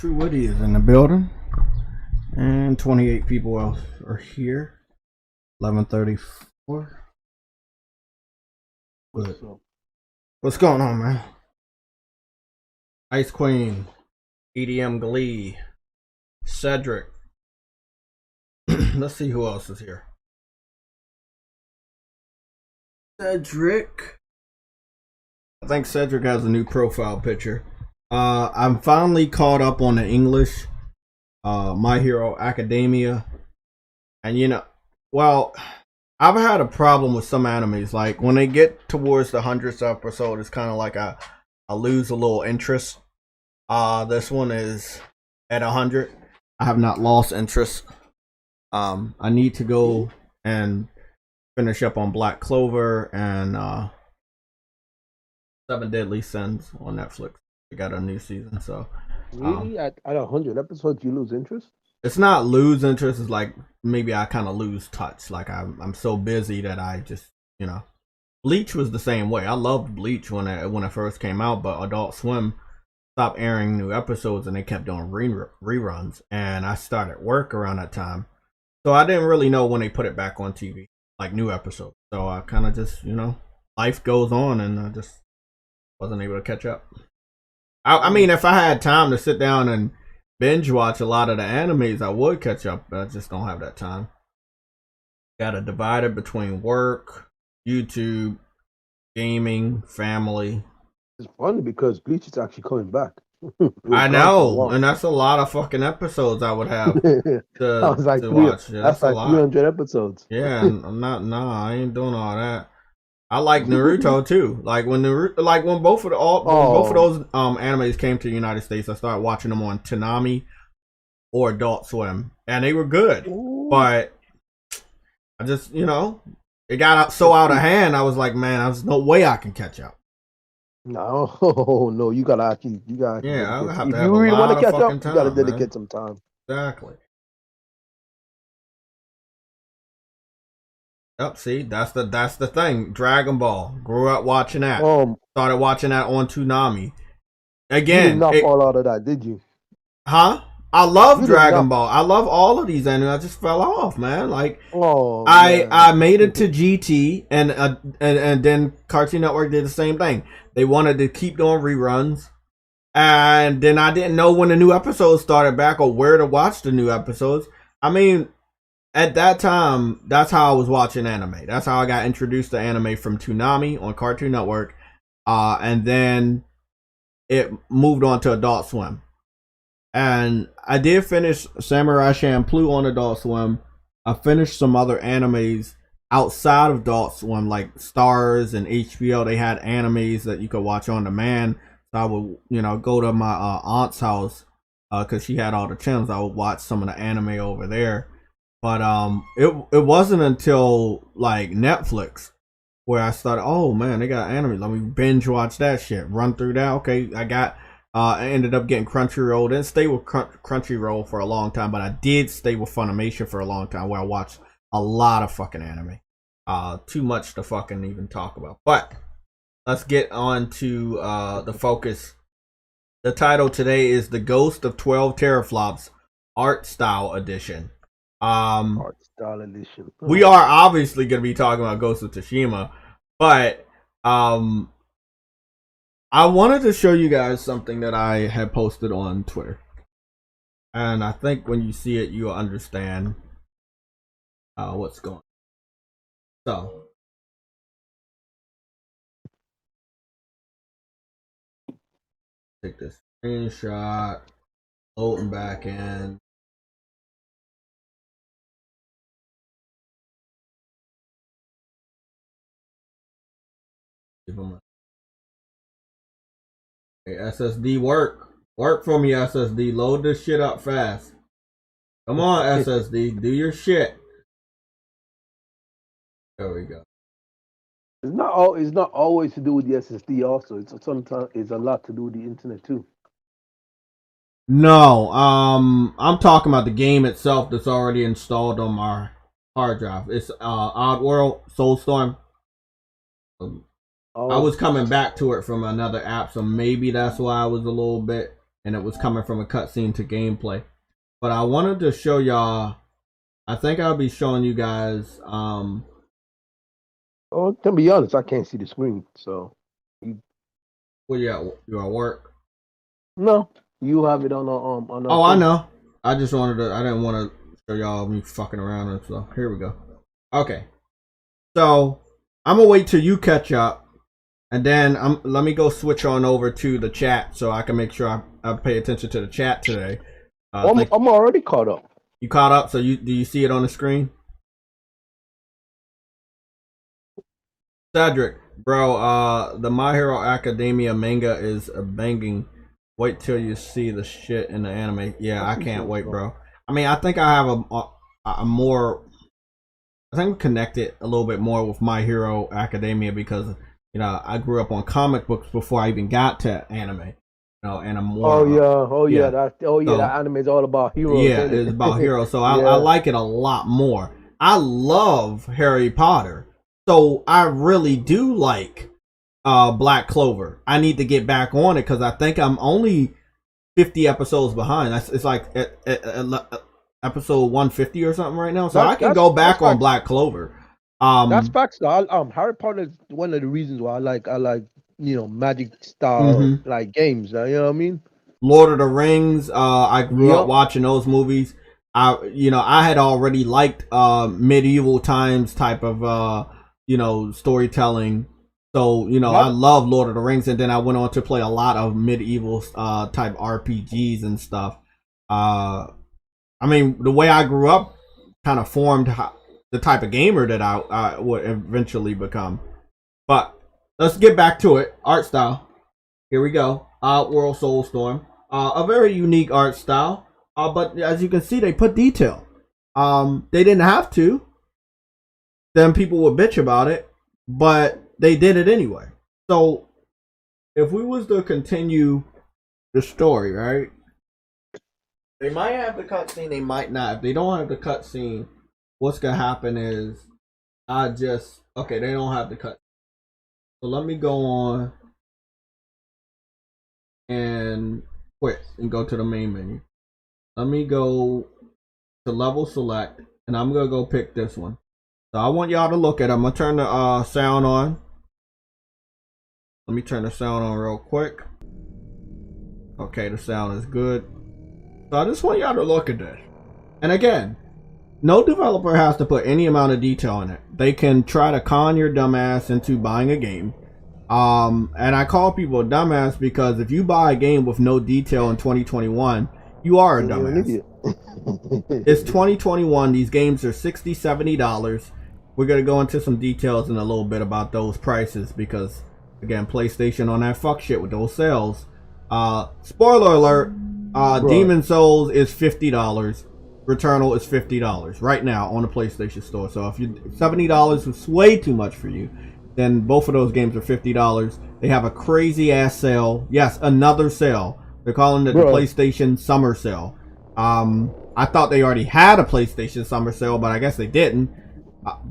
True Woody is in the building, and 28 people else are here. 11:34. What's going on, man? Ice Queen, EDM Glee, Cedric. Let's see who else is here. Cedric. I think Cedric has a new profile picture. I'm finally caught up on the English, My Hero Academia, and well, I've had a problem with some animes. Like when they get towards the 100th episode, it's kind of like I lose a little interest. This one is at 100. I have not lost interest. I need to go and finish up on Black Clover and Seven Deadly Sins on Netflix. They got a new season, so really at 100 episodes you lose interest? It's not lose interest. It's like maybe I kind of lose touch. Like I'm so busy that I just Bleach was the same way. I loved Bleach when it first came out, but Adult Swim stopped airing new episodes and they kept doing reruns. And I started work around that time, so I didn't really know when they put it back on TV, like new episodes. So I kind of just life goes on, and I just wasn't able to catch up. I mean, if I had time to sit down and binge watch a lot of the animes, I would catch up, but I just don't have that time. Gotta divide it between work, YouTube, gaming, family. It's funny because Bleach is actually coming back. I know, and that's a lot of fucking episodes I would have to watch. Yeah, that's like 300 episodes. Yeah, I ain't doing all that. I like Naruto too. Like when both of those animes came to the United States, I started watching them on Toonami or Adult Swim, and they were good. Ooh. But I just it got so out of hand. I was like, man, there's no way I can catch up. No, you gotta. Yeah, I have to if have you a really lot want to of catch up, fucking time, you gotta dedicate some time. Exactly. Yep, see, that's the thing. Dragon Ball. Grew up watching that. Started watching that on Toonami. Again, you did not fall out of that, did you? Huh? I love Dragon Ball. I love all of these animes. I just fell off, man. Like, I made it to GT, and then Cartoon Network did the same thing. They wanted to keep doing reruns, and then I didn't know when the new episodes started back or where to watch the new episodes. I mean, at that time, that's how I was watching anime. That's how I got introduced to anime, from Toonami on Cartoon Network, and then it moved on to Adult Swim. And I did finish Samurai Champloo on Adult Swim. I finished some other animes outside of Adult Swim, like Stars and HBO. They had animes that you could watch on demand. So I would, go to my aunt's house because she had all the channels. I would watch some of the anime over there. But it wasn't until like Netflix where I started. Oh man, they got anime. Let me binge watch that shit. Run through that. Okay, I ended up getting Crunchyroll. Didn't stay with Crunchyroll for a long time, but I did stay with Funimation for a long time, where I watched a lot of fucking anime. Too much to fucking even talk about. But let's get on to the focus. The title today is The Ghost of 12 Teraflops Art Style Edition. Art style edition. We are obviously going to be talking about Ghost of Tsushima, but I wanted to show you guys something that I had posted on Twitter, and I think when you see it, you'll understand what's going on. So, take this screenshot, loading back in. Give them hey, SSD, work for me, SSD. Load this shit up fast. Come on, SSD, do your shit. There we go. It's not always to do with the SSD. Also, sometimes it's a lot to do with the internet too. No, I'm talking about the game itself that's already installed on my hard drive. It's Oddworld Soulstorm. I was coming back to it from another app, so maybe that's why I was a little bit and it was coming from a cutscene to gameplay. But I wanted to show y'all. I think I'll be showing you guys. Oh, to be honest, I can't see the screen. So. Well, yeah, you at work? No, you have it on on. Oh, I know. I just wanted to. I didn't want to show y'all me fucking around and stuff. Here we go. Okay, so I'm gonna wait till you catch up, and then let me go switch on over to the chat so I can make sure I pay attention to the chat today. I'm already caught up. You caught up? So do you see it on the screen? Cedric, bro, the My Hero Academia manga is a banging. Wait till you see the shit in the anime. Yeah, I can't wait, bro. I mean, I think I have a more. I think I'm connected a little bit more with My Hero Academia because I grew up on comic books before I even got to anime. And I'm more. That anime is all about heroes. Yeah, it's about heroes. So I like it a lot more. I love Harry Potter, so I really do like Black Clover. I need to get back on it because I think I'm only 50 episodes behind. It's like at episode 150 or something right now. So I can go back on Black Clover. That's facts. Harry Potter is one of the reasons why I like magic style like games. You know what I mean? Lord of the Rings. I grew up watching those movies. I had already liked medieval times type of storytelling. So I love Lord of the Rings, and then I went on to play a lot of medieval type RPGs and stuff. I mean, the way I grew up kind of formed the type of gamer that I would eventually become. But let's get back to it. Art style. Here we go. World Soulstorm. A very unique art style. But as you can see, they put detail. They didn't have to. Then people would bitch about it. But they did it anyway. So if we was to continue the story, right? They might have the cutscene, they might not. If they don't have the cutscene, what's gonna happen is they don't have the cut. So let me go on and quit and go to the main menu. Let me go to level select, and I'm gonna go pick this one. So I want y'all to look at it. I'm gonna turn the sound on. Let me turn the sound on real quick. Okay, the sound is good. So I just want y'all to look at this. And again, no developer has to put any amount of detail in it. They can try to con your dumbass into buying a game. And I call people a dumbass because if you buy a game with no detail in 2021, you are a dumbass. It's 2021. These games are $60, $70. We're going to go into some details in a little bit about those prices because, again, PlayStation on that fuck shit with those sales. Spoiler alert, Demon Souls is $50. Returnal is $50 right now on the PlayStation Store. So if you $70 was way too much for you, then both of those games are $50. They have a crazy ass sale. Yes, another sale. They're calling it the PlayStation Summer Sale. I thought they already had a PlayStation Summer Sale, but I guess they didn't.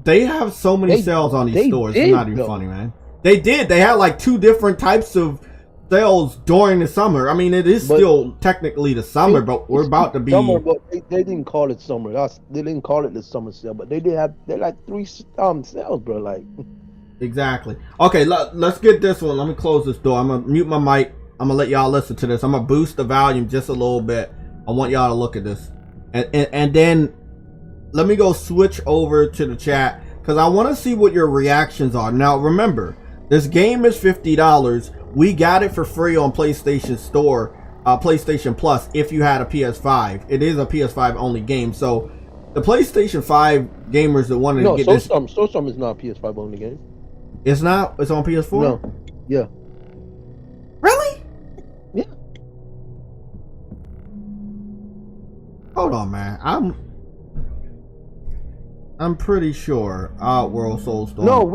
They have so many sales on these stores. It's not even funny, man. They did. They had like 2 different types of sales during the summer. I mean, it is still technically the summer, but we're about to be summer. But they didn't call it summer. They didn't call it the summer sale. But they like 3 sales, bro. Like exactly. Okay, let's get this one. Let me close this door. I'm gonna mute my mic. I'm gonna let y'all listen to this. I'm gonna boost the volume just a little bit. I want y'all to look at this, and then let me go switch over to the chat because I want to see what your reactions are. Now, remember, this game is $50. We got it for free on PlayStation Store, PlayStation Plus, if you had a PS5. It is a PS5 only game. So the PlayStation 5 gamers that wanted to get this... No, Soulstorm is not a PS5 only game. It's not? It's on PS4? No. Yeah. Really? Yeah. Hold on, man. I'm pretty sure World Soulstorm. No,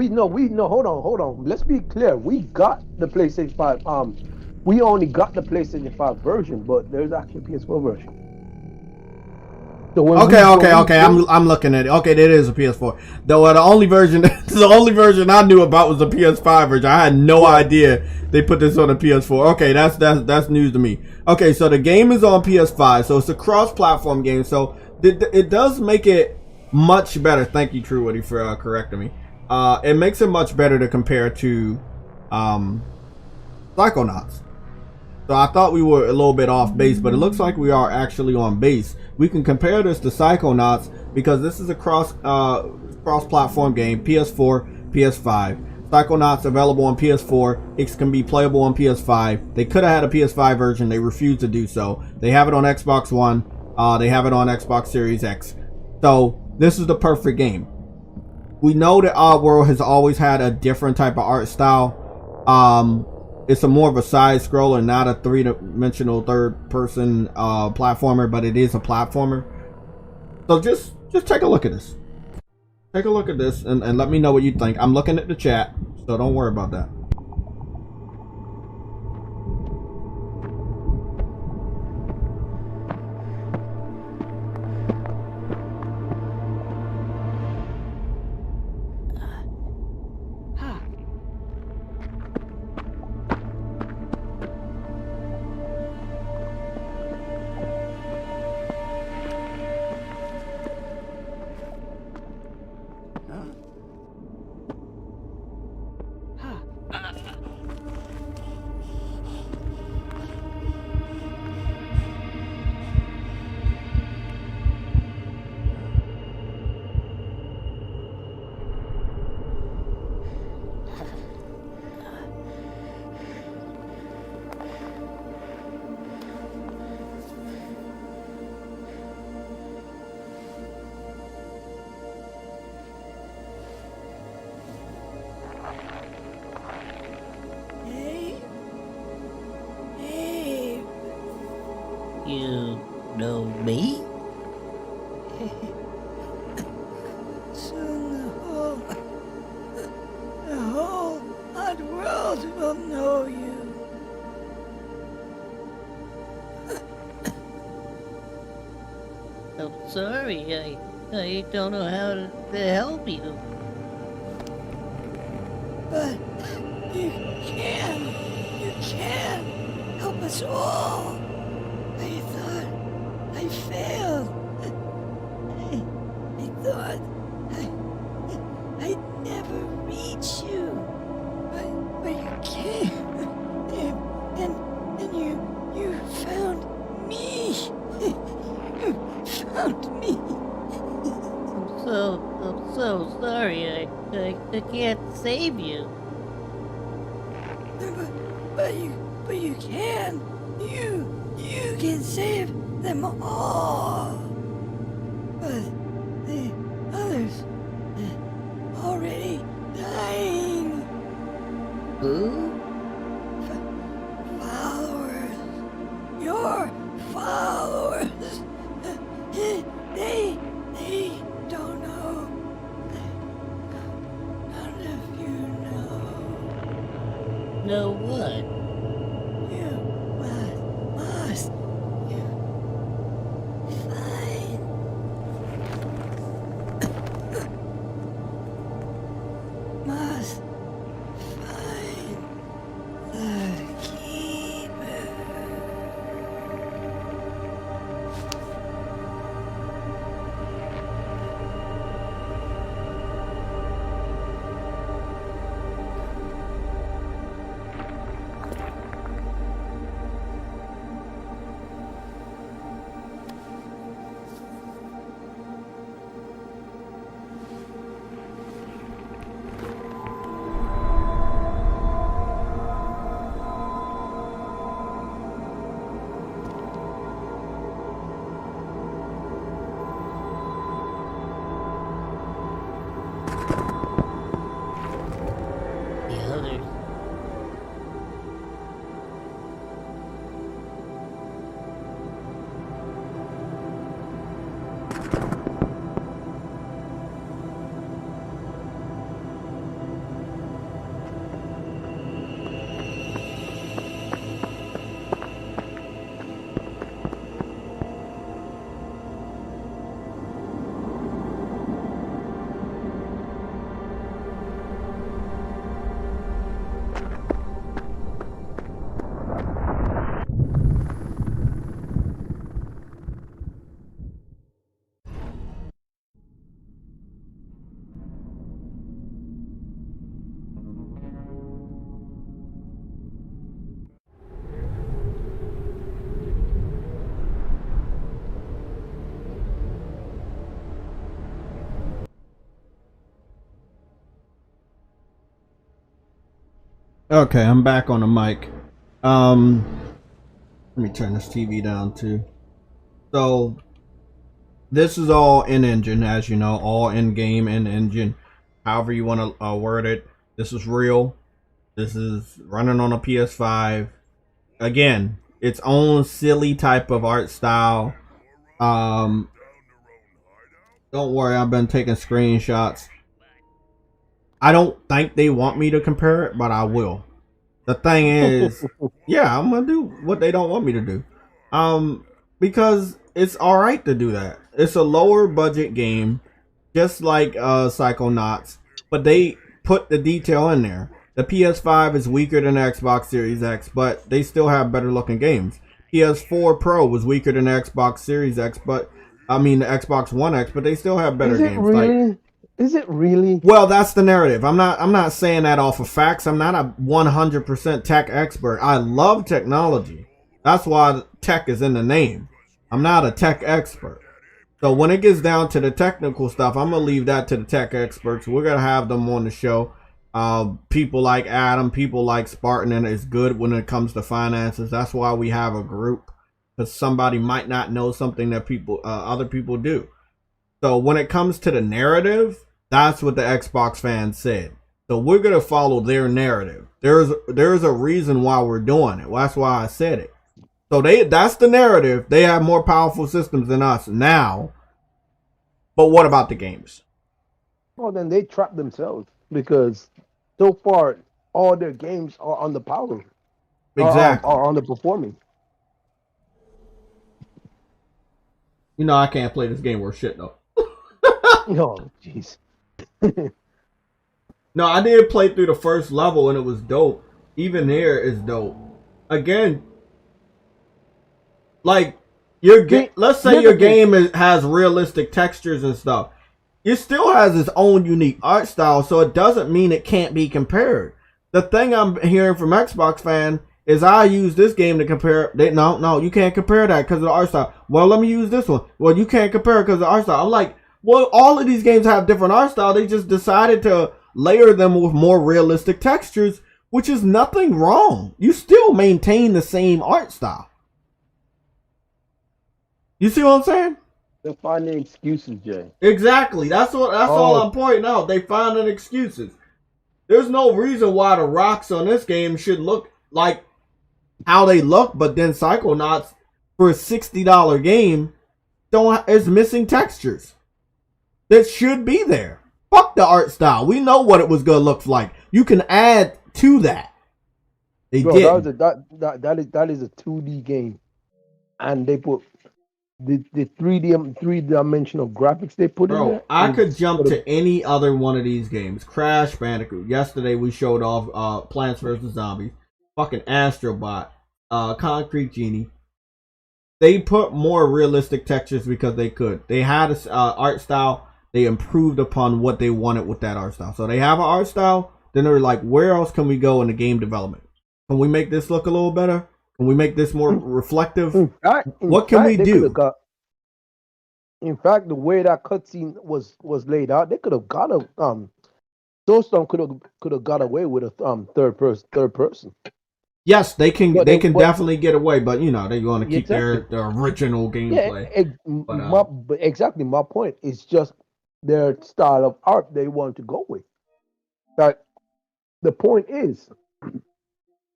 hold on. Let's be clear. We got the PlayStation 5. We only got the PlayStation 5 version, but there's actually a PS4 version. Okay. I'm looking at it. Okay, that is a PS4. Though the only version, the only version I knew about was the PS5 version. I had no idea they put this on the PS4. Okay, that's news to me. Okay, so the game is on PS5, so it's a cross-platform game. So it does make it much better. Thank you, True Woody, for correcting me. It makes it much better to compare to Psychonauts. So I thought we were a little bit off base, but it looks like we are actually on base. We can compare this to Psychonauts because this is a cross-platform game, PS4, PS5. Psychonauts available on PS4. It can be playable on PS5. They could have had a PS5 version. They refused to do so. They have it on Xbox One. They have it on Xbox Series X. So this is the perfect game. We know that Oddworld has always had a different type of art style. It's more of a side scroller, not a three-dimensional third-person platformer, but it is a platformer. So just take a look at this. Take a look at this and let me know what you think. I'm looking at the chat, so don't worry about that. You know me? Soon the whole odd world will know you. I'm sorry, I don't know how to help you. But you can help us all. I thought I failed. I thought I'd never reach you. But you came. And you found me. You found me. I'm so sorry. I can't save you. But you can. You can save them all. But the others already dying. Who? Followers. Your followers. They don't know. None of you know. Know what? You must find. Must find the keeper. Okay, I'm back on the mic. Let me turn this TV down too. So this is all in engine, as you know, all in game in engine. However you want to word it. This is real. This is running on a PS5. Again, its own silly type of art style. Don't worry, I've been taking screenshots. I don't think they want me to compare it, but I will. The thing is, yeah, I'm gonna do what they don't want me to do. Because it's alright to do that. It's a lower budget game, just like Psychonauts, but they put the detail in there. The PS5 is weaker than the Xbox Series X, but they still have better looking games. PS4 Pro was weaker than the Xbox Series X, but I mean the Xbox One X, but they still have better games. Really? Is it really? Well, that's the narrative. I'm not saying that off of facts. I'm not a 100% tech expert. I love technology. That's why tech is in the name. I'm not a tech expert. So when it gets down to the technical stuff, I'm going to leave that to the tech experts. We're going to have them on the show. People like Adam, people like Spartan, and it's good when it comes to finances. That's why we have a group, because somebody might not know something that other people do. So when it comes to the narrative, that's what the Xbox fans said. So we're going to follow their narrative. There's a reason why we're doing it. Well, that's why I said it. So that's the narrative. They have more powerful systems than us now. But what about the games? Well, then they trap themselves, because so far all their games are underpowered. Exactly. Are underperforming. You know I can't play this game worth shit though. Oh, jeez. No, I did play through the first level and it was dope. Even here is dope. Again, like let's say your game has realistic textures and stuff. It still has its own unique art style, so it doesn't mean it can't be compared. The thing I'm hearing from Xbox fan is I use this game to compare. No, you can't compare that because of the art style. Well, let me use this one. Well, you can't compare it because of the art style. I'm like, well, all of these games have different art style. They just decided to layer them with more realistic textures, which is nothing wrong. You still maintain the same art style. You see what I'm saying? They're finding excuses, Jay. Exactly. That's all I'm pointing out. They finding excuses. There's no reason why the rocks on this game should look like how they look, but then Psychonauts for a $60 game is missing textures that should be there. Fuck the art style. We know what it was gonna look like. You can add to that. They did. That is a 2D game, and they put the 3D graphics they put in there. I could jump to any other one of these games. Crash Bandicoot. Yesterday we showed off Plants vs. Zombies. Fucking Astrobot. Concrete Genie. They put more realistic textures because they could. They had an art style. They improved upon what they wanted with that art style. So they have an art style. Then they're like, where else can we go in the game development? Can we make this look a little better? Can we make this more reflective? What can we do? In fact, the way that cutscene was laid out, they could have got a Soulstone could have got away with a third person. Yes, they can. They can definitely get away, but you know they want to keep their original gameplay. Yeah, but exactly my point. It's just their style of art they want to go with. But the point is,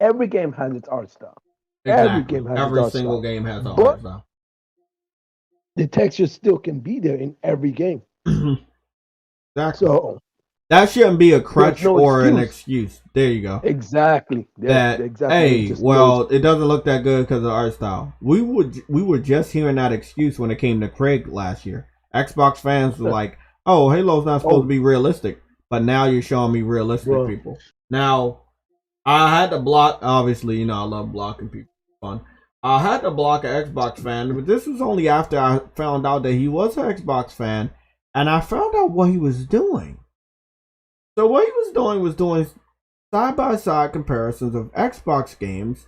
every game has its art style. Exactly. Every single game has an art style. The texture still can be there in every game. Exactly. So that shouldn't be a crutch or an excuse. There you go. Exactly. Hey, well, it doesn't look that good because of the art style. We were just hearing that excuse when it came to Craig last year. Xbox fans were like, "Oh, Halo's not supposed to be realistic," but now you're showing me realistic people. Now, I had to block. Obviously, you know I love blocking people. Fun. I had to block an Xbox fan, but this was only after I found out that he was an Xbox fan, and I found out what he was doing. So what he was doing side-by-side comparisons of Xbox games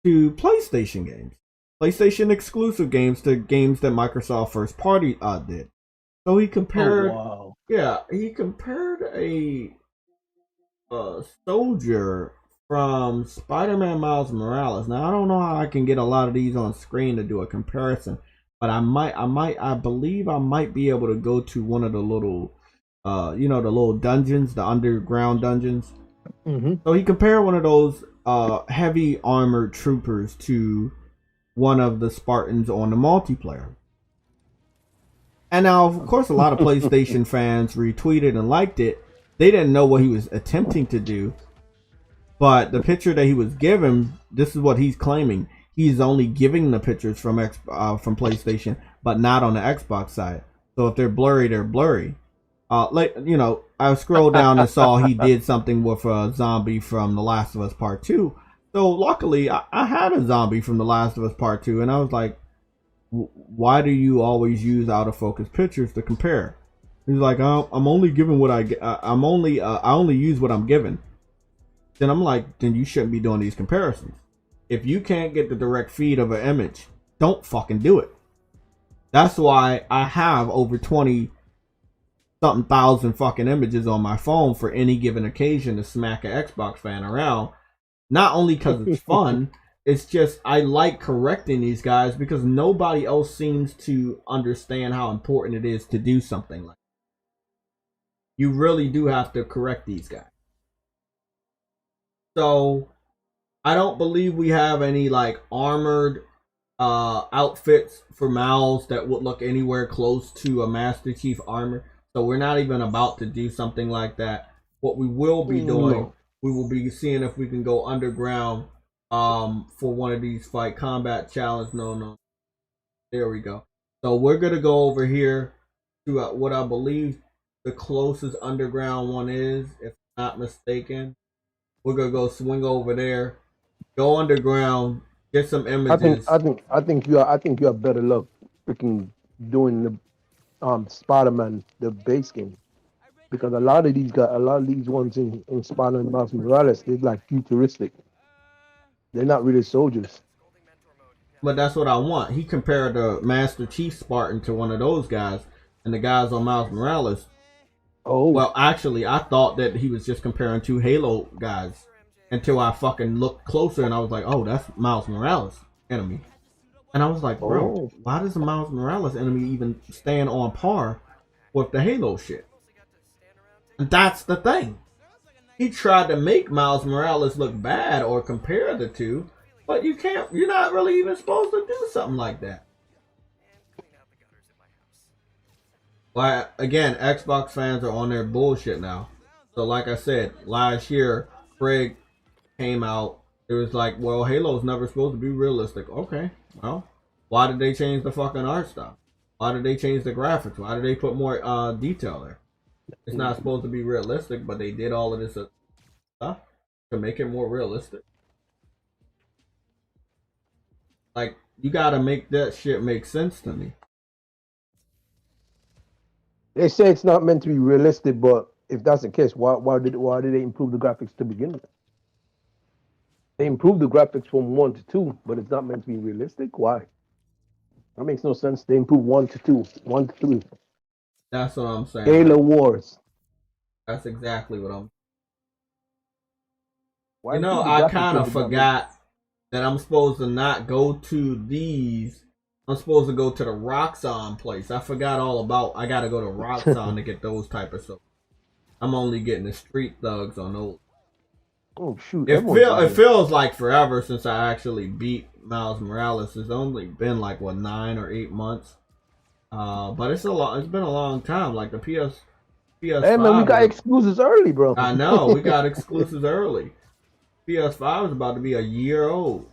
to PlayStation games. PlayStation exclusive games to games that Microsoft first party did. So he compared he compared a soldier from Spider-Man Miles Morales. Now I don't know how I can get a lot of these on screen to do a comparison, but I believe I might be able to go to one of the little, the little dungeons, the underground dungeons. So he compared one of those heavy armored troopers to one of the Spartans on the multiplayer. And now, of course, a lot of PlayStation fans retweeted and liked it. They didn't know what he was attempting to do. But the picture that he was given, this is what he's claiming. He's only giving the pictures from PlayStation, but not on the Xbox side. So if they're blurry, they're blurry. I scrolled down and saw he did something with a zombie from The Last of Us Part 2. So luckily, I had a zombie from The Last of Us Part 2, and I was like, why do you always use out of focus pictures to compare? He's like, I'm only giving what I only use what I'm given. Then I'm like, then you shouldn't be doing these comparisons. If you can't get the direct feed of an image, don't fucking do it. That's why I have over 20 something thousand fucking images on my phone for any given occasion to smack an Xbox fan around. Not only because it's fun, it's just I like correcting these guys because nobody else seems to understand how important it is to do something like that. You really do have to correct these guys. So I don't believe we have any like armored outfits for Miles that would look anywhere close to a Master Chief armor. So we're not even about to do something like that. What we will be doing, we will be seeing if we can go underground for one of these fight combat challenge. No. There we go. So we're going to go over here to what I believe the closest underground one is, if I'm not mistaken. We're going to go swing over there, go underground, get some images. I think you have better luck freaking doing the Spider-Man, the base game, because a lot of these ones in Spider-Man Miles Morales, they're like futuristic. They're not really soldiers. But that's what I want. He compared the Master Chief Spartan to one of those guys, and the guys on Miles Morales. Oh. Well, actually, I thought that he was just comparing two Halo guys until I fucking looked closer, and I was like, oh, that's Miles Morales enemy. And I was like, bro, why does the Miles Morales enemy even stand on par with the Halo shit? And that's the thing. He tried to make Miles Morales look bad or compare the two, but you can't, you're not really even supposed to do something like that. But again, Xbox fans are on their bullshit now. So like I said, last year, Craig came out. It was like, well, Halo's never supposed to be realistic. Okay, well, why did they change the fucking art style? Why did they change the graphics? Why did they put more detail there? It's not supposed to be realistic, but they did all of this stuff to make it more realistic. Like, you gotta make that shit make sense to me. They say it's not meant to be realistic, but if that's the case, why did they improve the graphics to begin with? They improved the graphics from 1 to 2, but it's not meant to be realistic. Why? That makes no sense. They improved 1 to 2, 1 to 3. That's what I'm saying. Halo Wars. That's exactly what I'm. Why you know, I kind of forgot that I'm supposed to not go to these. I'm supposed to go to the Roxxon place. I forgot all about. I gotta go to Roxxon to get those type of stuff. I'm only getting the Street Thugs on those. Oh shoot! It feels like forever since I actually beat Miles Morales. It's only been like 9 or 8 months. But it's been a long time. Like the PS5. Hey man, we got exclusives early, bro. I know we got exclusives early. PS5 is about to be a year old.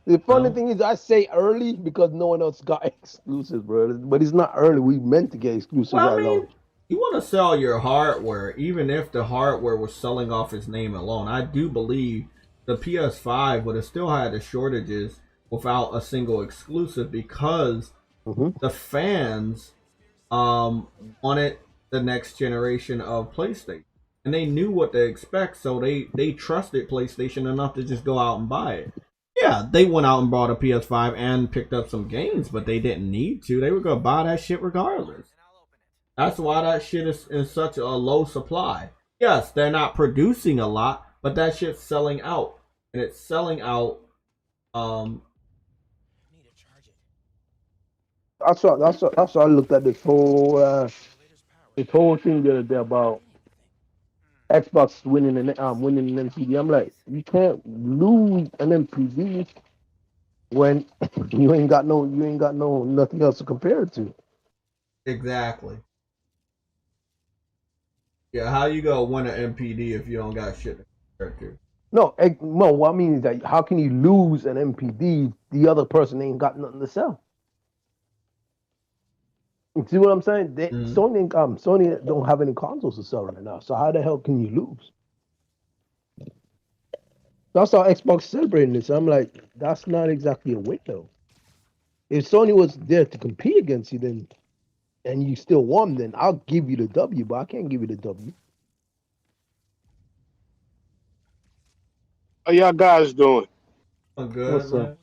The funny thing is, I say early because no one else got exclusives, bro. But it's not early. We meant to get exclusives right now. You want to sell your hardware, even if the hardware was selling off its name alone. I do believe the PS5 would have still had the shortages without a single exclusive because the fans wanted the next generation of PlayStation. And they knew what to expect, so they trusted PlayStation enough to just go out and buy it. Yeah, they went out and bought a PS5 and picked up some games, but they didn't need to. They were going to buy that shit regardless. That's why that shit is in such a low supply. Yes, they're not producing a lot, but that shit's selling out, and it's selling out. That's what I looked at this whole thing the other day about Xbox winning an MPD. I'm like, you can't lose an MPD when you ain't got no nothing else to compare it to. Exactly. Yeah, how you gonna win an MPD if you don't got shit to compare to? No, what I mean is that how can you lose an MPD? The other person ain't got nothing to sell. You see what I'm saying? Sony don't have any consoles to sell right now. So how the hell can you lose? That's how Xbox celebrating this. I'm like, that's not exactly a win though. If Sony was there to compete against you, then and you still won, then I'll give you the W, but I can't give you the W. How y'all guys doing? I'm good, What's man. up?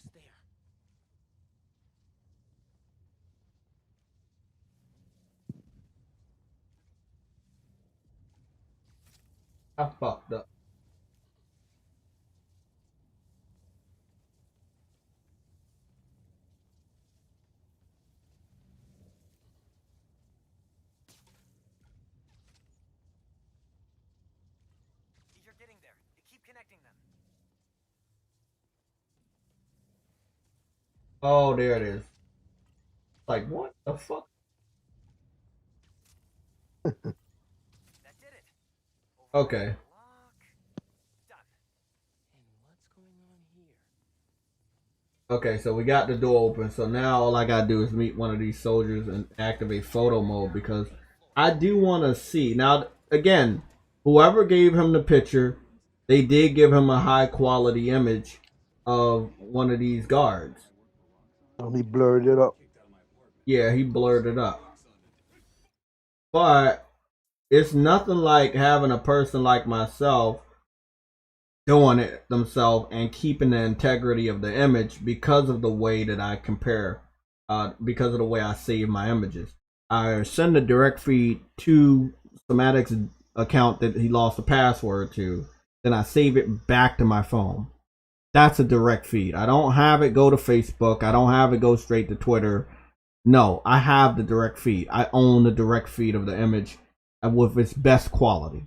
I fucked up. You're getting there. Keep connecting them. Oh, there it is. Like, what the fuck? That did it. Okay. Done. And what's going on here? Okay, so we got the door open. So now all I gotta do is meet one of these soldiers and activate photo mode because I do want to see. Now, again, whoever gave him the picture, they did give him a high quality image of one of these guards. He blurred it up. Yeah, he blurred it up. But it's nothing like having a person like myself doing it themselves and keeping the integrity of the image because of the way that I compare, because of the way I save my images. I send a direct feed to Somatic's account that he lost the password to, then I save it back to my phone. That's a direct feed. I don't have it go to Facebook. I don't have it go straight to Twitter. No, I have the direct feed. I own the direct feed of the image with its best quality.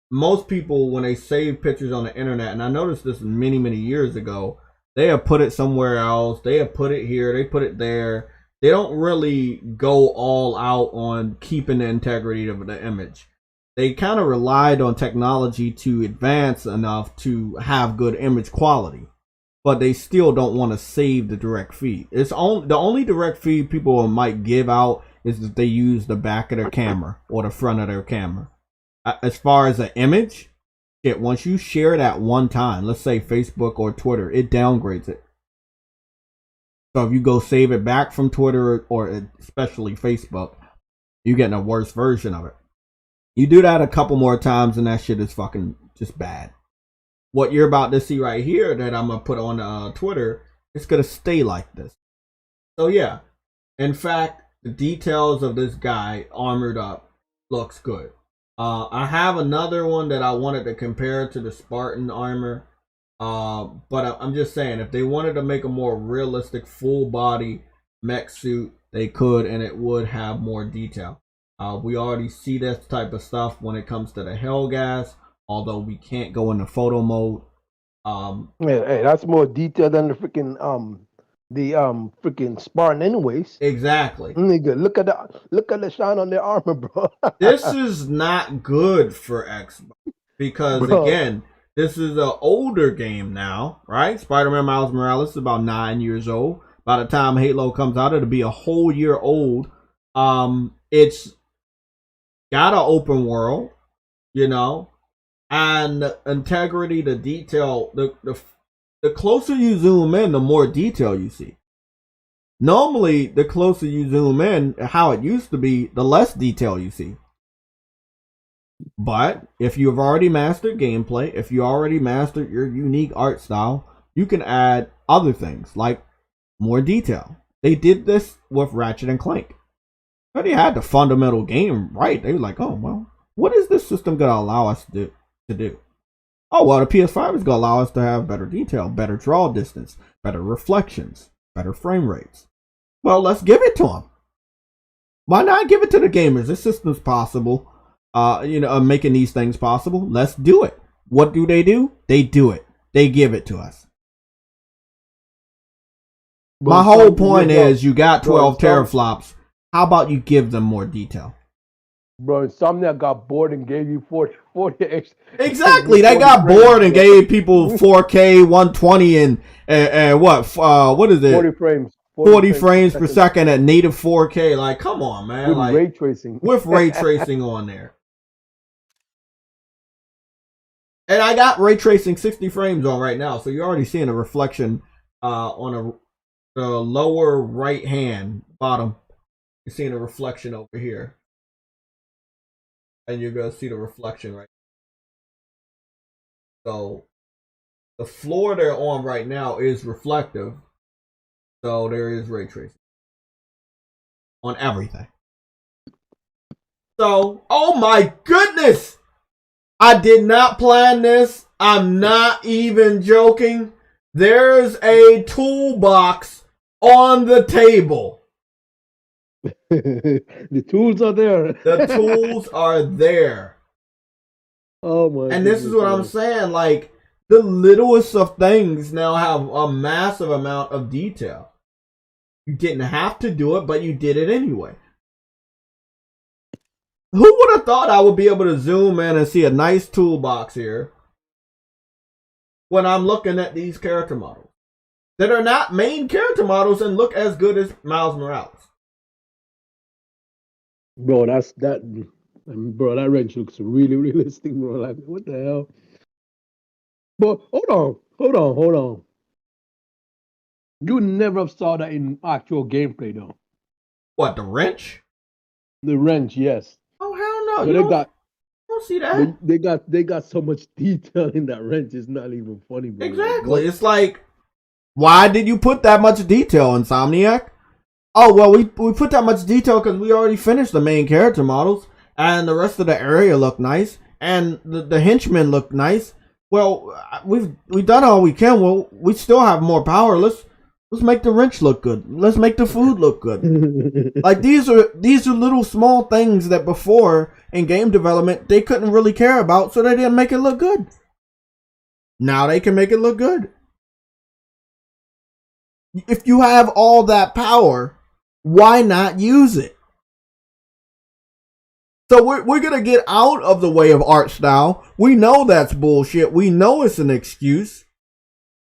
Most people, when they save pictures on the internet, and I noticed this many years ago, they have put it somewhere else. They have put it here. They put it there. They don't really go all out on keeping the integrity of the image. They kind of relied on technology to advance enough to have good image quality, but they still don't want to save the direct feed. It's only the only direct feed people might give out is that they use the back of their camera or the front of their camera. As far as an image, once you share that one time, let's say Facebook or Twitter, it downgrades it. So if you go save it back from Twitter or especially Facebook, you're getting a worse version of it. You do that a couple more times and that shit is fucking just bad. What you're about to see right here that I'm going to put on Twitter, it's going to stay like this. So yeah, in fact, the details of this guy armored up looks good. I have another one that I wanted to compare to the Spartan armor. But I'm just saying, if they wanted to make a more realistic full body mech suit, they could, and it would have more detail. We already see this type of stuff when it comes to the Hellgas, although we can't go into photo mode. Hey, that's more detailed than the freaking freaking Spartan anyways. Exactly. Nigga, look at the shine on their armor, bro. This is not good for Xbox because again, this is an older game now, right? Spider-Man Miles Morales is about 9 years old. By the time Halo comes out, it'll be a whole year old. It's got an open world, you know, and the integrity, the detail, the closer you zoom in, the more detail you see. Normally, the closer you zoom in, how it used to be, the less detail you see. But if you've already mastered gameplay, if you already mastered your unique art style, you can add other things like more detail. They did this with Ratchet and Clank. But they had the fundamental game right. They were like, oh, well, what is this system going to allow us to do? Oh, well, the PS5 is going to allow us to have better detail, better draw distance, better reflections, better frame rates. Well, let's give it to them. Why not give it to the gamers? This system's possible. Making these things possible. Let's do it. What do? They do it. They give it to us. My whole point is you got 12 teraflops. How about you give them more detail? Bro, Insomniac got bored and gave you 40 Exactly. They got bored and gave people 4K 120 and what is it? 40 frames. 40 frames per second at native 4K. Like, come on, man. With like, ray tracing. With ray tracing on there. And I got ray tracing 60 frames on right now, so you're already seeing a reflection on the lower right hand bottom. You're seeing a reflection over here. And you're going to see the reflection right now. So the floor they're on right now is reflective. So there is ray tracing on everything. So, oh my goodness! I did not plan this. I'm not even joking. There's a toolbox on the table. The tools are there. The tools are there. Oh my! And this is what I'm saying. Like, the littlest of things now have a massive amount of detail. You didn't have to do it, but you did it anyway. Who would have thought I would be able to zoom in and see a nice toolbox here when I'm looking at these character models that are not main character models and look as good as Miles Morales? Bro, that wrench looks really realistic, bro. Like, what the hell? But hold on. You never saw that in actual gameplay, though. What, the wrench? The wrench, yes. Oh hell no! But You don't see that. They got so much detail in that wrench. It's not even funny, bro. Exactly. It's like, why did you put that much detail, Insomniac? Oh well, we put that much detail because we already finished the main character models, and the rest of the area looked nice, and the henchmen looked nice. Well, we've done all we can. Well, we still have more power. Let's make the wrench look good. Let's make the food look good. Like, these are little small things that before in game development they couldn't really care about, so they didn't make it look good. Now they can make it look good. If you have all that power, why not use it? So we're gonna get out of the way of art style. We know that's bullshit. We know it's an excuse.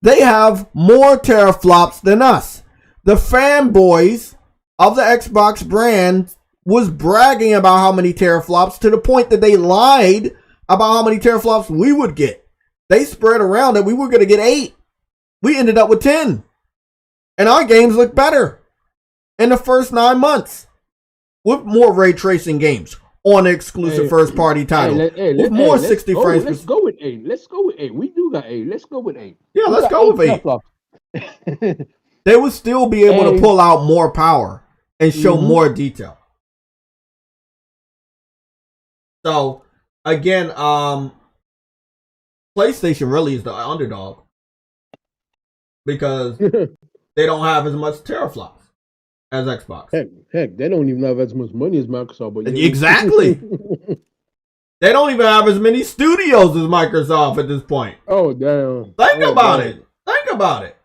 They have more teraflops than us. The fanboys of the Xbox brand was bragging about how many teraflops to the point that they lied about how many teraflops we would get. They spread around that we were going to get 8. We ended up with 10. And our games look better in the first 9 months with more ray tracing games on exclusive first party title. With more 60 frames. Let's go with 8. We do got 8. Let's go with 8. Yeah, let's go with 8. They would still be able to pull out more power and show more detail. So, again, PlayStation really is the underdog because they don't have as much teraflops as Xbox. Heck, they don't even have as much money as Microsoft. But exactly. They don't even have as many studios as Microsoft at this point. Oh, damn. Think about it.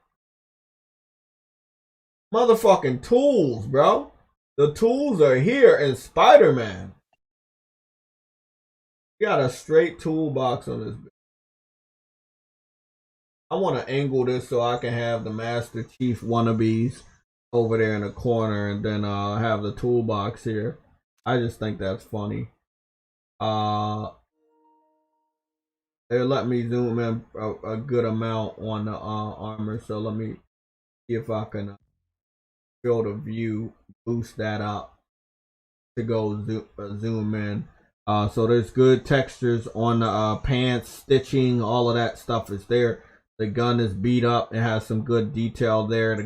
Motherfucking tools, bro. The tools are here in Spider-Man. You got a straight toolbox on this. I want to angle this so I can have the Master Chief wannabes over there in the corner and then have the toolbox here. I just think that's funny. They let me zoom in a good amount on the armor, so let me see if I can field of view, boost that up to go zoom in. So there's good textures on the pants, stitching, all of that stuff is there. The gun is beat up. It has some good detail there. The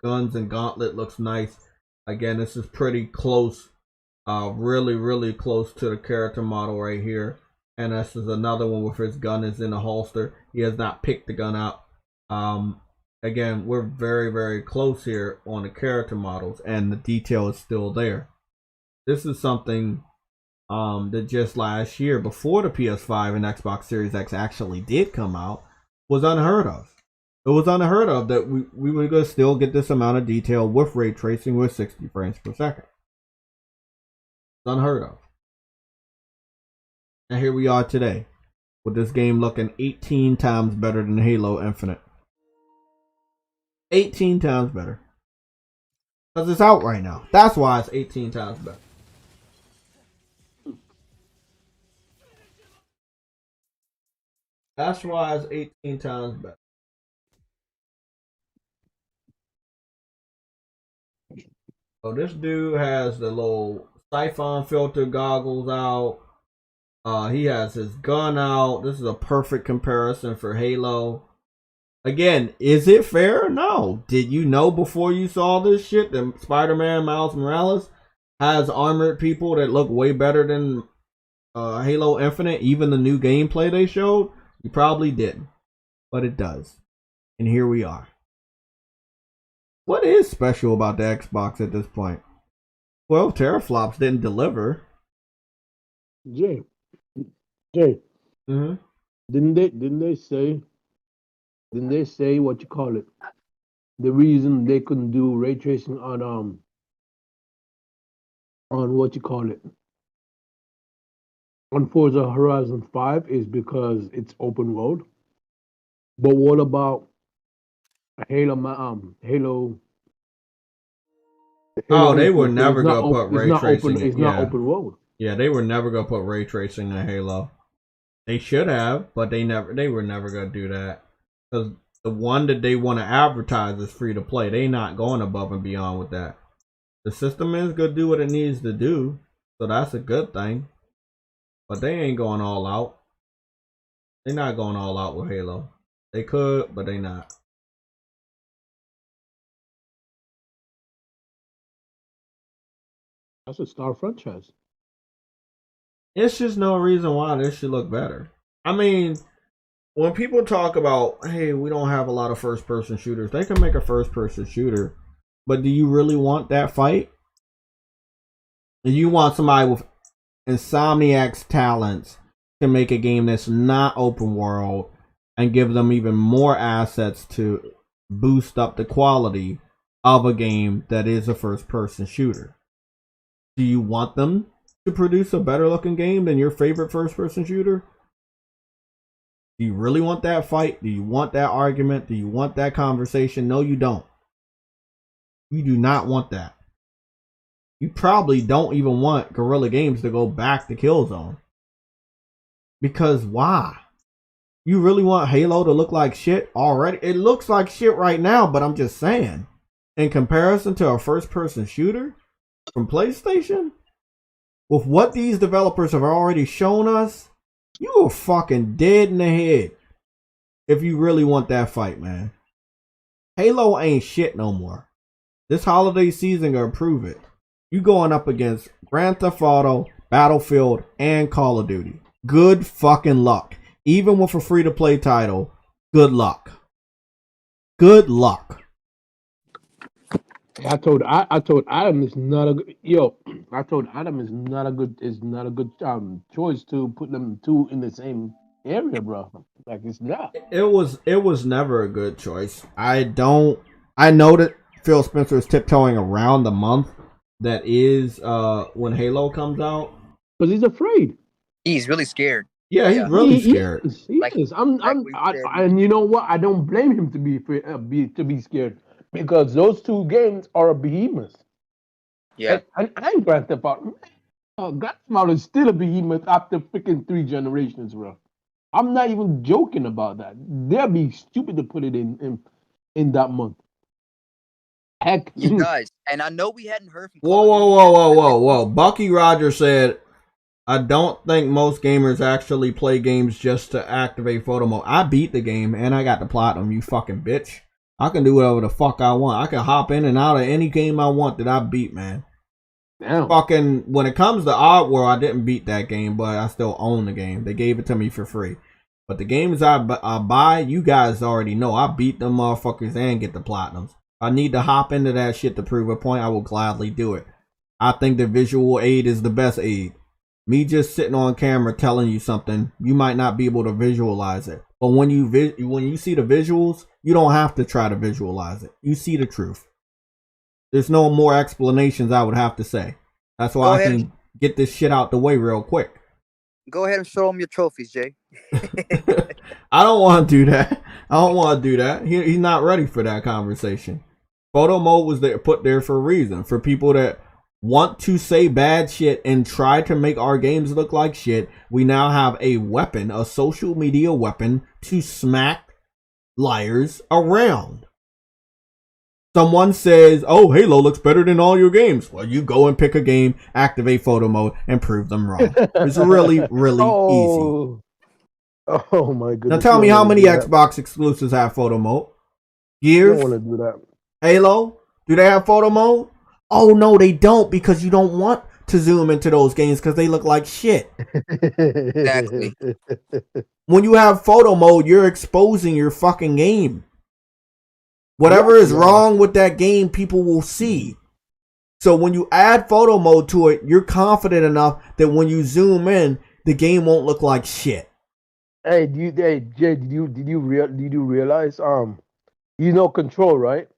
guns and gauntlet looks nice. Again, this is pretty close Really, really close to the character model right here. And this is another one where his gun is in the holster. He has not picked the gun up. Again, we're very, very close here on the character models, and the detail is still there. This is something that just last year, before the PS5 and Xbox Series X actually did come out, was unheard of. It was unheard of that we were going to still get this amount of detail with ray tracing with 60 frames per second. It's unheard of. And here we are today, with this game looking 18 times better than Halo Infinite. 18 times better. Because it's out right now. That's why it's 18 times better. That's why it's 18 times better. So this dude has the little siphon filter goggles out. He has his gun out. This is a perfect comparison for Halo. Again, is it fair? No. Did you know before you saw this shit that Spider-Man Miles Morales has armored people that look way better than Halo Infinite, even the new gameplay they showed? You probably didn't. But it does. And here we are. What is special about the Xbox at this point? Well, Tflops didn't deliver. Jay. Mm-hmm. Didn't they say what you call it? The reason they couldn't do ray tracing on what you call it, on Forza Horizon 5 is because it's open world. But what about Halo? Oh, they were never gonna put ray tracing. It's not open world. Yeah, they were never gonna put ray tracing in Halo. They should have, but they were never gonna do that. Because the one that they want to advertise is free to play. They not going above and beyond with that. The system is gonna do what it needs to do, so that's a good thing. But they ain't going all out. They're not going all out with Halo. They could, but they not. That's a star franchise. It's just no reason why this should look better. I mean, when people talk about, hey, we don't have a lot of first-person shooters, they can make a first-person shooter, but do you really want that fight? Do you want somebody with Insomniac's talents to make a game that's not open world and give them even more assets to boost up the quality of a game that is a first-person shooter? Do you want them to produce a better looking game than your favorite first person shooter? Do you really want that fight? Do you want that argument? Do you want that conversation? No, you don't. You do not want that. You probably don't even want Guerrilla Games to go back to Killzone. Because why? You really want Halo to look like shit already? It looks like shit right now, but I'm just saying. In comparison to a first person shooter from PlayStation, with what these developers have already shown us, you are fucking dead in the head if you really want that fight, man. Halo ain't shit no more. This holiday season gonna prove it. You going up against Grand Theft Auto, Battlefield, and Call of Duty. Good fucking luck. Even with a free-to-play title, good luck. Good luck. I told Adam it's not a good I told Adam it's not a good choice to put them two in the same area, bro. Like it's not. It was never a good choice. I know that Phil Spencer is tiptoeing around the month that is when Halo comes out. Because he's afraid. He's really scared. Yeah, he's really scared. He is. And you know what? I don't blame him to be scared. Because those two games are a behemoth. Yeah. And Grand Theft Auto. Grand Theft Auto is still a behemoth after freaking 3 generations, bro. I'm not even joking about that. They'll be stupid to put it in that month. Heck. You guys, and I know we hadn't heard from Whoa. Bucky Rogers said, I don't think most gamers actually play games just to activate photo mode. I beat the game and I got the platinum, you fucking bitch. I can do whatever the fuck I want. I can hop in and out of any game I want that I beat, man. Damn. Fucking, when it comes to Oddworld, I didn't beat that game, but I still own the game. They gave it to me for free. But the games I buy, you guys already know. I beat them motherfuckers and get the platinums. I need to hop into that shit to prove a point. I will gladly do it. I think the visual aid is the best aid. Me just sitting on camera telling you something, you might not be able to visualize it. But when you see the visuals, you don't have to try to visualize it. You see the truth. There's no more explanations I would have to say. That's why I can get this shit out the way real quick. Go ahead and show them your trophies, Jay. I don't want to do that. I don't want to do that. He's not ready for that conversation. Photo mode was put there for a reason. For people that want to say bad shit and try to make our games look like shit, we now have a weapon, a social media weapon, to smack liars around. Someone says, oh, Halo looks better than all your games. Well, you go and pick a game, activate photo mode, and prove them wrong. It's really, really easy. Oh my goodness. Now tell me how many Xbox exclusives have photo mode? Gears? I don't want to do that. Halo? Do they have photo mode? Oh, no, they don't, because you don't want to zoom into those games because they look like shit. Exactly. When you have photo mode, you're exposing your fucking game. Whatever is wrong with that game, people will see. So when you add photo mode to it, you're confident enough that when you zoom in, the game won't look like shit. Hey, Jay, did you realize you know Control, right?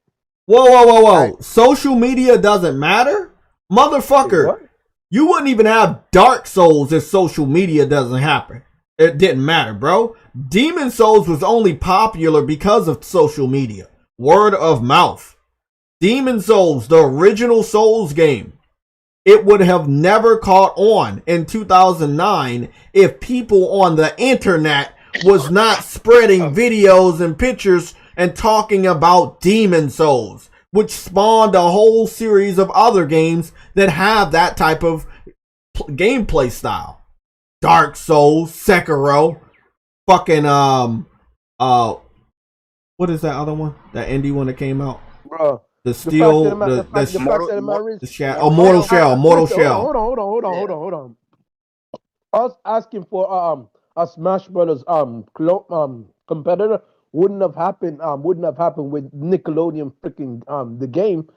Whoa. Social media doesn't matter? Motherfucker, What? you wouldn't even have Dark Souls if social media doesn't happen. It didn't matter, bro. Demon Souls was only popular because of social media. Word of mouth. Demon Souls, the original Souls game, it would have never caught on in 2009 if people on the internet was not spreading videos and pictures and talking about Demon Souls, which spawned a whole series of other games that have that type of gameplay style. Dark Souls, Sekiro, fucking what is that other one? That indie one that came out? Bro. The Steel, Mortal Shell. Hold on. Us asking for a Smash Brothers competitor wouldn't have happened with Nickelodeon freaking the game.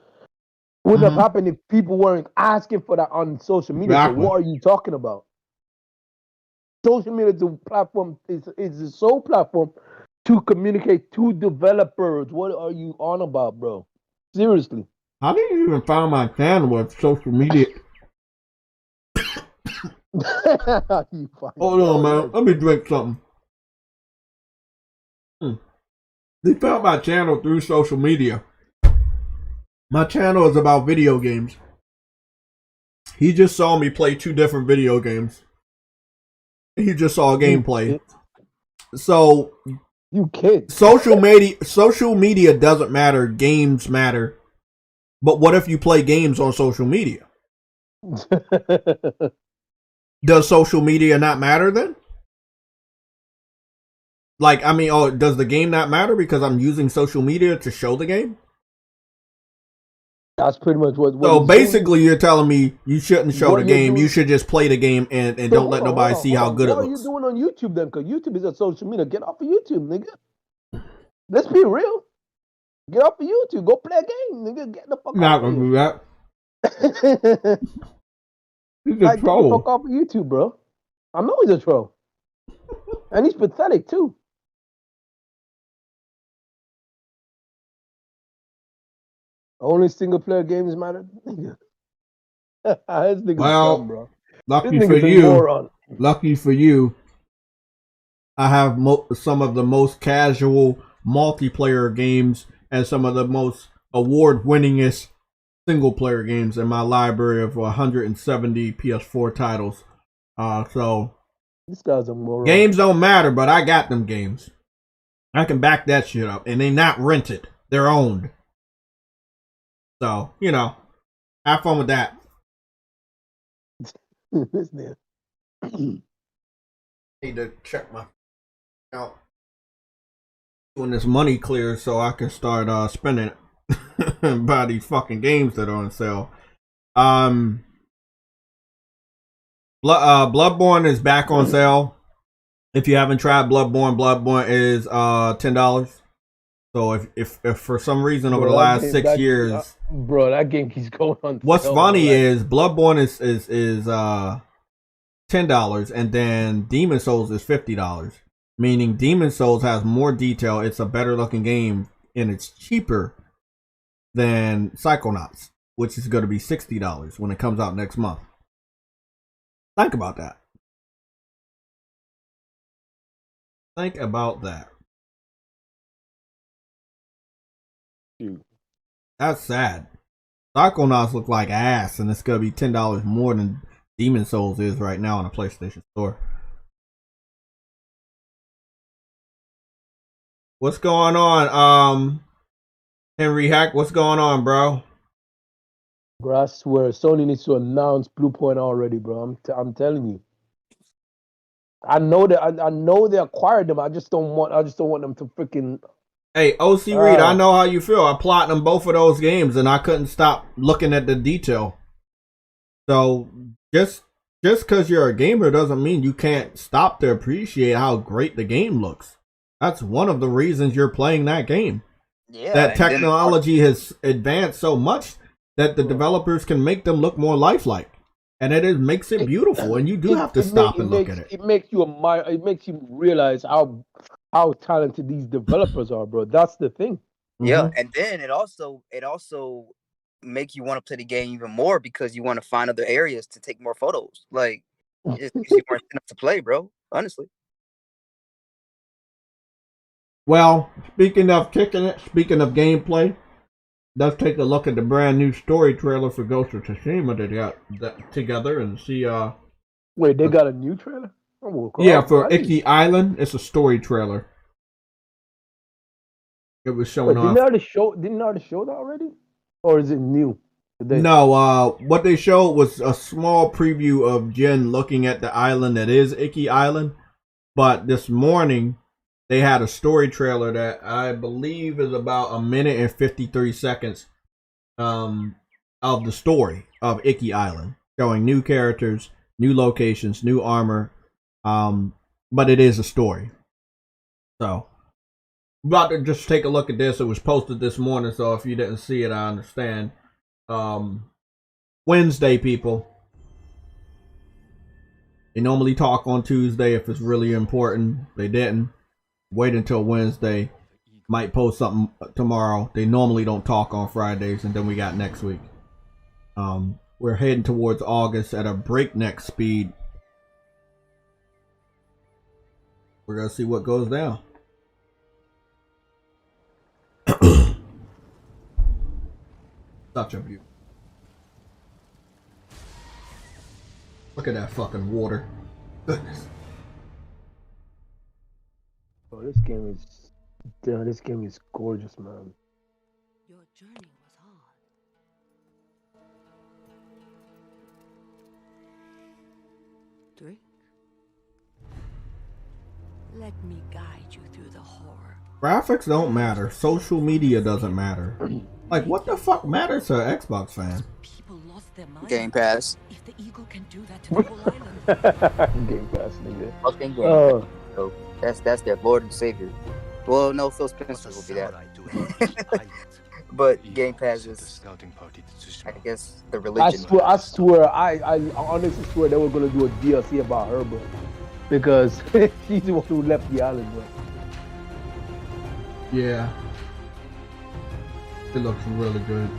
Wouldn't have happened if people weren't asking for that on social media. Exactly. So what are you talking about? Social media is a platform, is the sole platform to communicate to developers. What are you on about, bro? Seriously. How did you even find my channel with social media? Hold on, man. Let me drink something. They found my channel through social media. My channel is about video games. He just saw me play 2 different video games. He just saw gameplay. So you kid. Social media doesn't matter. Games matter. But what if you play games on social media? Does social media not matter then? Like, I mean, does the game not matter because I'm using social media to show the game? That's pretty much what so basically, you're telling me you shouldn't show the game. You should just play the game and so don't let nobody see how good it looks. What are you doing on YouTube then? Because YouTube is a social media. Get off of YouTube, nigga. Let's be real. Get off of YouTube. Go play a game, nigga. Get the fuck not gonna do that. He's a troll. Get the fuck off of YouTube, bro. I know he's a troll. And he's pathetic, too. Only single player games matter, nigga. Well, dumb, bro. Lucky for you. Lucky for you. I have some of the most casual multiplayer games and some of the most award-winningest single-player games in my library of 170 PS4 titles. So this guy's a moron. Games don't matter, but I got them games. I can back that shit up, and they're not rented; they're owned. So, you know, have fun with that. This man. Need to check my account when this money clears so I can start spending it. Buy these fucking games that are on sale. Bloodborne is back on sale. If you haven't tried Bloodborne is $10. So if for some reason over the last 6 years, bro, that game keeps going on. What's funny is Bloodborne is $10, and then Demon Souls is $50. Meaning Demon Souls has more detail. It's a better looking game, and it's cheaper than Psychonauts, which is going to be $60 when it comes out next month. Think about that. Think about that. Shoot. That's sad. Psychonauts look like ass, and it's going to be $10 more than Demon Souls is right now on a PlayStation Store. What's going on, Henry Hack? What's going on, bro? Bro, I swear, Sony needs to announce Blue Point already, bro. I'm telling you. I know that I know they acquired them. I just don't want them to freaking. Hey, OC Reed, I know how you feel. I platinum both of those games, and I couldn't stop looking at the detail. So just because you're a gamer doesn't mean you can't stop to appreciate how great the game looks. That's one of the reasons you're playing that game. Yeah, that technology has advanced so much that the developers can make them look more lifelike, and it makes it beautiful. And you do have to stop and look at it. It makes you realize how talented these developers are, bro. That's the thing. Yeah, and then it also make you want to play the game even more because you want to find other areas to take more photos. Like, it's you more enough to play, bro. Honestly. Well, speaking of gameplay, let's take a look at the brand new story trailer for Ghost of Tsushima that got together and see. Wait, they got a new trailer? Yeah, for Icky Island, it's a story trailer. It was showing off. Didn't they already show that already, or is it new? No, what they showed was a small preview of Jen looking at the island that is Icky Island, but this morning they had a story trailer that I believe is about 1 minute and 53 seconds of the story of Icky Island, showing new characters, new locations, new armor, but it is a story. So, about to just take a look at this. It was posted this morning, so if you didn't see it, I understand. Wednesday, people. They normally talk on Tuesday if it's really important. They didn't. Wait until Wednesday. Might post something tomorrow. They normally don't talk on Fridays, and then we got next week. We're heading towards August at a breakneck speed. We're gonna see what goes down. Such a view. Look at that fucking water. Goodness. Oh, this game is gorgeous, man. Your journey was hard. Drink. Let me guide you through the horror. Graphics don't matter. Social media doesn't matter. Like, what the fuck matters to an Xbox fan? People lost their mind. Game Pass. If the eagle can do that to the whole island. Game Pass, nigga. Fucking Game Pass. So that's their Lord and Savior. Well, no, Phil Spencer will be that. But Game Pass is, I guess, the religion. I swear, I honestly swear they were gonna do a DLC about her, bro, because she's the one who left the island, bro. Yeah. It looks really good.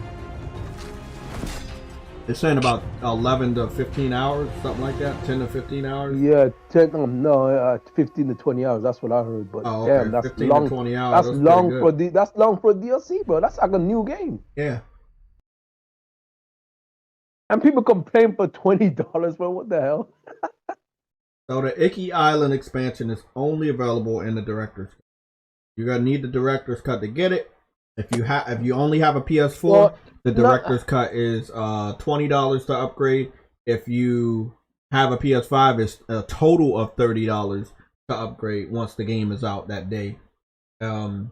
They're saying about 11 to 15 hours, something like that. 10 to 15 hours. Yeah, 15 to 20 hours. That's what I heard. But damn, that's 15 long. To 20 hours. That's long for that's long for a DLC, bro. That's like a new game. Yeah. And people complain for $20, bro. What the hell? So the Icky Island expansion is only available in the director's cut. You're gonna need the director's cut to get it. If you only have a PS4, the director's cut is $20 to upgrade. If you have a PS5, it's a total of $30 to upgrade once the game is out that day. For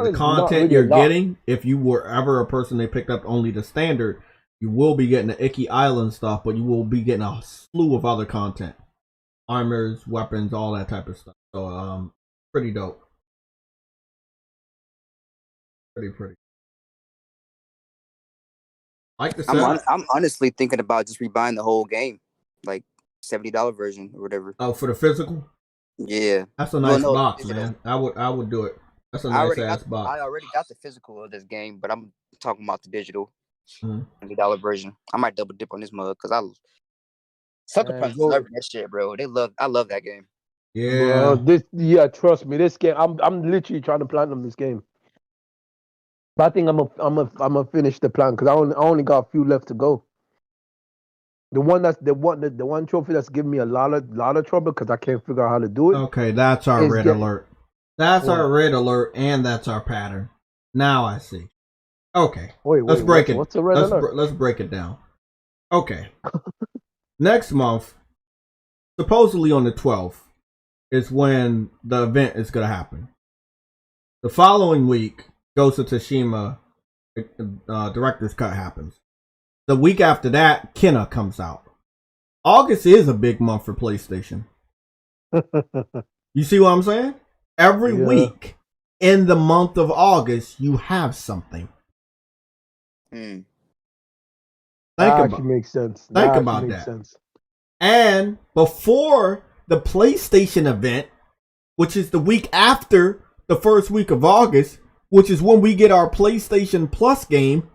the content you're getting, if you were ever a person that picked up only the standard, You will be getting the Icky Island stuff, but you will be getting a slew of other content. Armors, weapons, all that type of stuff. So, pretty dope. Pretty. Like the set. I'm honestly thinking about just rebuying the whole game, like $70 version or whatever. Oh, for the physical? Yeah, That's a nice no, box, digital. man. I would do it. That's a nice ass box. I already got the physical of this game, but I'm talking about the digital $70 version. I might double dip on this mug because Sucker Punch love that shit, bro. I love that game. Yeah. Bro, trust me, this game. I'm literally trying to platinum this game. But I think I'm gonna finish the plan because I only got a few left to go. The one trophy that's giving me a lot of trouble because I can't figure out how to do it. Okay, that's our red alert. That's our red alert, and that's our pattern. Now I see. Okay, let's break it. What's the red alert? Let's break it down. Okay, next month, supposedly on the 12th, is when the event is gonna happen. The following week, Ghost of Tsushima director's cut happens. The week after that, Kenna comes out. August is a big month for PlayStation. You see what I'm saying? Every week in the month of August, you have something. That actually makes sense. Think about that. And before the PlayStation event, which is the week after the first week of August, which is when we get our PlayStation Plus game.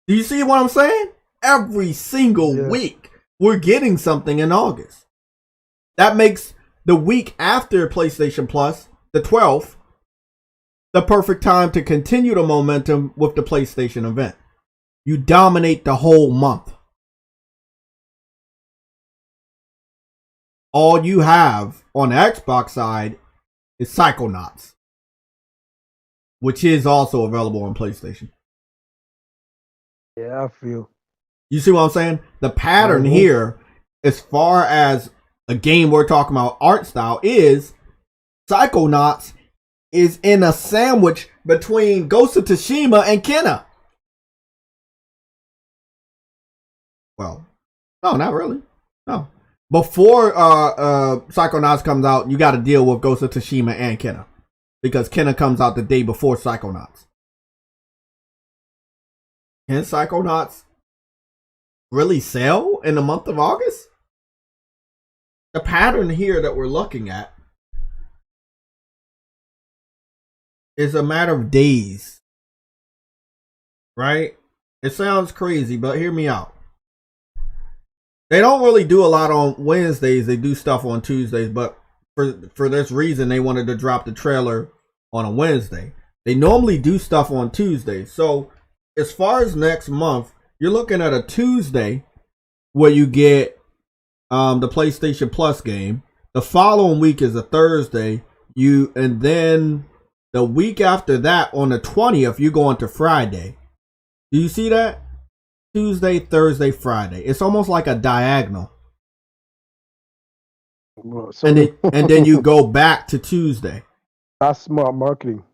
Do you see what I'm saying? Every single week, we're getting something in August. That makes the week after PlayStation Plus, the 12th, the perfect time to continue the momentum with the PlayStation event. You dominate the whole month. All you have on the Xbox side is Psychonauts, which is also available on PlayStation. Yeah, I feel. You see what I'm saying? The pattern here, as far as a game we're talking about art style, is Psychonauts is in a sandwich between Ghost of Tsushima and Kenna. Well, no, not really. No. Before Psychonauts comes out, you got to deal with Ghost of Tsushima and Kenna. Because Kenna comes out the day before Psychonauts. Can Psychonauts really sell in the month of August? The pattern here that we're looking at is a matter of days. Right? It sounds crazy, but hear me out. They don't really do a lot on Wednesdays. They do stuff on Tuesdays, but for this reason, they wanted to drop the trailer on a Wednesday. They normally do stuff on Tuesdays. So as far as next month, you're looking at a Tuesday where you get the PlayStation Plus game. The following week is a Thursday. And then the week after that, on the 20th, you go into Friday. Do you see that? Tuesday, Thursday, Friday. It's almost like a diagonal. And then you go back to Tuesday. That's smart marketing.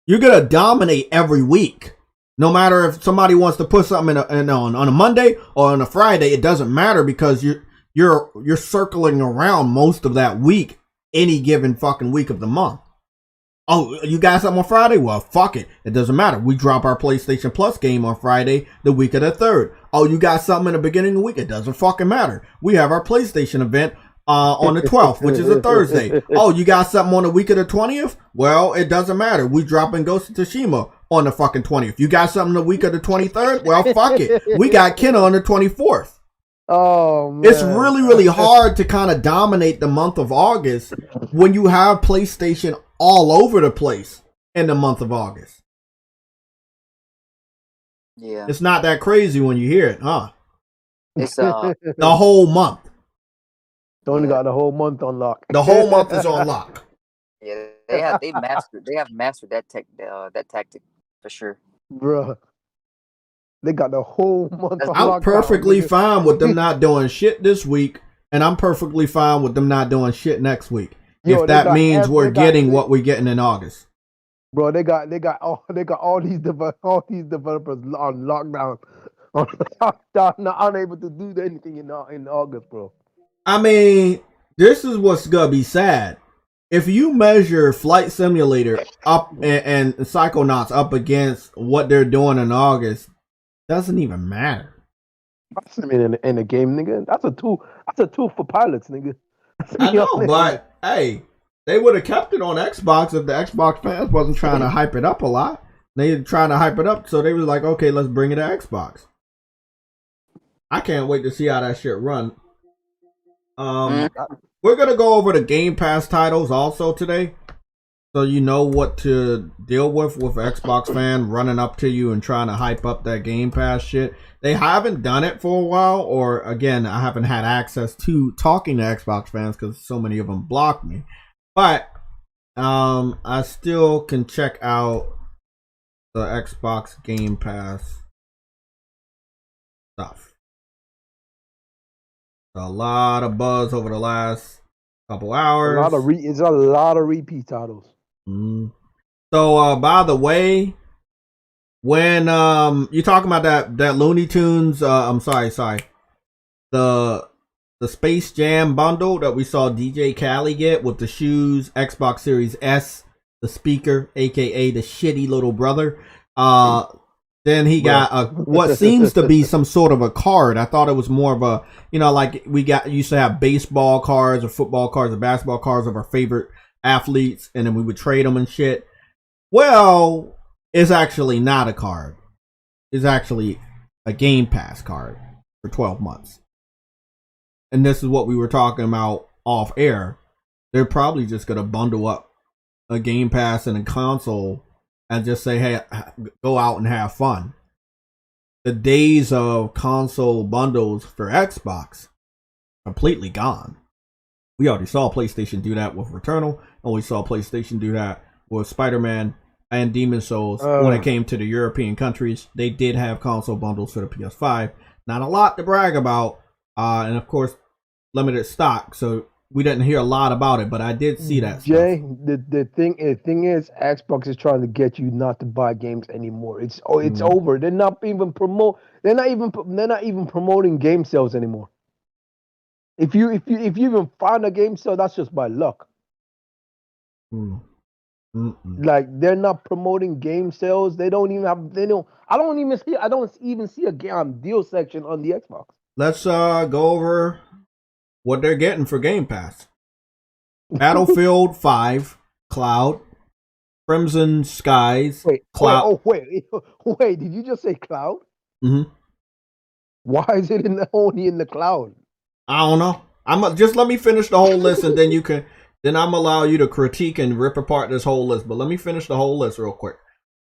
You're gonna dominate every week. No matter if somebody wants to put something on a Monday or on a Friday, it doesn't matter because you're circling around most of that week, any given fucking week of the month. Oh, you got something on Friday? Well, fuck it. It doesn't matter. We drop our PlayStation Plus game on Friday, the week of the 3rd. Oh, you got something in the beginning of the week? It doesn't fucking matter. We have our PlayStation event on the 12th, which is a Thursday. Oh, you got something on the week of the 20th? Well, it doesn't matter. We dropping Ghost of Tsushima on the fucking 20th. You got something the week of the 23rd? Well, fuck it. We got Kenna on the 24th. Oh, man. It's really, really hard to kind of dominate the month of August when you have PlayStation all over the place in the month of August. Yeah. It's not that crazy when you hear it, huh? It's the whole month. Only got the whole month on lock. The whole month is on lock. Yeah, they have mastered that tactic for sure. Bruh. They got the whole month on I'm perfectly fine with them not doing shit this week, and I'm perfectly fine with them not doing shit next week. If that means we're getting what we're getting in August. Bro, they got all these developers on lockdown, on lockdown, not unable to do anything in August, bro. I mean, this is what's gonna be sad. If you measure Flight Simulator up and Psychonauts up against what they're doing in August, doesn't even matter. I mean, in the game, nigga, that's a tool. That's a tool for pilots, nigga. I know, but hey, they would have kept it on Xbox if the Xbox fans wasn't trying to hype it up a lot. They were trying to hype it up, so they were like, okay, let's bring it to Xbox. I can't wait to see how that shit run. We're gonna go over the Game Pass titles also today, so you know what to deal with Xbox fan running up to you and trying to hype up that Game Pass shit. They haven't done it for a while, or again, I haven't had access to talking to Xbox fans because so many of them blocked me. But I still can check out the Xbox Game Pass stuff. A lot of buzz over the last couple hours. It's a lot of repeat titles. So, by the way, when you're talking about that Looney Tunes, I'm sorry, the Space Jam bundle that we saw DJ Khaled get with the shoes, Xbox Series S, the speaker, aka the shitty little brother. Then he got what seems to be some sort of a card. I thought it was more of a, like used to have baseball cards or football cards or basketball cards of our favorite athletes, and then we would trade them and shit. Well, it's actually not a card. It's actually a Game Pass card for 12 months. And this is what we were talking about off air. They're probably just going to bundle up a Game Pass and a console and just say, hey, go out and have fun. The days of console bundles for Xbox completely gone. We already saw PlayStation do that with Returnal, and we saw PlayStation do that with Spider-Man and Demon's Souls when it came to the European countries. They did have console bundles for the PS5. Not a lot to brag about, and of course, limited stock, so we didn't hear a lot about it, but I did see that Jay, stuff. the thing is, Xbox is trying to get you not to buy games anymore. It's over. They're not even promoting game sales anymore. If you even find a game sale, that's just by luck. Like, they're not promoting game sales. I don't even see a game deal section on the Xbox. Let's go over what they're getting for Game Pass. Battlefield 5 Cloud, Crimson Skies Cloud. Wait, did you just say Cloud? Mm-hmm. Why is it only in the cloud? I don't know. Just let me finish the whole list, and then I'm allow you to critique and rip apart this whole list. But let me finish the whole list real quick.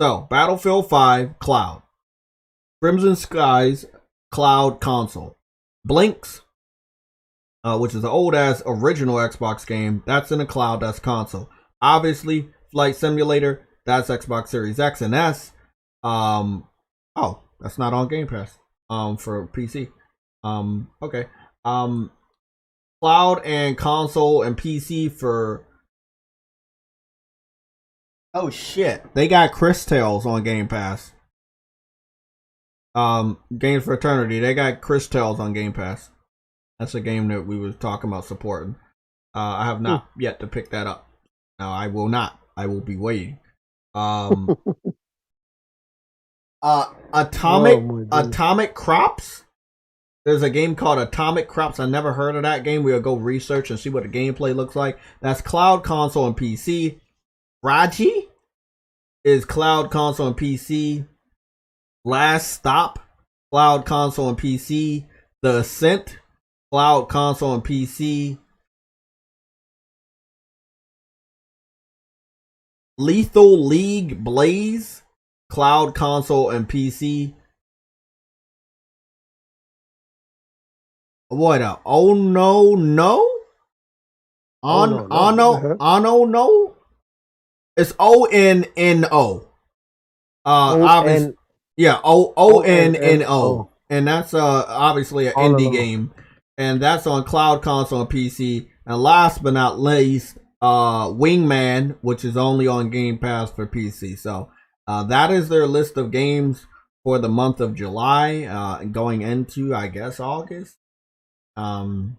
So, Battlefield 5 Cloud, Crimson Skies Cloud Console, Blinks, which is an old ass original Xbox game, that's in the cloud, that's console. Obviously, Flight Simulator, that's Xbox Series X and S. That's not on Game Pass for PC. Okay. Cloud and console and PC for, oh shit, they got Chris Tales on Game Pass. Games for Eternity, they got Chris Tales on Game Pass. That's a game that we were talking about supporting. I have not yet to pick that up. No, I will not. I will be waiting. Atomic Crops. There's a game called Atomic Crops. I never heard of that game. We'll go research and see what the gameplay looks like. That's cloud, console, and PC. Raji is cloud, console, and PC. Last Stop, cloud, console, and PC. The Ascent, cloud, console, and PC. Lethal League Blaze, cloud, console, and PC. What a oh no no? No. It's ONNO. Obviously, yeah, ONNO. And that's obviously an indie game. And that's on cloud, console, and PC. And last but not least, Wingman, which is only on Game Pass for PC. So that is their list of games for the month of July, going into, I guess, August. So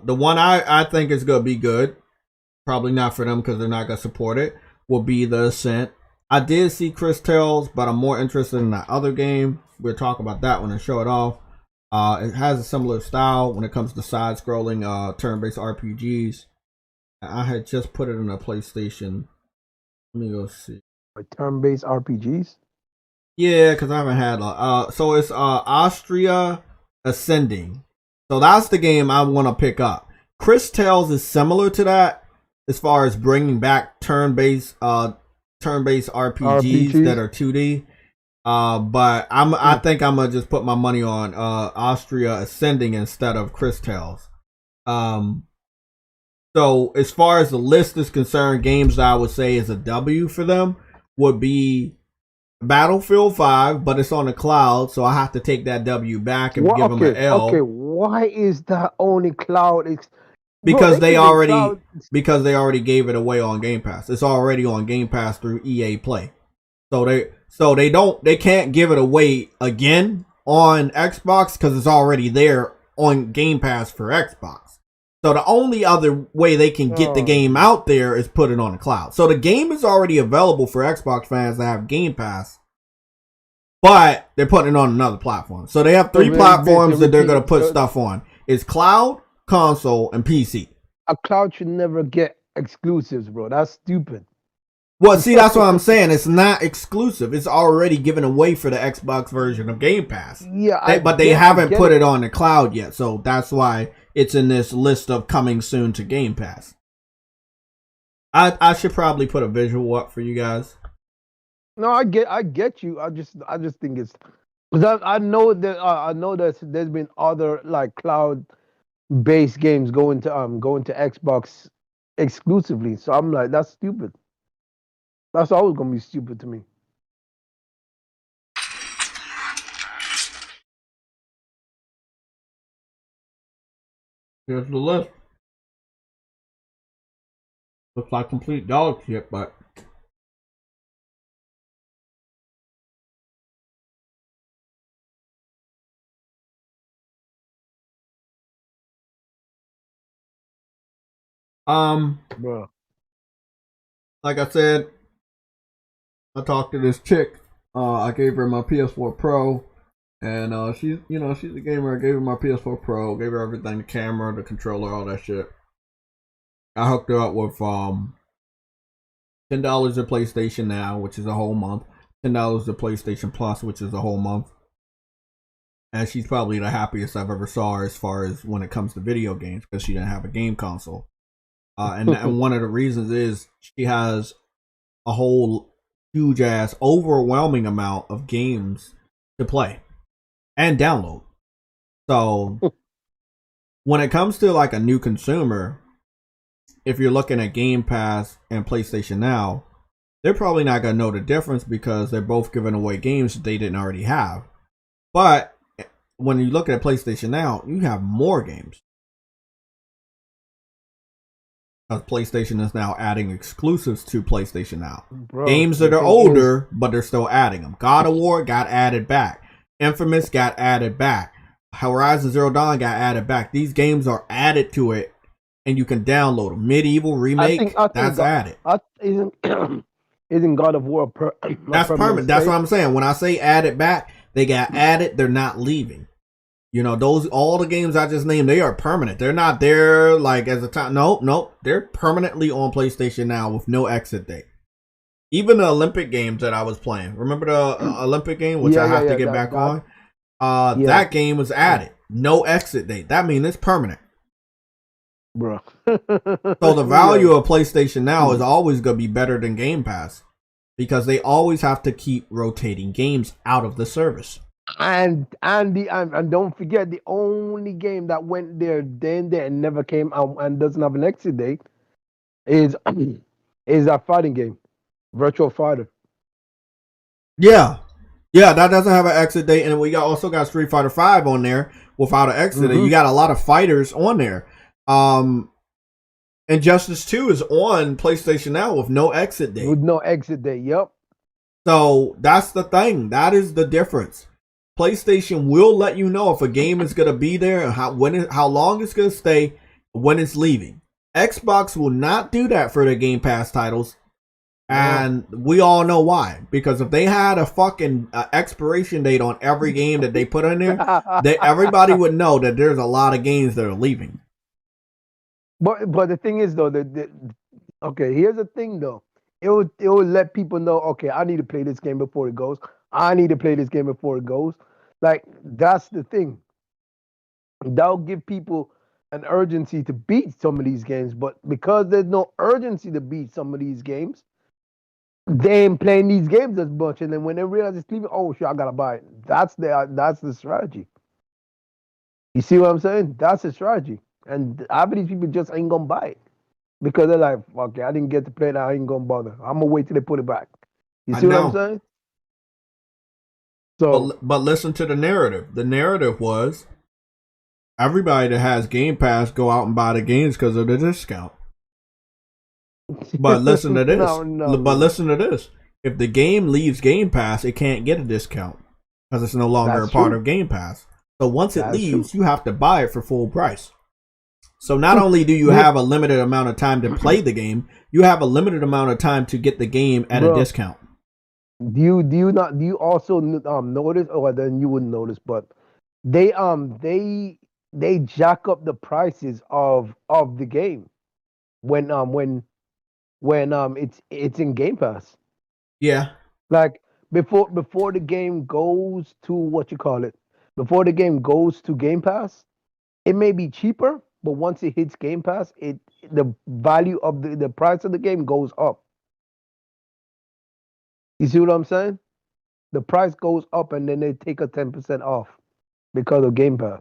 the one I think is gonna be good, probably not for them because they're not gonna support it, will be The Ascent. I did see Chris Tales, but I'm more interested in that other game. We'll talk about that when I show it off. It has a similar style when it comes to side-scrolling turn-based RPGs. I had just put it in a PlayStation. Let me go see. Turn-based RPGs? Yeah, because I haven't had so it's Austria Ascending. So that's the game I want to pick up. Chris Tales is similar to that as far as bringing back turn-based RPGs that are 2D. But I think I'm gonna just put my money on Austria Ascending instead of Chris Tales. So as far as the list is concerned, games that I would say is a W for them would be Battlefield 5, but it's on the cloud, so I have to take that W back and give them an L. Okay, why is that only cloud? Because they already gave it away on Game Pass. It's already on Game Pass through EA Play. So they can't give it away again on Xbox because it's already there on Game Pass for Xbox. So the only other way they can get the game out there is put it on the cloud. So the game is already available for Xbox fans that have Game Pass, but they're putting it on another platform. So they have three platforms that they're going to put stuff on. It's cloud, console, and PC. A cloud should never get exclusives, bro. That's stupid. Well, see, that's what I'm saying. It's not exclusive. It's already given away for the Xbox version of Game Pass. Yeah, but they haven't put it on the cloud yet. So that's why it's in this list of coming soon to Game Pass. I should probably put a visual up for you guys. No, I get you. I just think it's because I know that there's been other like cloud based games going to Xbox exclusively. So I'm like, that's stupid. That's always gonna be stupid to me. Here's the list. Looks like complete dog shit, but Bro. Like I said, I talked to this chick. I gave her my PS4 Pro, and she's a gamer. I gave her my PS4 Pro, gave her everything, the camera, the controller, all that shit. I hooked her up with $10 at PlayStation Now, which is a whole month. $10 at PlayStation Plus, which is a whole month. And she's probably the happiest I've ever saw her as far as when it comes to video games, because she didn't have a game console. And one of the reasons is she has a whole huge ass overwhelming amount of games to play and download. So when it comes to like a new consumer, if you're looking at Game Pass and PlayStation Now, they're probably not going to know the difference because they're both giving away games that they didn't already have. But when you look at PlayStation Now, you have more games. PlayStation is now adding exclusives to PlayStation Now. Bro, games that are older, but they're still adding them. God of War got added back. Infamous got added back. Horizon Zero Dawn got added back. These games are added to it, and you can download them. Medieval Remake, that's added. Isn't God of War that's permanent? That's what I'm saying. When I say added back, they got added. They're not leaving. You know, all the games I just named, they are permanent. They're not there like as a time. Nope. They're permanently on PlayStation Now with no exit date. Even the Olympic games that I was playing. Remember the Olympic game, which I have to get back on? That game was added. No exit date. That means it's permanent. Bro. So the value of PlayStation Now is always going to be better than Game Pass because they always have to keep rotating games out of the service. And don't forget, the only game that went there and never came out and doesn't have an exit date is that fighting game, Virtual Fighter. Yeah, that doesn't have an exit date, and we also got Street Fighter 5 on there without an exit date. You got a lot of fighters on there. Injustice 2 is on PlayStation Now with no exit date. With no exit date. Yep. So that's the thing. That is the difference. PlayStation will let you know if a game is gonna be there and how long it's gonna stay when it's leaving. Xbox will not do that for their Game Pass titles, and we all know why. Because if they had a fucking expiration date on every game that they put in there, everybody would know that there's a lot of games that are leaving. But the thing is though, okay, here's the thing though. It would let people know, okay, I need to play this game before it goes. I need to play this game before it goes. Like, that's the thing. That'll give people an urgency to beat some of these games. But because there's no urgency to beat some of these games, they ain't playing these games as much. And then when they realize it's leaving, oh shit, I gotta buy it. That's the strategy. You see what I'm saying? That's the strategy. And half of these people just ain't gonna buy it. Because they're like, okay, I didn't get to play it, I ain't gonna bother. I'm gonna wait till they put it back. You see what I'm saying? So, but listen to the narrative. The narrative was everybody that has Game Pass go out and buy the games because of the discount. But listen to this. But listen to this. If the game leaves Game Pass, it can't get a discount because it's no longer a part of Game Pass. So once it leaves, you have to buy it for full price. So not only do you have a limited amount of time to play the game, you have a limited amount of time to get the game at a discount. Do you also notice, or then you wouldn't notice, but they jack up the prices of the game when it's in Game Pass. Yeah. Like before the game goes to before the game goes to Game Pass, it may be cheaper, but once it hits Game Pass, the value of the price of the game goes up. You see what I'm saying? The price goes up and then they take a 10% off because of Game Pass.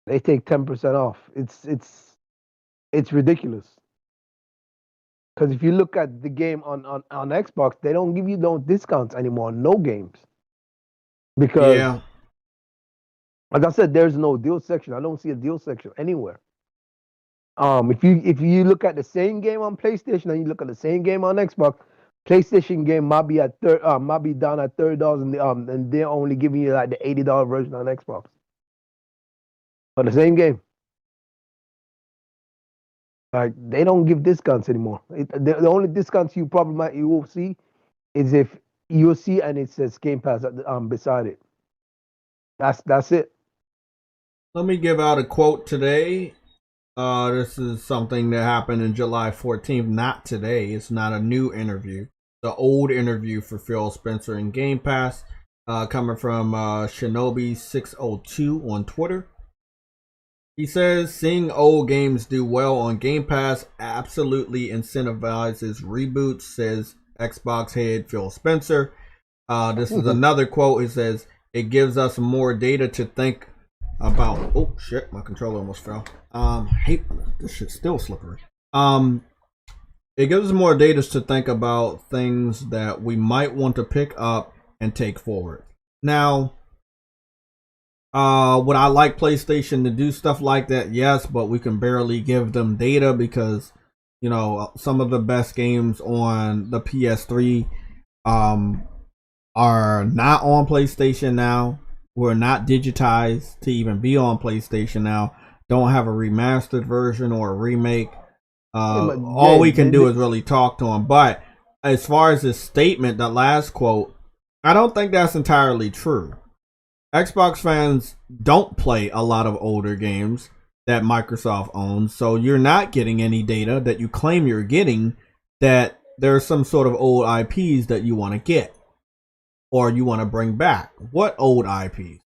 They take 10% off. It's ridiculous. Because if you look at the game on Xbox, they don't give you no discounts anymore, no games. Because like I said, there's no deal section. I don't see a deal section anywhere. If you look at the same game on PlayStation and you look at the same game on Xbox, PlayStation game might be down at $30, and they're only giving you like the $80 version on Xbox for the same game. Like, they don't give discounts anymore. The only discounts you will see is if you'll see and it says Game Pass beside it. That's it. Let me give out a quote today. This is something that happened in July 14th. Not today. It's not a new interview. The old interview for Phil Spencer in Game Pass, coming from Shinobi602 on Twitter. He says, seeing old games do well on Game Pass absolutely incentivizes reboots, says Xbox head Phil Spencer. This is another quote. It says, it gives us more data to think about. Oh shit, my controller almost fell. Hate this shit's still slippery. It gives us more data to think about things that we might want to pick up and take forward. Now, would I like PlayStation to do stuff like that? Yes, but we can barely give them data because, you know, some of the best games on the PS3 are not on PlayStation now. We're not digitized to even be on PlayStation now. Don't have a remastered version or a remake. All we can do is really talk to them. But as far as this statement, the last quote, I don't think that's entirely true. Xbox fans don't play a lot of older games that Microsoft owns, so you're not getting any data that you claim you're getting that there's some sort of old IPs that you want to get or you want to bring back. What old IPs?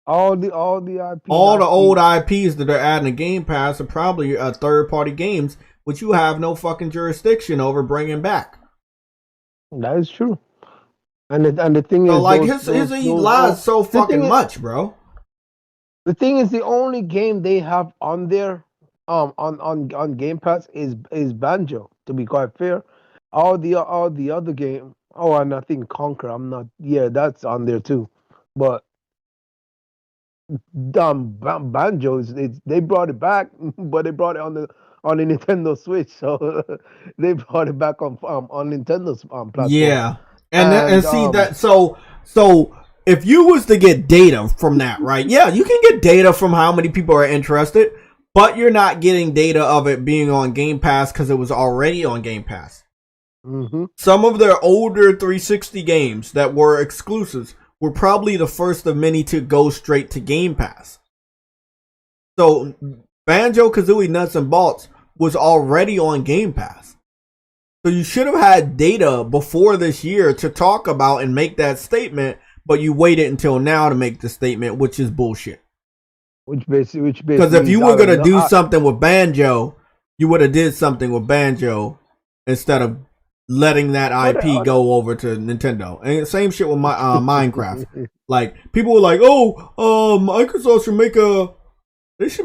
All the IPs. All the old IPs that are adding to Game Pass are probably third-party games, which you have no fucking jurisdiction over bringing back. That is true. And the thing is, like he lies so fucking much, bro. The thing is, the only game they have on there, on Game Pass is Banjo. To be quite fair, all the other game. Oh, and I think Conquer. I'm not. Yeah, that's on there too. But Banjos. They brought it back, but they brought it on the Nintendo Switch. So they brought it back on Nintendo's platform. Yeah, and And see that so if you was to get data from that, right? Yeah, you can get data from how many people are interested, but you're not getting data of it being on Game Pass because it was already on Game Pass. mm-hmm. Some of their older 360 games that were exclusives were probably the first of many to go straight to Game Pass. So Banjo-Kazooie Nuts and Bolts was already on Game Pass. So you should have had data before this year to talk about and make that statement, but you waited until now to make the statement, which is bullshit. Which basically Because if you were gonna do something with Banjo, you would have did something with Banjo instead of letting that IP go over to Nintendo. And same shit with my Minecraft. Like people were like, "Oh, Microsoft should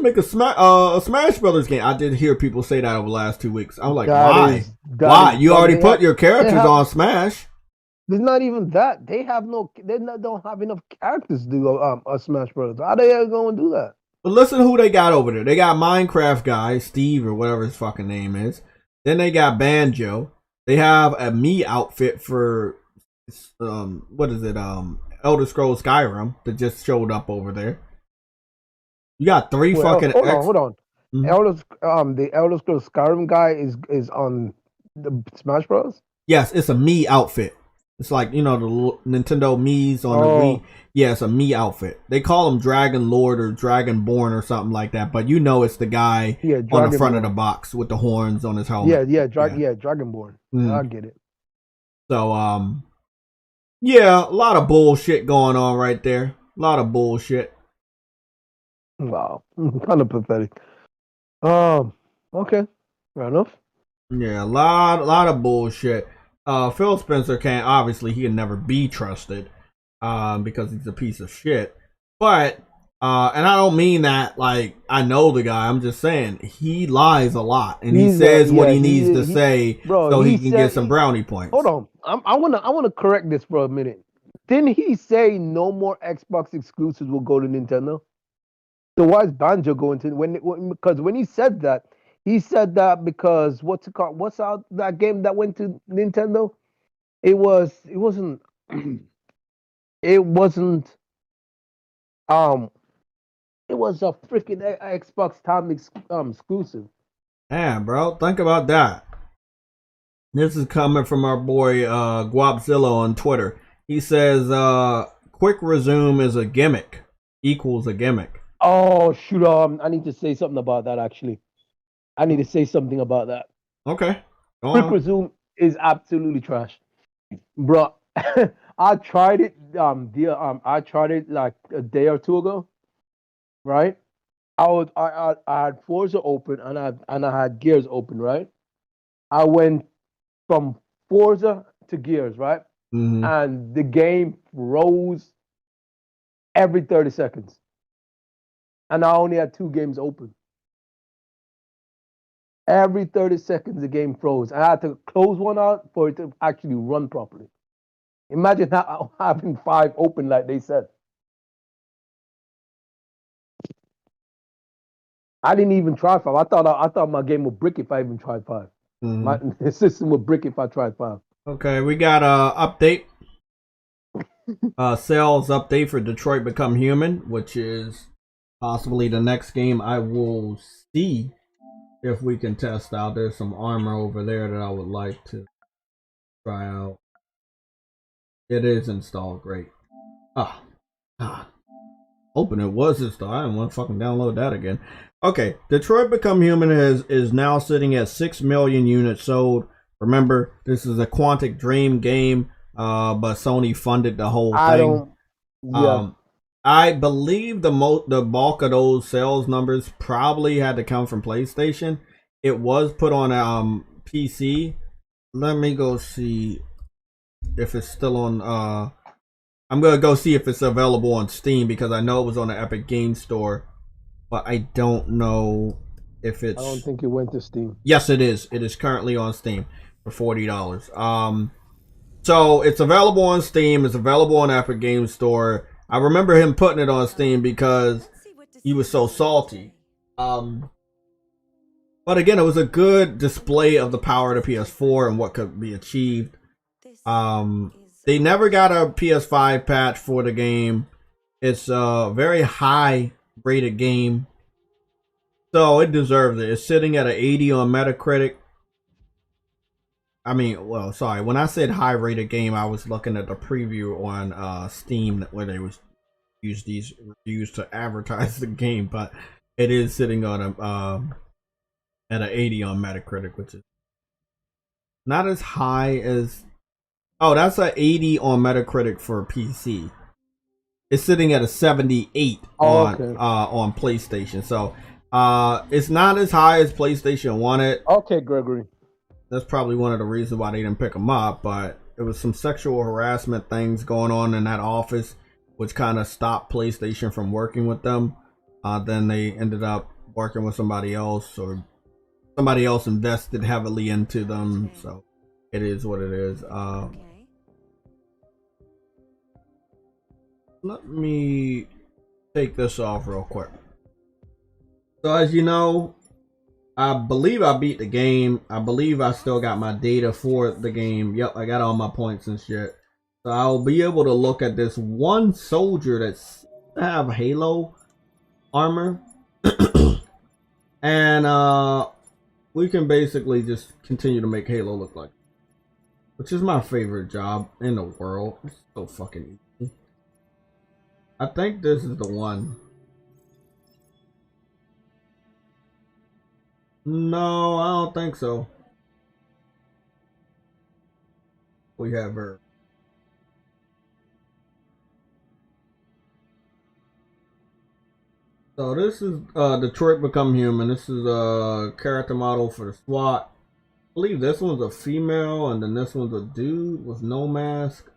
make a Smash Brothers game." I did hear people say that over the last 2 weeks. I'm like, why? Why? You already put your characters on Smash. There's not even that. They don't have enough characters to do a Smash Brothers. How they ever going to do that? But listen who they got over there. They got Minecraft guy, Steve or whatever his fucking name is. Then they got Banjo. They have a me outfit for what is it? Elder Scrolls Skyrim that just showed up over there. You got three fucking. Hold on. Mm-hmm. The Elder Scrolls Skyrim guy is on the Smash Bros. Yes, it's a me outfit. It's like, you know, the Nintendo Mii's on the Wii. Yeah, it's a me outfit. They call him Dragon Lord or Dragonborn or something like that, but you know it's the guy on the front of the box with the horns on his helmet. Dragonborn. I get it. So, yeah, a lot of bullshit going on right there. A lot of bullshit. Wow, kind of pathetic. Okay, fair enough. Yeah, a lot of bullshit. Phil Spencer he can never be trusted, because he's a piece of shit. But, and I don't mean that like I know the guy. I'm just saying he lies a lot, and he says what he needs to say, so he can get some brownie points. Hold on, I wanna correct this for a minute. Didn't he say no more Xbox exclusives will go to Nintendo? So why is Banjo going to because when he said that because what's it called? What's out that game that went to Nintendo? It wasn't it was a freaking Xbox Time exclusive. Yeah, bro, think about that. This is coming from our boy Guapzilla on Twitter. He says quick resume is a gimmick equals a gimmick. Oh shoot! I need to say something about that. Actually, I need to say something about that. Okay. Quick resume is absolutely trash, bro. I tried it. I tried it like a day or two ago. Right. I had Forza open and I had Gears open. Right. I went from Forza to Gears. Right. Mm-hmm. And the game froze every 30 seconds. And I only had 2 games open. Every 30 seconds, the game froze. I had to close one out for it to actually run properly. Imagine having 5 open like they said. I didn't even try 5. I thought my game would brick if I even tried 5. Mm-hmm. My system would brick if I tried 5. Okay, we got a update. Sales update for Detroit Become Human, which is possibly the next game I will see if we can test out. There's some armor over there that I would like to try out. It is installed. Great. Hoping it was installed. I didn't want to fucking download that again. Okay, Detroit Become Human is now sitting at 6 million units sold. Remember, this is a Quantic Dream game, but Sony funded the whole thing. I believe the bulk of those sales numbers probably had to come from PlayStation. It was put on PC. Let me go see if it's still on. I'm gonna go see if it's available on Steam because I know it was on the Epic Games Store, but I don't know if it's. I don't think it went to Steam. Yes, it is. It is currently on Steam for $40. So it's available on Steam. It's available on Epic Games Store. I remember him putting it on Steam because he was so salty. But again, it was a good display of the power of the PS4 and what could be achieved. They never got a PS5 patch for the game. It's a very high rated game, so it deserves it. It's sitting at an 80 on Metacritic. I mean, well, sorry, when I said high rated game, I was looking at the preview on Steam where they was use these reviews to advertise the game, but it is sitting on a at an 80 on Metacritic, which is not as high as. Oh, that's an 80 on Metacritic for PC. It's sitting at a 78 on PlayStation. So it's not as high as PlayStation wanted. Okay, Gregory. That's probably one of the reasons why they didn't pick them up. But there was some sexual harassment things going on in that office, which kind of stopped PlayStation from working with them. Then they ended up working with somebody else, or somebody else invested heavily into them. So it is what it is. Let me take this off real quick. So as you know, I believe I beat the game. I believe I still got my data for the game. Yep, I got all my points and shit. So I'll be able to look at this one soldier that's have Halo armor. And we can basically just continue to make Halo look like, which is my favorite job in the world. It's so fucking easy. I think this is the one. No, I don't think so. We have her. So this is Detroit Become Human. This is a character model for the SWAT. I believe this one's a female, and then this one's a dude with no mask.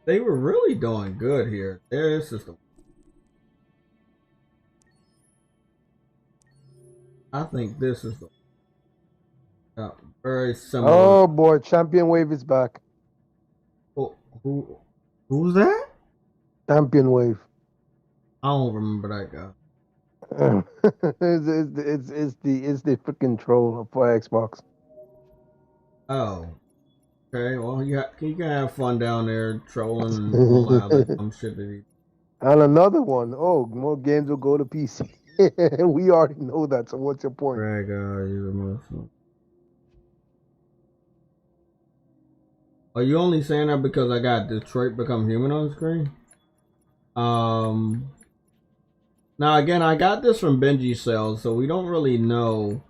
They were really doing good here. This is the. I think this is the. Very similar. Oh boy, Champion Wave is back. Oh, who's that? Champion Wave. I don't remember that guy. it's the freaking troll for Xbox. Oh. Okay, well, you can have fun down there trolling and all that other dumb shit that he. And another one. Oh, more games will go to PC. We already know that. So what's your point? Drag you emotional. Are you only saying that because I got Detroit Become Human on the screen? Now again, I got this from Bingeing sales, so we don't really know.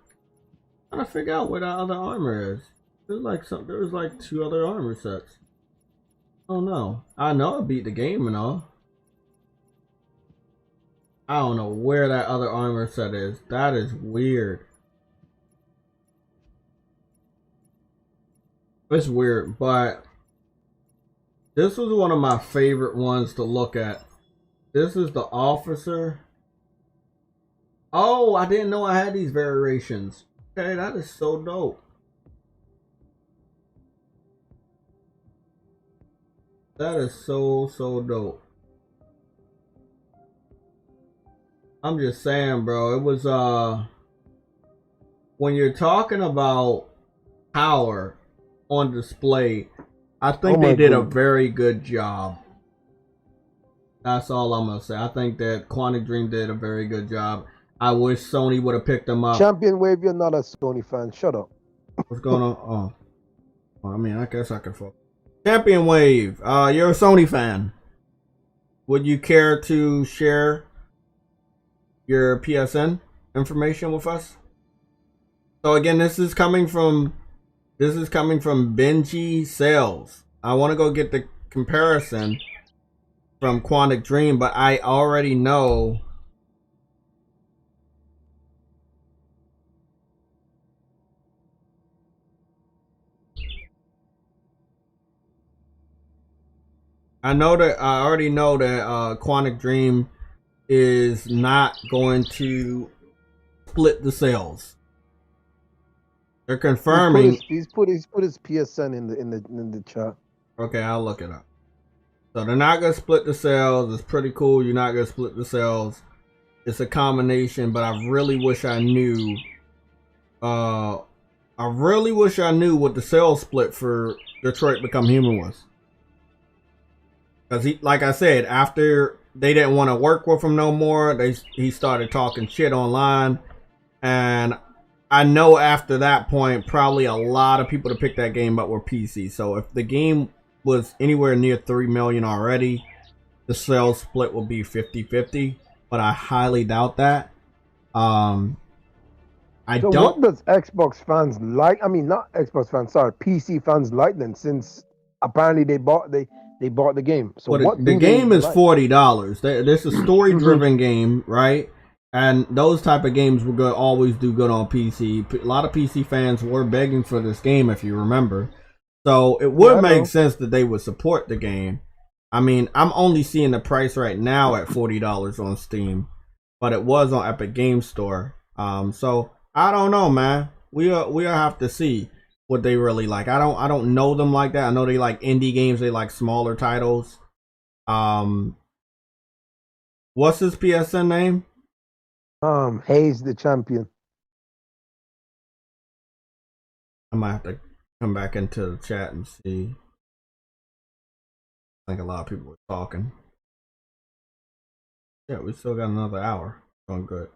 I'm trying to figure out where that other armor is. There's like 2 other armor sets. Oh no. I know I beat the game and all. I don't know where that other armor set is. That is weird. It's weird, but this was one of my favorite ones to look at. This is the officer. Oh, I didn't know I had these variations. Okay, that is so dope. That is so dope. I'm just saying, bro. It was when you're talking about power on display, I think they did a very good job. That's all I'm gonna say. I think that Quantic Dream did a very good job. I wish Sony would have picked them up. Champion Wave, you're not a Sony fan. Shut up. What's going on? Oh, well, I mean, I guess I can fuck. Champion Wave, you're a Sony fan. Would you care to share your PSN information with us? So again, this is coming from Bingeing sales. I want to go get the comparison from Quantic Dream, but I already know. I already know that Quantic Dream is not going to split the sales. They're confirming. He's put his PSN in the chat. Okay, I'll look it up. So they're not gonna split the sales. It's pretty cool. You're not gonna split the sales. It's a combination, but I really wish I knew. I really wish I knew what the sales split for Detroit Become Human was. Because like I said, after they didn't want to work with him no more, he started talking shit online, and I know after that point, probably a lot of people to pick that game up were PC. So if the game was anywhere near 3 million already, the sales split will be 50-50, but I highly doubt that. What does Xbox fans like? I mean, not Xbox fans, sorry, PC fans like then, since apparently they bought the game. So the game is $40. This is a story-driven game, right? And those type of games will always do good on PC. A lot of PC fans were begging for this game, if you remember. So it would make sense that they would support the game. I mean, I'm only seeing the price right now at $40 on Steam, but it was on Epic Game Store. So I don't know, man. We'll have to see what they really like. I don't know them like that. I know they like indie games. They like smaller titles. What's his PSN name? Hayes the Champion. I might have to come back into the chat and see. I think a lot of people were talking. Yeah, we still got another hour. Going good.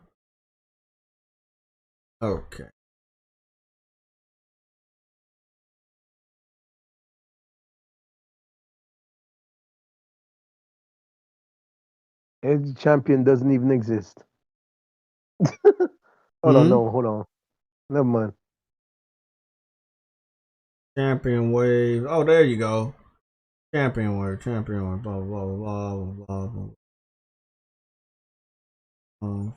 Okay. Hayes the Champion doesn't even exist. Hold on. Never mind. Champion Wave. Oh, there you go. Champion Wave. Blah, blah, blah, blah, blah, blah.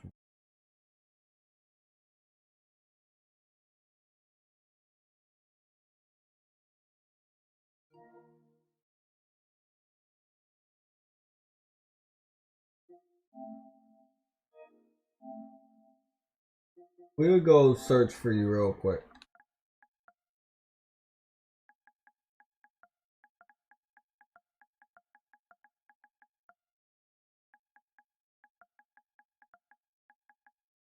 We'll go search for you real quick.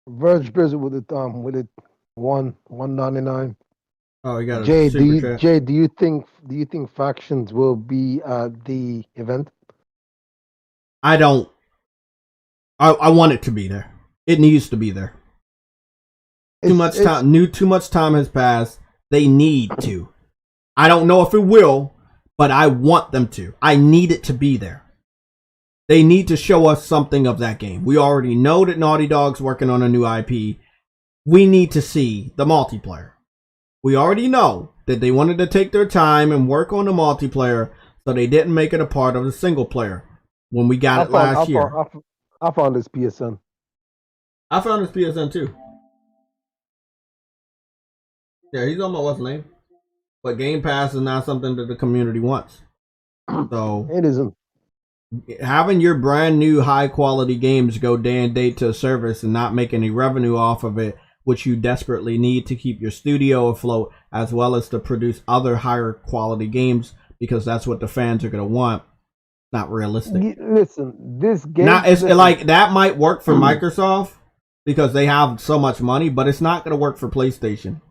Verge Blizzard with it $1.99. Oh, you got a Jay, super chat. Jay, do you think factions will be at the event? I don't. I want it to be there. It needs to be there. Too much time has passed. They need to. I don't know if it will, but I want them to. I need it to be there. They need to show us something of that game. We already know that Naughty Dog's working on a new IP. We need to see the multiplayer. We already know that they wanted to take their time and work on the multiplayer, so they didn't make it a part of the single player when we got it last year. I found this PSN. I found his PSN too. Yeah, he's on my what's name. But Game Pass is not something that the community wants. So it isn't. Having your brand new high quality games go day and date to a service and not make any revenue off of it, which you desperately need to keep your studio afloat, as well as to produce other higher quality games, because that's what the fans are going to want. Not realistic. Listen, this game. It's like that might work for Microsoft because they have so much money, but it's not going to work for PlayStation.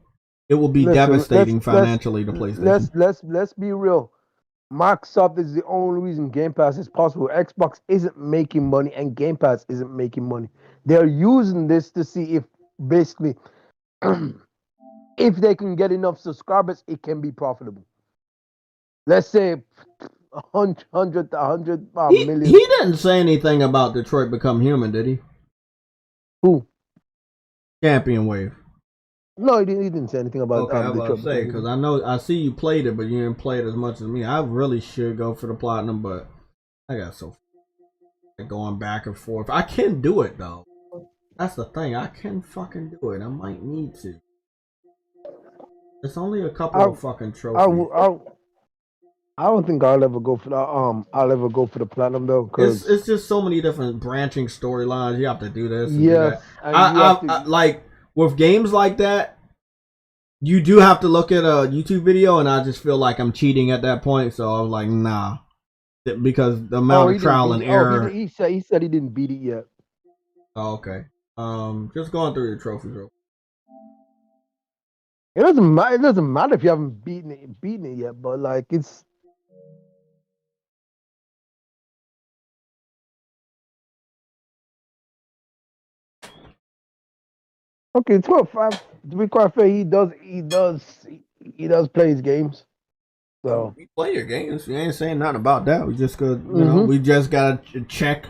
It will be devastating financially to PlayStation. Let's be real. Microsoft is the only reason Game Pass is possible. Xbox isn't making money, and Game Pass isn't making money. They're using this to see if, basically, if they can get enough subscribers, it can be profitable. Let's say 100 million. He didn't say anything about Detroit Become Human, did he? Who? Champion Wave. No, he didn't say anything about. Okay, I was about to say, because I see you played it, but you didn't play it as much as me. I really should go for the platinum, but I got so going back and forth. I can do it though. That's the thing. I can fucking do it. I might need to. It's only a couple of fucking trophies. I don't think I'll ever go for the I'll ever go for the platinum though, because it's just so many different branching storylines. You have to do this. Yeah, like with games like that, you do have to look at a YouTube video, and I just feel like I'm cheating at that point. So I was like, nah, because the amount of trial and error. He said he didn't beat it yet. Oh, okay. Just going through your trophies real. It doesn't matter. It doesn't matter if you haven't beaten it yet. But like it's. Okay, 12-5. To be quite fair, he does play his games. So you play your games. We ain't saying nothing about that. We just could, you know, we just gotta check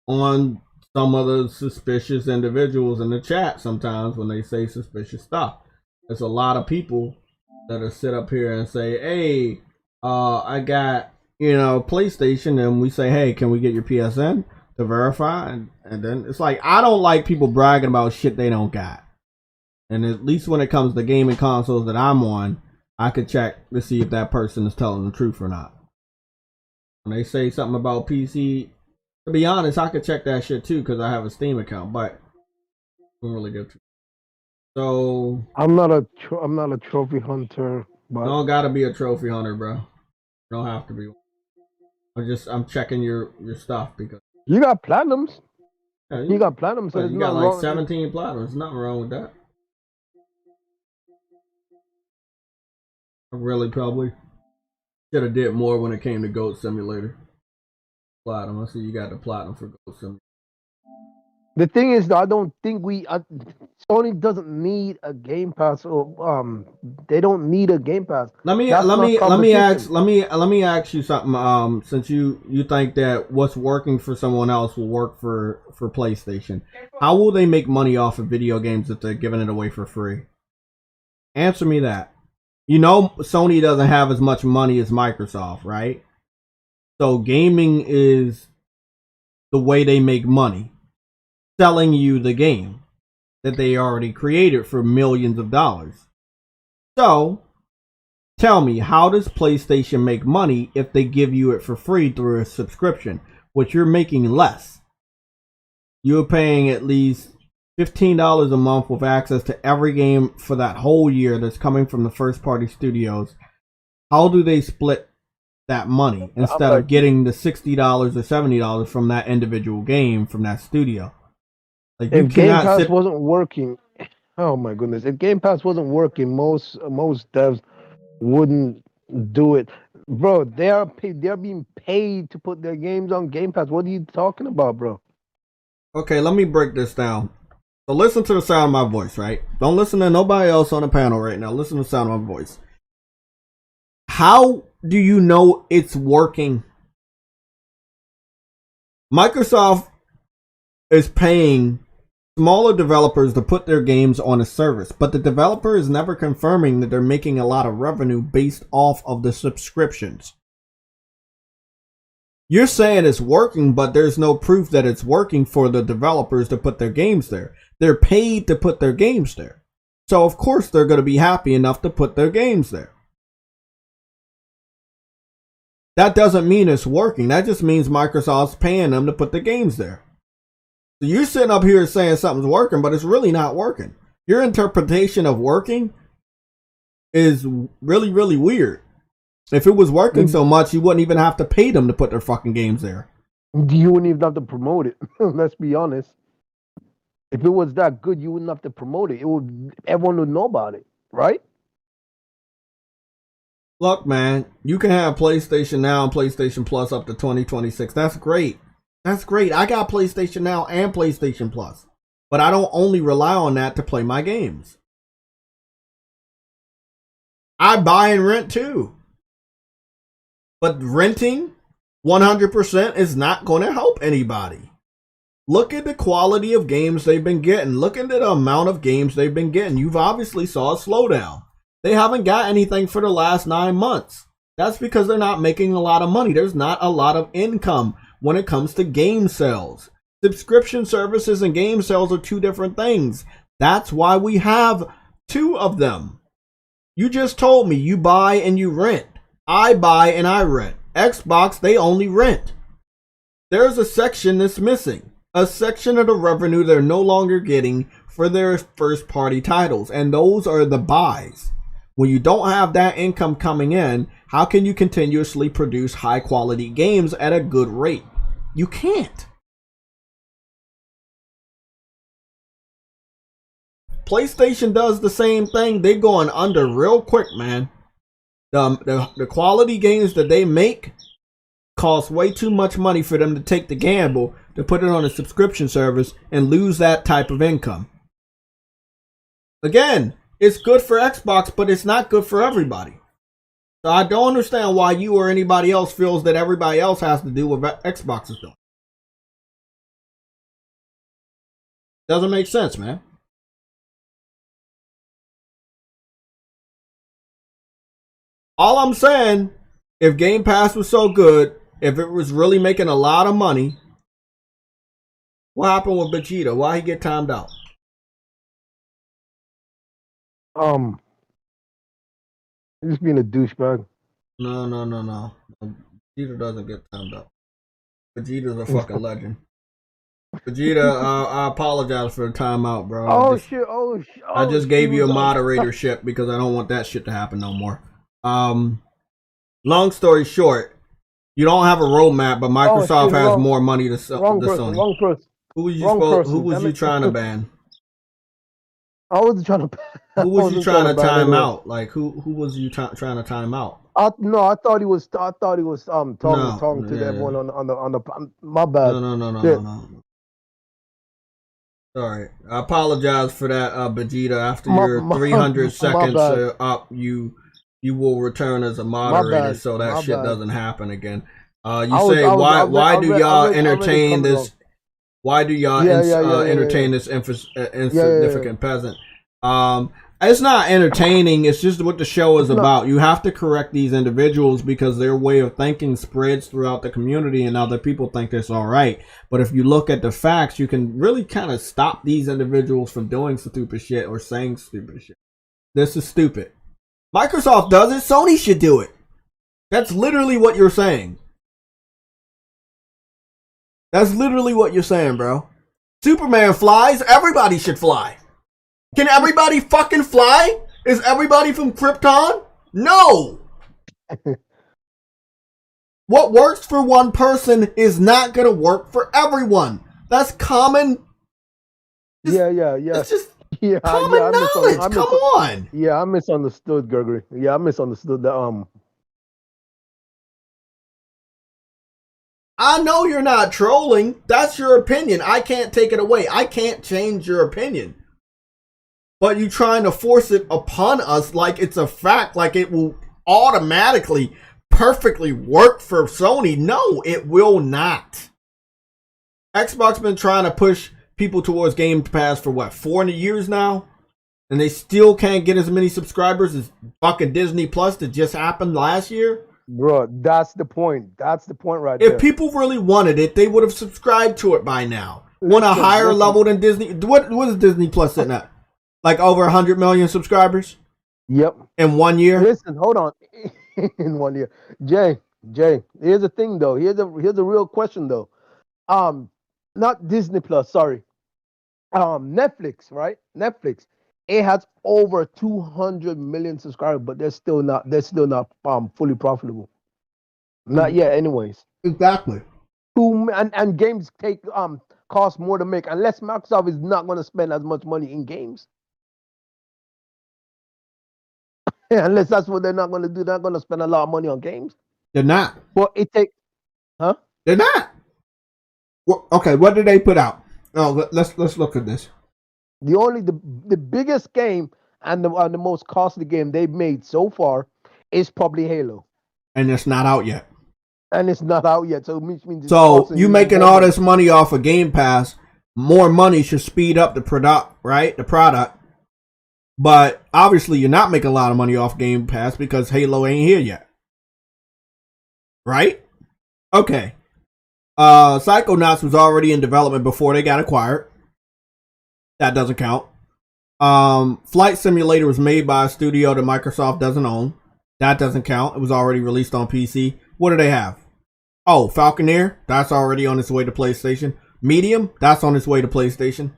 on some of the suspicious individuals in the chat sometimes when they say suspicious stuff. There's a lot of people that'll sit up here and say, "Hey, I got, you know, PlayStation," and we say, "Hey, can we get your PSN to verify?" And then it's like, I don't like people bragging about shit they don't got. And at least when it comes to gaming consoles that I'm on, I could check to see if that person is telling the truth or not. When they say something about PC, to be honest, I could check that shit too because I have a Steam account, but I don't really give to. So I'm not a trophy hunter. But don't gotta be a trophy hunter, bro. You don't have to be. I'm checking your stuff because you got platinums. Yeah, you got platinums. So you got like 17 platinums. Nothing wrong with that. I really probably should have did more when it came to Goat Simulator. Platinum. I see you got the platinum for Goat Simulator. The thing is, I don't think Sony doesn't need a Game Pass, or they don't need a Game Pass. Let me ask you something. Since you think that what's working for someone else will work for PlayStation, how will they make money off of video games if they're giving it away for free? Answer me that. You know, Sony doesn't have as much money as Microsoft, right? So gaming is the way they make money, selling you the game that they already created for millions of dollars. So, tell me, how does PlayStation make money if they give you it for free through a subscription, which you're making less? You're paying at least $15 a month with access to every game for that whole year that's coming from the first party studios. How do they split that money instead of getting the $60 or $70 from that individual game from that studio? Like, if Game Pass wasn't working, oh my goodness, if Game Pass wasn't working, most devs wouldn't do it, bro. They're being paid to put their games on Game Pass. What are you talking about, bro? Okay, let me break this down. So listen to the sound of my voice, right? Don't listen to nobody else on the panel right now. Listen to the sound of my voice. How do you know it's working? Microsoft is paying smaller developers to put their games on a service, but the developer is never confirming that they're making a lot of revenue based off of the subscriptions. You're saying it's working, but there's no proof that it's working for the developers to put their games there. They're paid to put their games there. So of course they're going to be happy enough to put their games there. That doesn't mean it's working. That just means Microsoft's paying them to put the games there. So you're sitting up here saying something's working, but it's really not working. Your interpretation of working is really, really weird. If it was working so much, you wouldn't even have to pay them to put their fucking games there. You wouldn't even have to promote it. Let's be honest. If it was that good, you wouldn't have to promote it. Everyone would know about it, right? Look, man, you can have PlayStation Now and PlayStation Plus up to 2026. That's great. That's great. I got PlayStation Now and PlayStation Plus. But I don't only rely on that to play my games. I buy and rent too. But renting 100% is not going to help anybody. Look at the quality of games they've been getting. Look at the amount of games they've been getting. You've obviously saw a slowdown. They haven't got anything for the last 9 months. That's because they're not making a lot of money. There's not a lot of income when it comes to game sales. Subscription services and game sales are two different things. That's why we have two of them. You just told me you buy and you rent. I buy and I rent. Xbox, they only rent. There's a section that's missing. A section of the revenue they're no longer getting for their first party titles, and those are the buys. When you don't have that income coming in, how can you continuously produce high quality games at a good rate? You can't. PlayStation does the same thing. They're going under real quick, man. The quality games that they make cost way too much money for them to take the gamble to put it on a subscription service and lose that type of income. Again, it's good for Xbox, but it's not good for everybody. So I don't understand why you or anybody else feels that everybody else has to do what Xbox is doing. Doesn't make sense, man. All I'm saying, if Game Pass was so good, if it was really making a lot of money, what happened with Vegeta? Why he get timed out? He's just being a douchebag. No. Vegeta doesn't get timed out. Vegeta's a fucking legend. Vegeta, I apologize for the timeout, bro. I just gave you a moderatorship because I don't want that shit to happen no more. Long story short, you don't have a roadmap, but Microsoft has more money to Sony. Wrong person. Who was you trying to ban? I wasn't trying to. Who was you trying to time out? Like who was you trying to time out? No, I thought he was talking to everyone on the. My bad. No. Sorry, I apologize for that, Vegeta. After your 300 seconds up, you will return as a moderator, so that shit doesn't happen again. Why do y'all entertain this? Why do y'all entertain this insignificant peasant? It's not entertaining. It's just what the show is about. You have to correct these individuals because their way of thinking spreads throughout the community and other people think it's all right. But if you look at the facts, you can really kind of stop these individuals from doing stupid shit or saying stupid shit. This is stupid. Microsoft does it. Sony should do it. That's literally what you're saying. That's literally what you're saying, bro. Superman flies. Everybody should fly. Can everybody fucking fly? Is everybody from Krypton? No. What works for one person is not going to work for everyone. That's common. It's just common knowledge. Come on. Yeah, I misunderstood, Gregory. Yeah, I misunderstood the I know you're not trolling. That's your opinion. I can't take it away. I can't change your opinion. But you trying to force it upon us like it's a fact, like it will automatically perfectly work for Sony. No, it will not. Xbox been trying to push people towards Game Pass for what, 4 years now? And they still can't get as many subscribers as fucking Disney Plus that just happened last year? Bro, that's the point. That's the point right there. If people really wanted it, they would have subscribed to it by now. On a higher level than Disney. What is Disney Plus sitting at? Like over 100 million subscribers? Yep. In 1 year? Listen, hold on. In 1 year. Jay, here's the thing though. Here's a real question though. Not Disney Plus, sorry. Netflix, right? Netflix. It has over 200 million subscribers, but they're still not fully profitable. Not yet, anyways. Exactly. And games cost more to make, unless Microsoft is not going to spend as much money in games. Unless that's what they're not going to do, they're not going to spend a lot of money on games. They're not. Well, They're not. Well, okay, what did they put out? Oh, let's look at this. The biggest game and the most costly game they've made so far is probably Halo. And it's not out yet. So which means so you making all this money off of Game Pass, more money should speed up the product, right? The product. But obviously you're not making a lot of money off Game Pass because Halo ain't here yet. Right? Okay. Psychonauts was already in development before they got acquired. That doesn't count. Flight Simulator was made by a studio that Microsoft doesn't own. That doesn't count. It was already released on PC. What do they have? Oh, Falconeer. That's already on its way to PlayStation. Medium. That's on its way to PlayStation.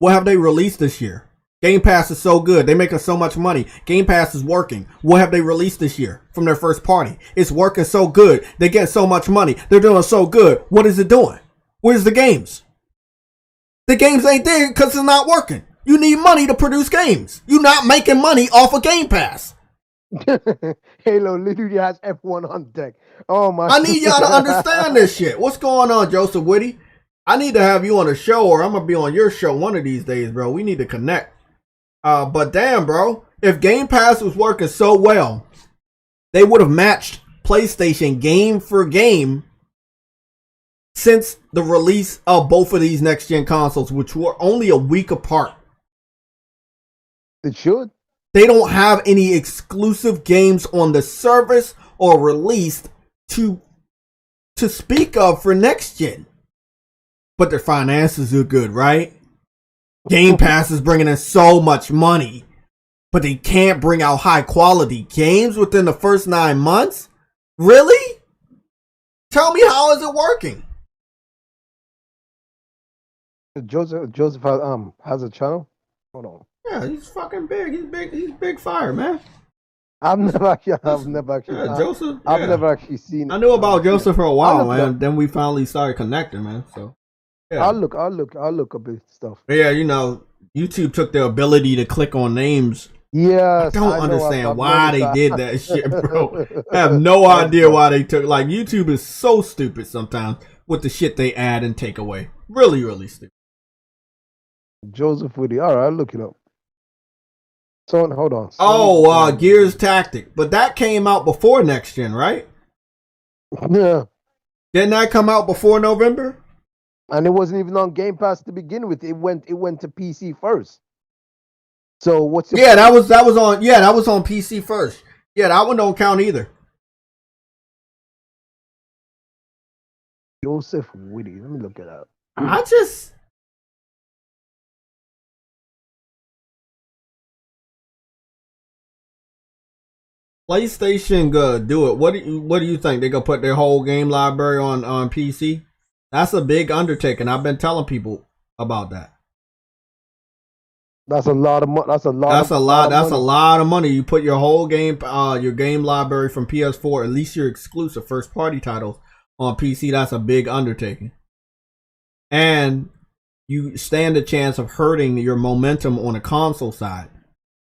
What have they released this year? Game Pass is so good. They make us so much money. Game Pass is working. What have they released this year from their first party? It's working so good. They get so much money. They're doing so good. What is it doing? Where's the games? The games ain't there because it's not working. You need money to produce games. You're not making money off of Game Pass. Halo literally has F1 on deck. Oh my! I need y'all to understand this shit. What's going on, Joseph Whitty? I need to have you on a show, or I'm gonna be on your show one of these days, bro. We need to connect. But damn, bro, if Game Pass was working so well, they would have matched PlayStation game for game since the release of both of these next-gen consoles, which were only a week apart. It should. They don't have any exclusive games on the service or released to speak of for next-gen. But their finances are good, right? Game Pass is bringing in so much money, but they can't bring out high-quality games within the first 9 months? Really? Tell me, how is it working? Joseph has a channel. Hold on. Yeah, he's fucking big. He's big fire, man. I've never actually. Yeah, Joseph. I've yeah. never actually seen. I knew about Joseph for a while, man. Up. Then we finally started connecting, man. So yeah. I'll look up his stuff. Yeah, you know, YouTube took the ability to click on names. Yes, I don't understand why they did that shit, bro. I have no idea why they took. Like, YouTube is so stupid sometimes with the shit they add and take away. Really, really stupid. Joseph Whitty. All right, I'll look it up. So hold on. Oh, Gears Tactic, but that came out before next gen, right? Yeah. Didn't that come out before November? And it wasn't even on Game Pass to begin with. It went to PC first. So what's that was on PC first. Yeah, that one don't count either. Joseph Whitty. Let me look it up. I just PlayStation good, do it. What do you think? They gonna put their whole game library on PC? That's a big undertaking. I've been telling people about that. That's a lot of money. That's a lot of money. You put your whole game library from PS4, at least your exclusive first party titles, on PC. That's a big undertaking, and you stand a chance of hurting your momentum on the console side.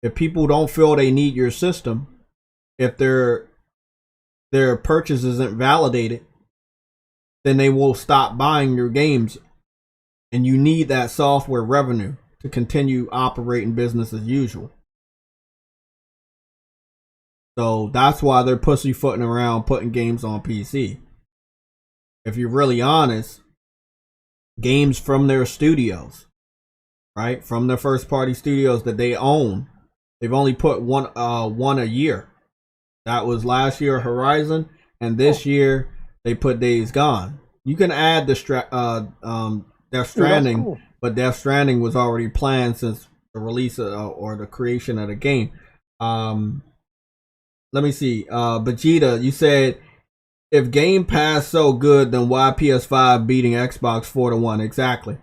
If people don't feel they need your system, if their purchase isn't validated, then they will stop buying your games, and you need that software revenue to continue operating business as usual. So that's why they're pussyfooting around putting games on PC. If you're really honest, games from their studios, right, from their first party studios that they own, they've only put one a year. That was last year Horizon, and this year they put Days Gone. You can add Death Stranding, cool. But Death Stranding was already planned since the release or the creation of the game. Let me see. Vegeta, you said if Game Pass so good, then why PS5 beating Xbox 4-1? Exactly.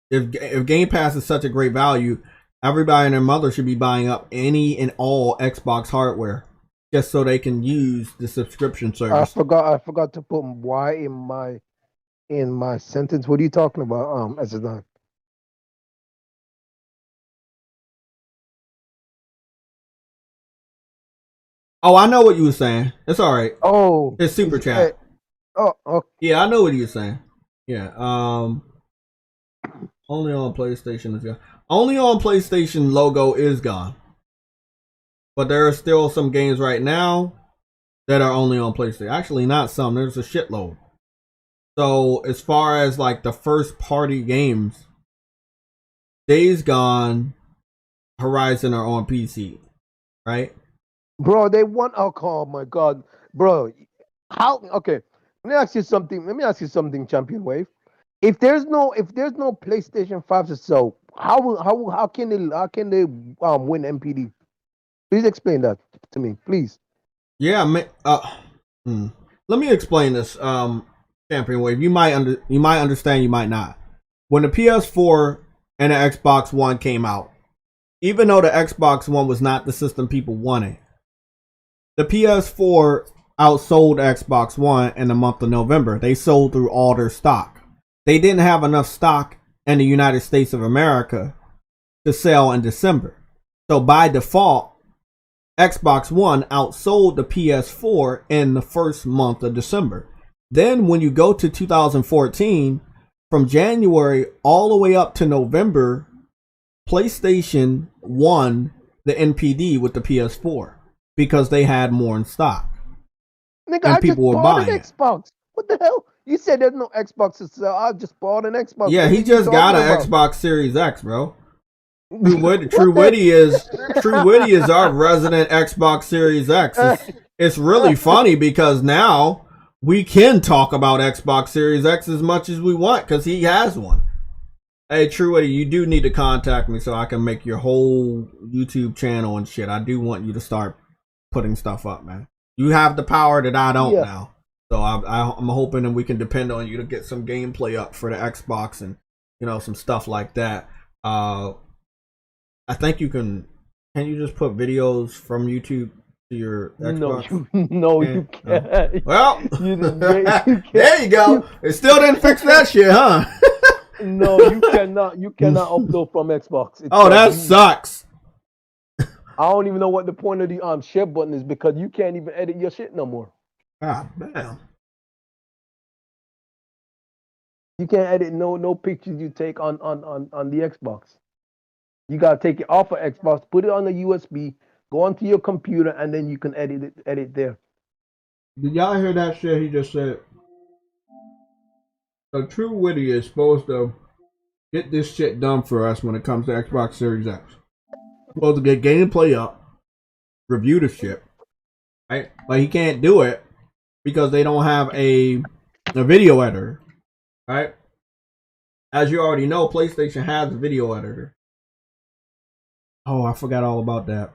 If Game Pass is such a great value, everybody and their mother should be buying up any and all Xbox hardware just so they can use the subscription service. I forgot to put why in my sentence. What are you talking about? As a done. Oh, I know what you were saying. It's all right. Oh, it's super chat. Okay. Yeah, I know what you were saying. Yeah. Only on PlayStation is gone. Only on PlayStation logo is gone. But there are still some games right now that are only on PlayStation. Actually, not some. There's a shitload. So as far as like the first party games, Days Gone, Horizon are on PC, right? Bro, they want alcohol. My God, bro, how? Okay, let me ask you something, Champion Wave. If there's no PlayStation 5 to sell, how can they win MPD? Please explain that to me, please. Yeah, let me explain this. Champion Wave, you might understand, you might not. When the PS4 and the Xbox One came out. Even though the Xbox One was not the system people wanted, the PS4 outsold Xbox One in the month of November. They sold through all their stock. They didn't have enough stock in the United States of America to sell in December. So by default, Xbox One outsold the PS4 in the first month of December. Then when you go to 2014, from January all the way up to November, PlayStation won the NPD with the PS4 because they had more in stock. Nigga, And I people just were bought buying an it. Xbox. What the hell? You said there's no Xbox to sell. I just bought an Xbox. Yeah, What he are you just got an talking about? Xbox Series X, bro. True Witty is our resident Xbox Series X. It's really funny because now we can talk about Xbox Series X as much as we want because he has one. Hey, True Witty, you do need to contact me so I can make your whole YouTube channel and shit. I do want you to start putting stuff up, man. You have the power that I don't now. So I'm hoping that we can depend on you to get some gameplay up for the Xbox and, you know, some stuff like that. I think you can you just put videos from YouTube to your Xbox? You can't. Well, you can't. there you go. It still didn't fix that shit, huh? No, you cannot. You cannot upload from Xbox. That sucks. I don't even know what the point of the share button is because you can't even edit your shit no more. Ah, damn. You can't edit no pictures you take on the Xbox. You gotta take it off of Xbox, put it on the USB, go onto your computer, and then you can edit there. Did y'all hear that shit he just said? So True Witty is supposed to get this shit done for us when it comes to Xbox Series X. Supposed to get gameplay up, review the shit, right? But he can't do it because they don't have a video editor, right? As you already know, PlayStation has a video editor. Oh, I forgot all about that.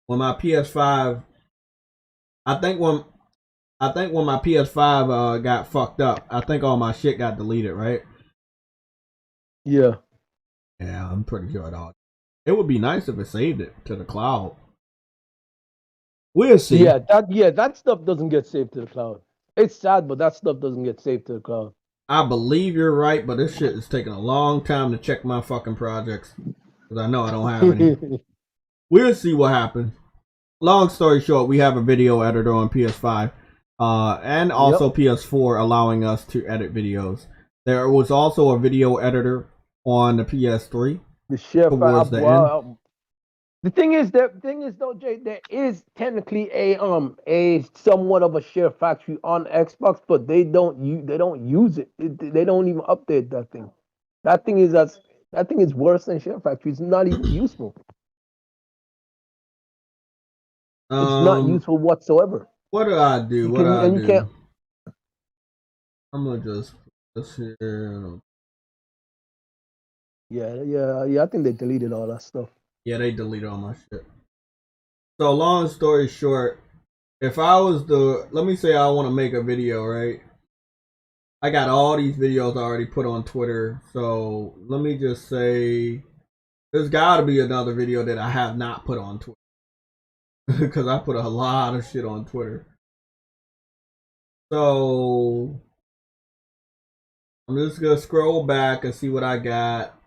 When my PS5, I think when my PS5 got fucked up, I think all my shit got deleted, right? Yeah. Yeah, I'm pretty sure it all. It would be nice if it saved it to the cloud. We'll see. Yeah, that stuff doesn't get saved to the cloud. It's sad, but that stuff doesn't get saved to the cloud. I believe you're right, but this shit is taking a long time to check my fucking projects because I know I don't have any. We'll see what happens. Long story short, we have a video editor on PS5 and also PS4 allowing us to edit videos. There was also a video editor on the PS3. The share towards the end. The thing is though, Jay, there is technically a somewhat of a share factory on Xbox, but they don't use it. They don't even update that thing. That thing is worse than share factory. It's not even useful. It's not useful whatsoever. What do I do? Can't. I'm gonna just here. Yeah. I think they deleted all that stuff. Yeah, they deleted all my shit. So long story short, if I was let me say I want to make a video, right? I got all these videos already put on Twitter. So let me just say there's got to be another video that I have not put on Twitter. Because I put a lot of shit on Twitter. So I'm just gonna scroll back and see what I got.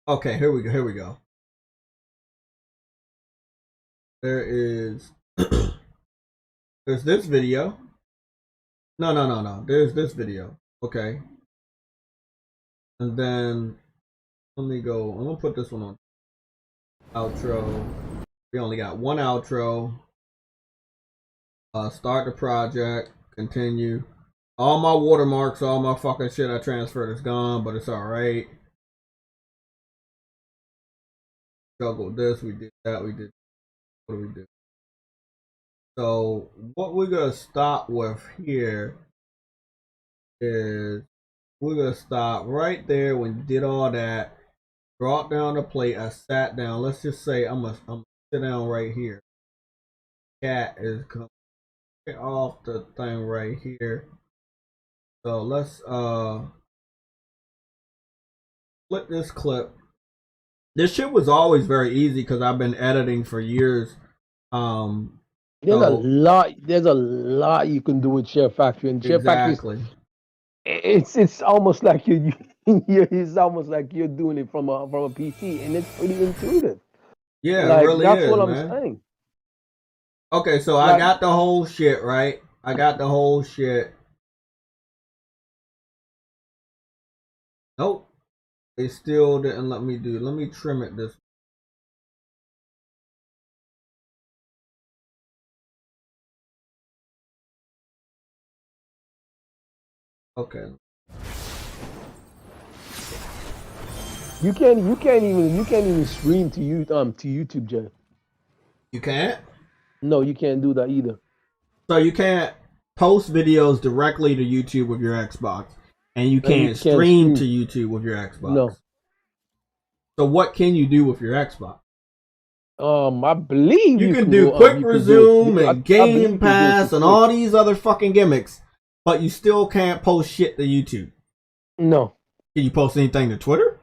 Okay, here we go. There is there's this video. No. There's this video. Okay. And then let me go. I'm gonna put this one on outro. We only got one outro. Start the project. Continue. All my watermarks, all my fucking shit I transferred is gone, but it's alright. Juggled this, we did that, we did. What do we do? So what we're gonna stop with here is we're gonna stop right there when you did all that. Brought down the plate, I sat down. Let's just say I'm gonna sit down right here. Cat is coming off the thing right here. So let's Flip this clip. This shit was always very easy because I've been editing for years. There's a lot you can do with Share Factory, and Share Factory exactly. It's almost like it's almost like you're doing it from a PC, and it's pretty intuitive. Yeah, Like it really that's is, what I'm man. saying. Okay, so I got the whole shit, right? I got the whole shit. Nope. They still didn't let me do it. Let me trim it this. Okay. You can't even stream to YouTube, Jay. You can't? No, you can't do that either. So you can't post videos directly to YouTube with your Xbox. And you can't stream to YouTube with your Xbox. No. So what can you do with your Xbox? I believe you can do quick resume and Game Pass and all these other fucking gimmicks, but you still can't post shit to YouTube. No. Can you post anything to Twitter?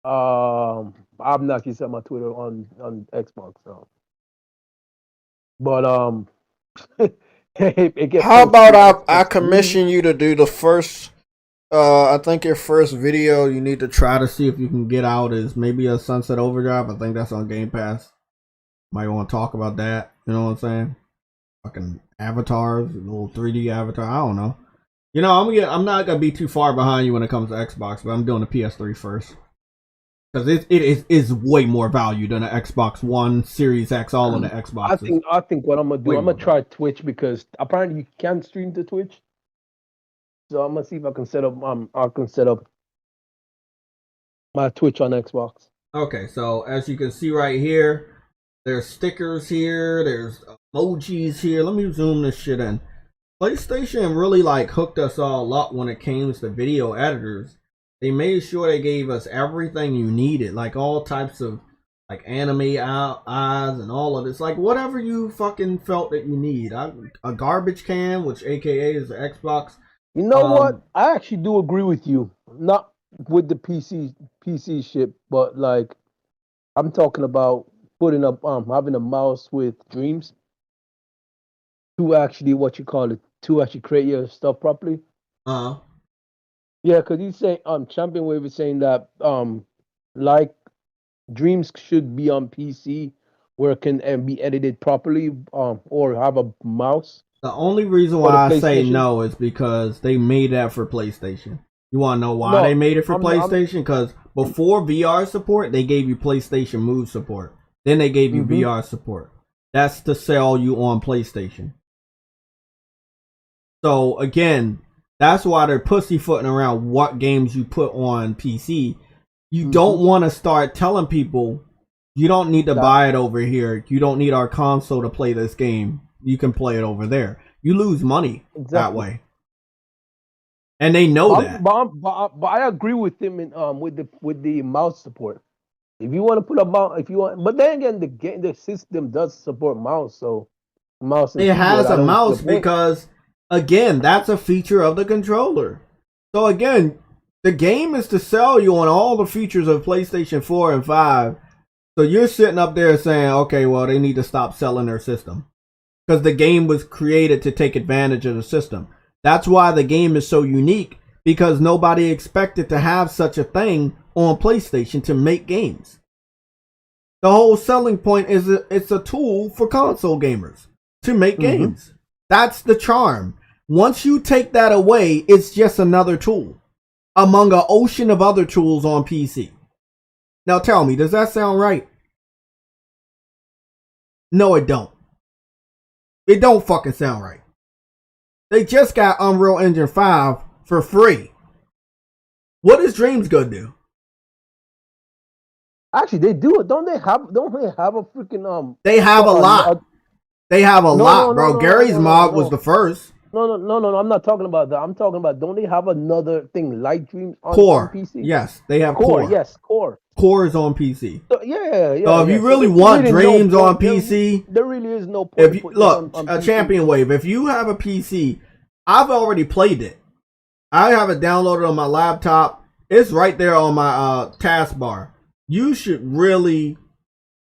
I've not actually set my Twitter on Xbox, so. But how about I commission you to do the first? I think your first video you need to try to see if you can get out is maybe a Sunset Overdrive. I think that's on Game Pass. Might want to talk about that. You know what I'm saying? Fucking avatars, little 3D avatar. I don't know. You know, I'm not gonna be too far behind you when it comes to Xbox, but I'm doing the PS3 first. Because it is way more value than an Xbox One, Series X, all of the Xboxes. I think what I'm gonna do, I'm gonna try Twitch because apparently you can stream to Twitch. So I'm gonna see if I can set up my Twitch on Xbox. Okay, so as you can see right here, there's stickers here, there's emojis here. Let me zoom this shit in. PlayStation really like hooked us all up when it came to video editors. They made sure they gave us everything you needed, like all types of like anime eyes and all of this, like whatever you fucking felt that you need. A garbage can, which AKA is the Xbox. You know what? I actually do agree with you. Not with the PC shit, but like I'm talking about putting up having a mouse with Dreams to actually to actually create your stuff properly. Yeah, because he's saying Champion Wave is saying that like Dreams should be on PC where it can be edited properly or have a mouse. The only reason why I say no is because they made that for PlayStation. You want to know why they made it for PlayStation? Because before VR support, they gave you PlayStation Move support. Then they gave you VR support. That's to sell you on PlayStation. So again, that's why they're pussyfooting around what games you put on PC. You don't want to start telling people, you don't need to buy it over here. You don't need our console to play this game. You can play it over there. You lose money that way. And they know that. But I agree with him in with the mouse support. If you want to put a mouse, but then again, the system does support mouse, so mouse. It has a mouse because, again, that's a feature of the controller. So again, the game is to sell you on all the features of PlayStation 4 and 5. So you're sitting up there saying, okay, well, they need to stop selling their system. Because the game was created to take advantage of the system. That's why the game is so unique. Because nobody expected to have such a thing on PlayStation to make games. The whole selling point is it's a tool for console gamers to make games. That's the charm. Once you take that away, it's just another tool among an ocean of other tools on PC. Now tell me, does that sound right? No, it don't. It don't fucking sound right. They just got Unreal Engine 5 for free. What is Dreams gonna do? Actually, they do it. Don't they have a freaking They have a lot. They have a lot, bro. Gary's mod was the first. No. I'm not talking about that. I'm talking about, don't they have another thing like Dreams on PC? Yes, they have Core. Yes, Core. Core is on PC. So, yeah. So if you really want Dreams on PC, there really is no point. If you, look, a Champion Wave. If you have a PC, I've already played it. I have it downloaded on my laptop. It's right there on my taskbar. You should really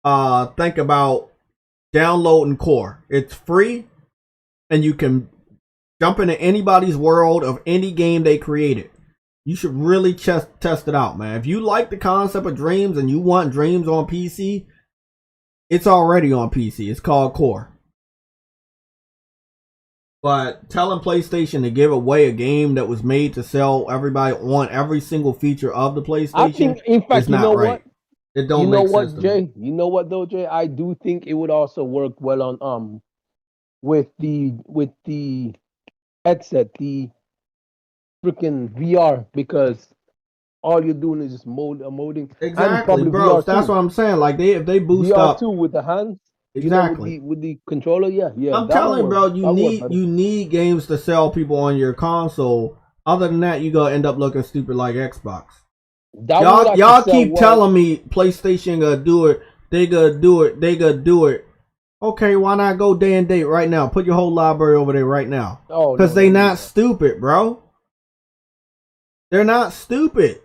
think about downloading Core. It's free, and you can jump into anybody's world of any game they created. You should really test it out, man. If you like the concept of Dreams and you want Dreams on PC, it's already on PC. It's called Core. But telling PlayStation to give away a game that was made to sell everybody on every single feature of the PlayStation, I think, in fact, you know what? It don't make sense to me. Jay? You know what though, Jay? I do think it would also work well on with the headset, the freaking VR, because all you're doing is just molding. Exactly, bro. That's what I'm saying. Like if they boost VR up too with the hands. Exactly. With the controller, yeah. I'm telling you, bro, you need games to sell people on your console. Other than that, you're gonna end up looking stupid like Xbox. Y'all keep telling me PlayStation gonna do it. They gonna do it. They gonna do it. Okay, why not go day and date right now? Put your whole library over there right now. Oh, because they not stupid, bro. They're not stupid.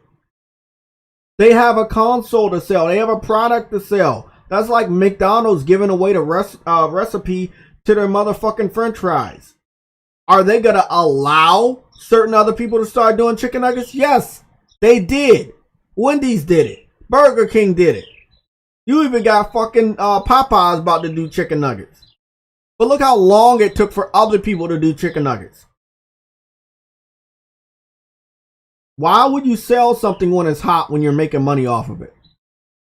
They have a console to sell. They have a product to sell. That's like McDonald's giving away the recipe to their motherfucking French fries. Are they gonna allow certain other people to start doing chicken nuggets? Yes, they did. Wendy's did it. Burger King did it. You even got fucking Popeyes about to do chicken nuggets. But look how long it took for other people to do chicken nuggets. Why would you sell something when it's hot when you're making money off of it?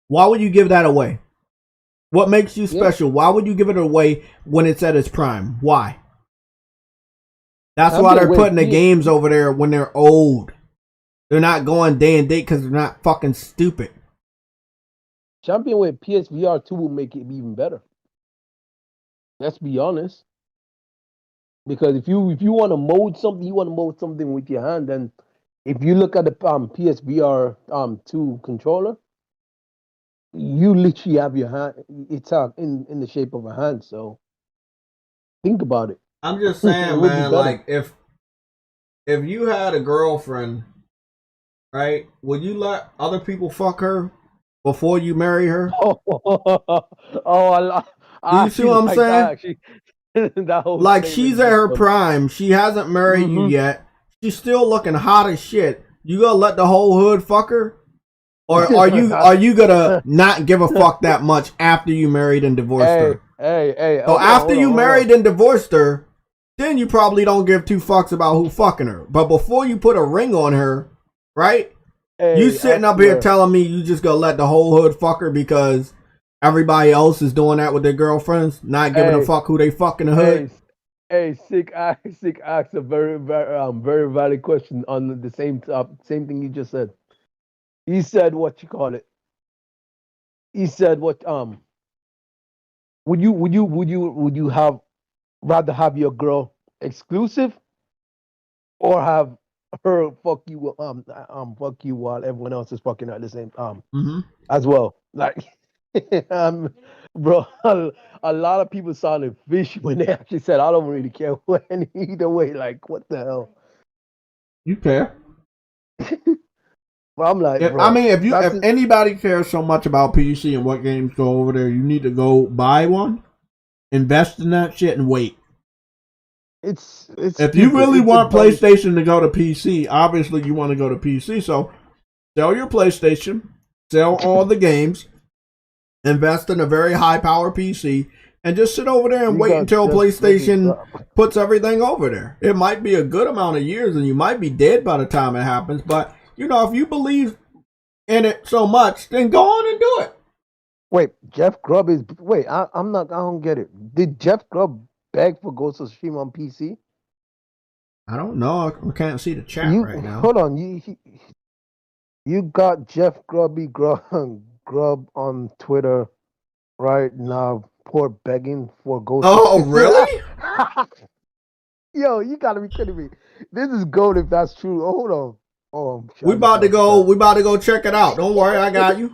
Why would you give that away? What makes you special? Why would you give it away when it's at its prime? Why? That's why they're putting the games over there when they're old. They're not going day and date because they're not fucking stupid. Champion with PSVR 2 will make it even better. Let's be honest. Because if you want to mold something, you want to mold something with your hand. Then if you look at the PSVR 2 controller, you literally have your hand. It's in the shape of a hand. So think about it. I'm just saying, man. Like if you had a girlfriend, right? Would you let other people fuck her before you marry her? You see what I'm saying? Like she's at her prime. She hasn't married you yet. She's still looking hot as shit. You gonna let the whole hood fuck her? Or are you gonna not give a fuck that much after you married and divorced her? So after you married and divorced her, then you probably don't give two fucks about who fucking her. But before you put a ring on her, right? You sitting up here telling me you just gonna let the whole hood fuck her because everybody else is doing that with their girlfriends, not giving a fuck who they fuck in the hood? Sick asked a very valid question on the same thing you just said. He said what you call it. He said what would you have rather have your girl exclusive or have her fuck you while everyone else is fucking at the same time as well? Like bro, a lot of people sounded fishy when they actually said I don't really care either way. Like what the hell? You care? Well, I'm like, if anybody cares so much about PC and what games go over there, you need to go buy one, invest in that shit, and wait. It's if you really want PlayStation to go to PC, obviously you want to go to PC. So sell your PlayStation, sell all the games, invest in a very high power PC, and just sit over there and wait until PlayStation puts everything over there. It might be a good amount of years, and you might be dead by the time it happens, but you know, if you believe in it so much, then go on and do it. Wait, Jeff Grubb is... Wait, I don't get it. Did Jeff Grubb beg for Ghost of Tsushima on PC? I don't know. I can't see the chat right now. Hold on. You got Jeff Grubb on Twitter right now, poor begging for Ghost of Tsushima. Oh, really? Yo, you gotta be kidding me. This is gold if that's true. Oh, hold on. Oh, we about to go check it out. Don't worry, I got you.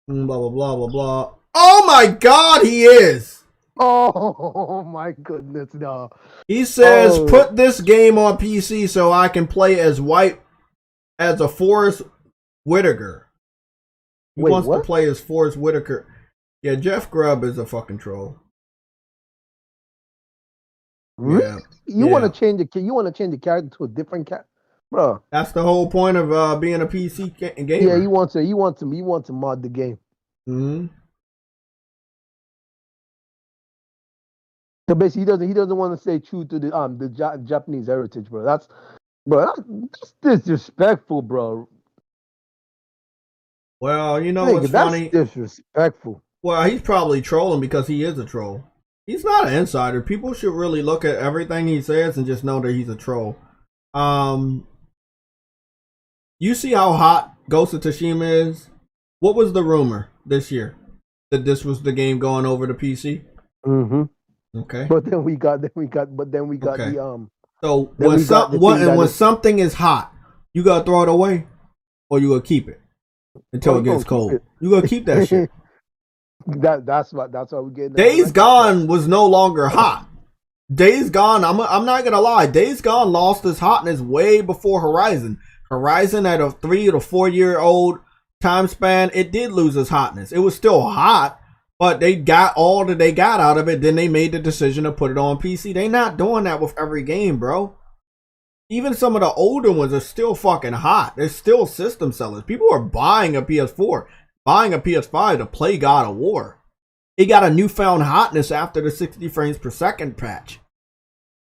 Blah blah blah blah blah. Oh my God, he is. Oh my goodness, no. He says, put this game on PC so I can play as white as a Forrest Whitaker. He Wait, wants what? to play as Forrest Whitaker. Yeah, Jeff Grubb is a fucking troll. Really? Yeah. You want to change the character to a different character, bro? That's the whole point of being a PC gamer. Yeah, he wants to mod the game. Mm-hmm. So basically, he doesn't want to stay true to the Japanese heritage, bro. That's disrespectful, bro. Well, you know Nigga, what's that's funny? disrespectful. Well, he's probably trolling because he is a troll. He's not an insider. People should really look at everything he says and just know that he's a troll. You see how hot Ghost of Tsushima is? What was the rumor this year? That this was the game going over to PC? Mm-hmm. Okay. But then we got Okay. the So then when something is hot, you gotta throw it away, or you gonna keep it until it gets cold. You gonna keep that shit. That's why we get. Days Gone was no longer hot. Days Gone, I'm not gonna lie. Days Gone lost its hotness way before Horizon. Horizon at a 3 to 4 year old time span, it did lose its hotness. It was still hot, but they got all that they got out of it. Then they made the decision to put it on PC. They not doing that with every game, bro. Even some of the older ones are still fucking hot. They're still system sellers. People are buying a PS4, buying a PS5 to play God of War. It got a newfound hotness after the 60 frames per second patch.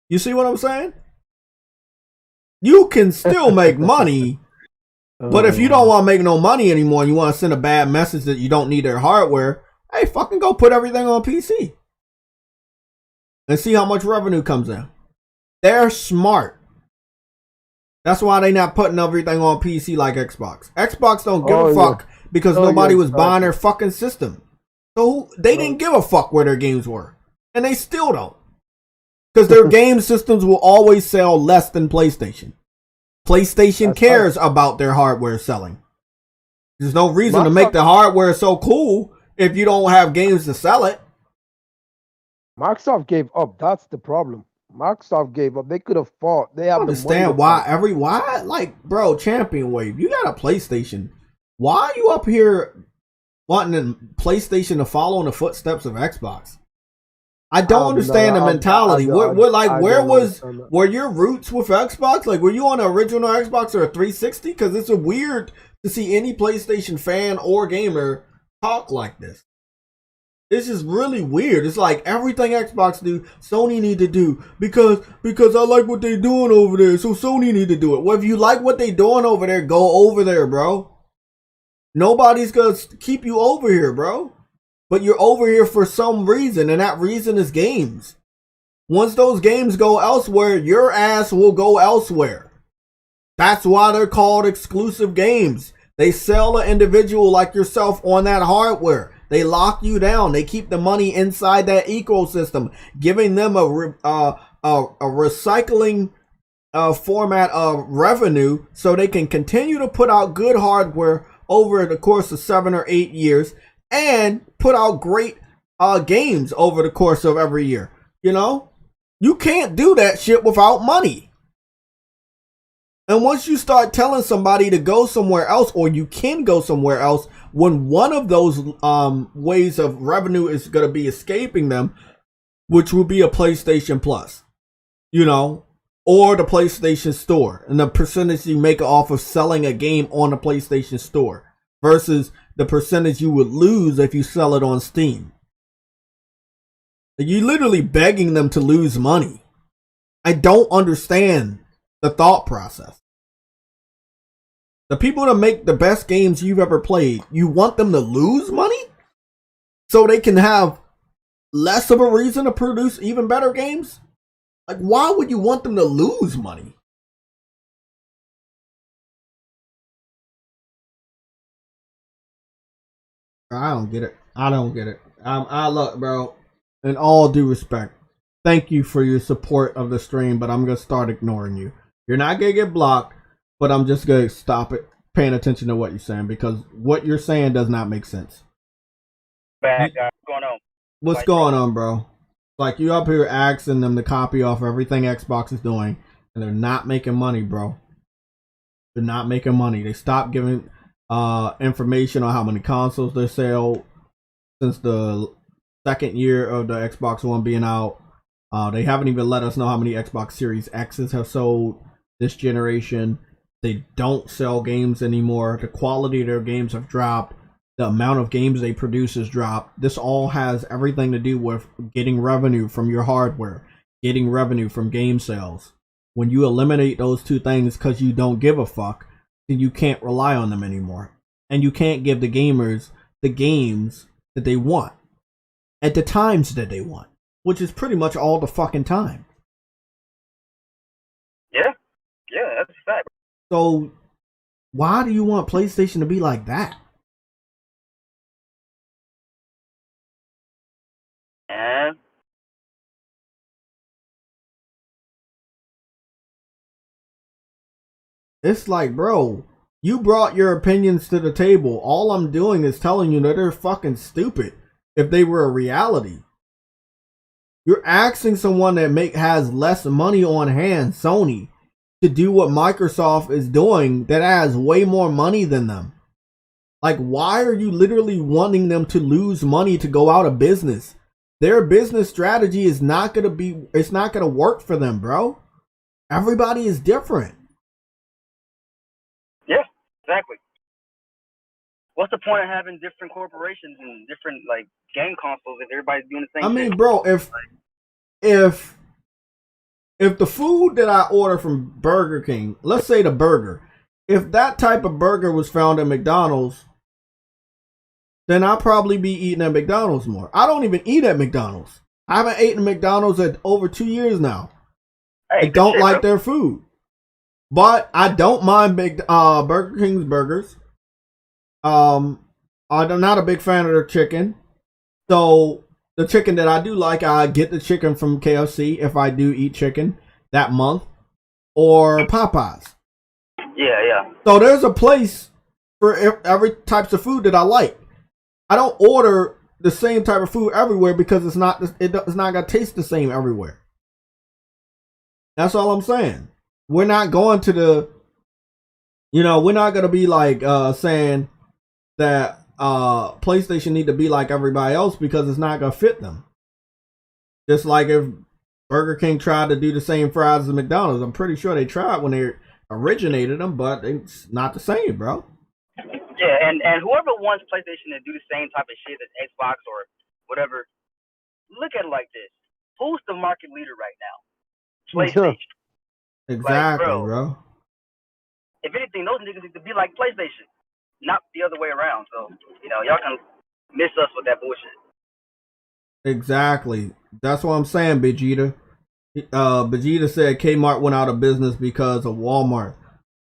You see what I'm saying? You can still make money, but if you don't want to make no money anymore and you want to send a bad message that you don't need their hardware, hey, fucking go put everything on PC and see how much revenue comes in. They're smart. That's why they not putting everything on PC like Xbox. Xbox don't give a fuck because nobody was buying their fucking system. So they didn't give a fuck where their games were. And they still don't. Because their game systems will always sell less than PlayStation. PlayStation cares about their hardware selling. There's no reason to make the hardware so cool if you don't have games to sell it. Microsoft gave up. That's the problem. Microsoft gave up. They could have fought. They have Understand why like, bro, Champion Wave, you got a PlayStation. Why are you up here wanting PlayStation to follow in the footsteps of Xbox? I don't understand the mentality. Were your roots with Xbox? Like, were you on the original Xbox or a 360? Because it's weird to see any PlayStation fan or gamer talk like this. It's just really weird. It's like everything Xbox do, Sony need to do because I like what they doing over there, so Sony need to do it. Well, if you like what they doing over there, go over there, bro. Nobody's gonna keep you over here, bro. But you're over here for some reason, and that reason is games. Once those games go elsewhere, your ass will go elsewhere. That's why they're called exclusive games. They sell an individual like yourself on that hardware. They lock you down. They keep the money inside that ecosystem, giving them a recycling format of revenue so they can continue to put out good hardware over the course of 7 or 8 years and put out great games over the course of every year. You know? You can't do that shit without money. And once you start telling somebody to go somewhere else, or you can go somewhere else, when one of those ways of revenue is going to be escaping them, which will be a PlayStation Plus, you know, or the PlayStation Store, and the percentage you make off of selling a game on the PlayStation Store versus the percentage you would lose if you sell it on Steam. You're literally begging them to lose money. I don't understand the thought process. The people that make the best games you've ever played, you want them to lose money so they can have less of a reason to produce even better games? Like, why would you want them to lose money? I don't get it. I look, bro, in all due respect, thank you for your support of the stream, but I'm going to start ignoring you. You're not going to get blocked, but I'm just going to stop it paying attention to what you're saying, because what you're saying does not make sense. Bad guy. What's going on? What's going on, bro? Like, you up here asking them to copy off everything Xbox is doing, and they're not making money, bro. They're not making money. They stopped giving information on how many consoles they sell since the second year of the Xbox One being out. They haven't even let us know how many Xbox Series X's have sold this generation. They don't sell games anymore. The quality of their games have dropped. The amount of games they produce has dropped. This all has everything to do with getting revenue from your hardware, getting revenue from game sales. When you eliminate those two things because you don't give a fuck, then you can't rely on them anymore. And you can't give the gamers the games that they want at the times that they want, which is pretty much all the fucking time. Yeah, that's a fact. So why do you want PlayStation to be like that? And It's like, bro, you brought your opinions to the table. All I'm doing is telling you that they're fucking stupid if they were a reality. You're asking someone that has less money on hand, Sony, to do what Microsoft is doing that has way more money than them. Like, why are you literally wanting them to lose money to go out of business? Their business strategy is not going to work for them, bro. Everybody is different. yeah, exactly. What's the point of having different corporations and different like game consoles if everybody's doing the same I mean, shit? bro, if the food that I order from Burger King, let's say the burger, if that type of burger was found at McDonald's, then I'll probably be eating at McDonald's more. I don't even eat at McDonald's. I haven't eaten at McDonald's at over 2 years now. Hey, I don't like bro. their food. But I don't mind Burger King's burgers. I'm not a big fan of their chicken. So the chicken that I do like, I get the chicken from KFC if I do eat chicken that month, or Popeyes. Yeah. So there's a place for every types of food that I like. I don't order the same type of food everywhere because it's not gonna taste the same everywhere. That's all I'm saying. We're not going to we're not gonna be like saying that PlayStation need to be like everybody else because it's not gonna fit them. Just like if Burger King tried to do the same fries as McDonald's, I'm pretty sure they tried when they originated them, but it's not the same, bro. Yeah, and whoever wants PlayStation to do the same type of shit as Xbox or whatever, look at it like this: who's the market leader right now? PlayStation. Exactly, like, bro. If anything, those niggas need to be like PlayStation, not the other way around. So, y'all can miss us with that bullshit. Exactly. That's what I'm saying, Vegeta. Vegeta said Kmart went out of business because of Walmart.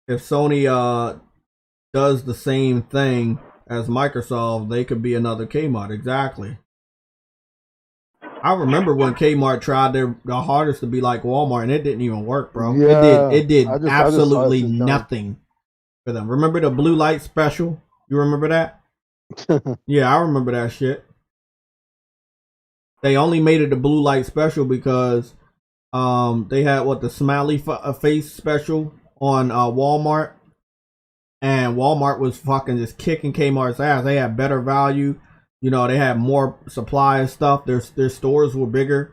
If Sony does the same thing as Microsoft, they could be another Kmart. Exactly. I remember when Kmart tried their hardest to be like Walmart, and it didn't even work, bro. Yeah, it did absolutely I just nothing for them. Remember the blue light special? You remember that? Yeah, I remember that shit. They only made it a blue light special because they had the smiley face special on Walmart, and Walmart was fucking just kicking Kmart's ass. They had better value. They had more supply and stuff. Their stores were bigger.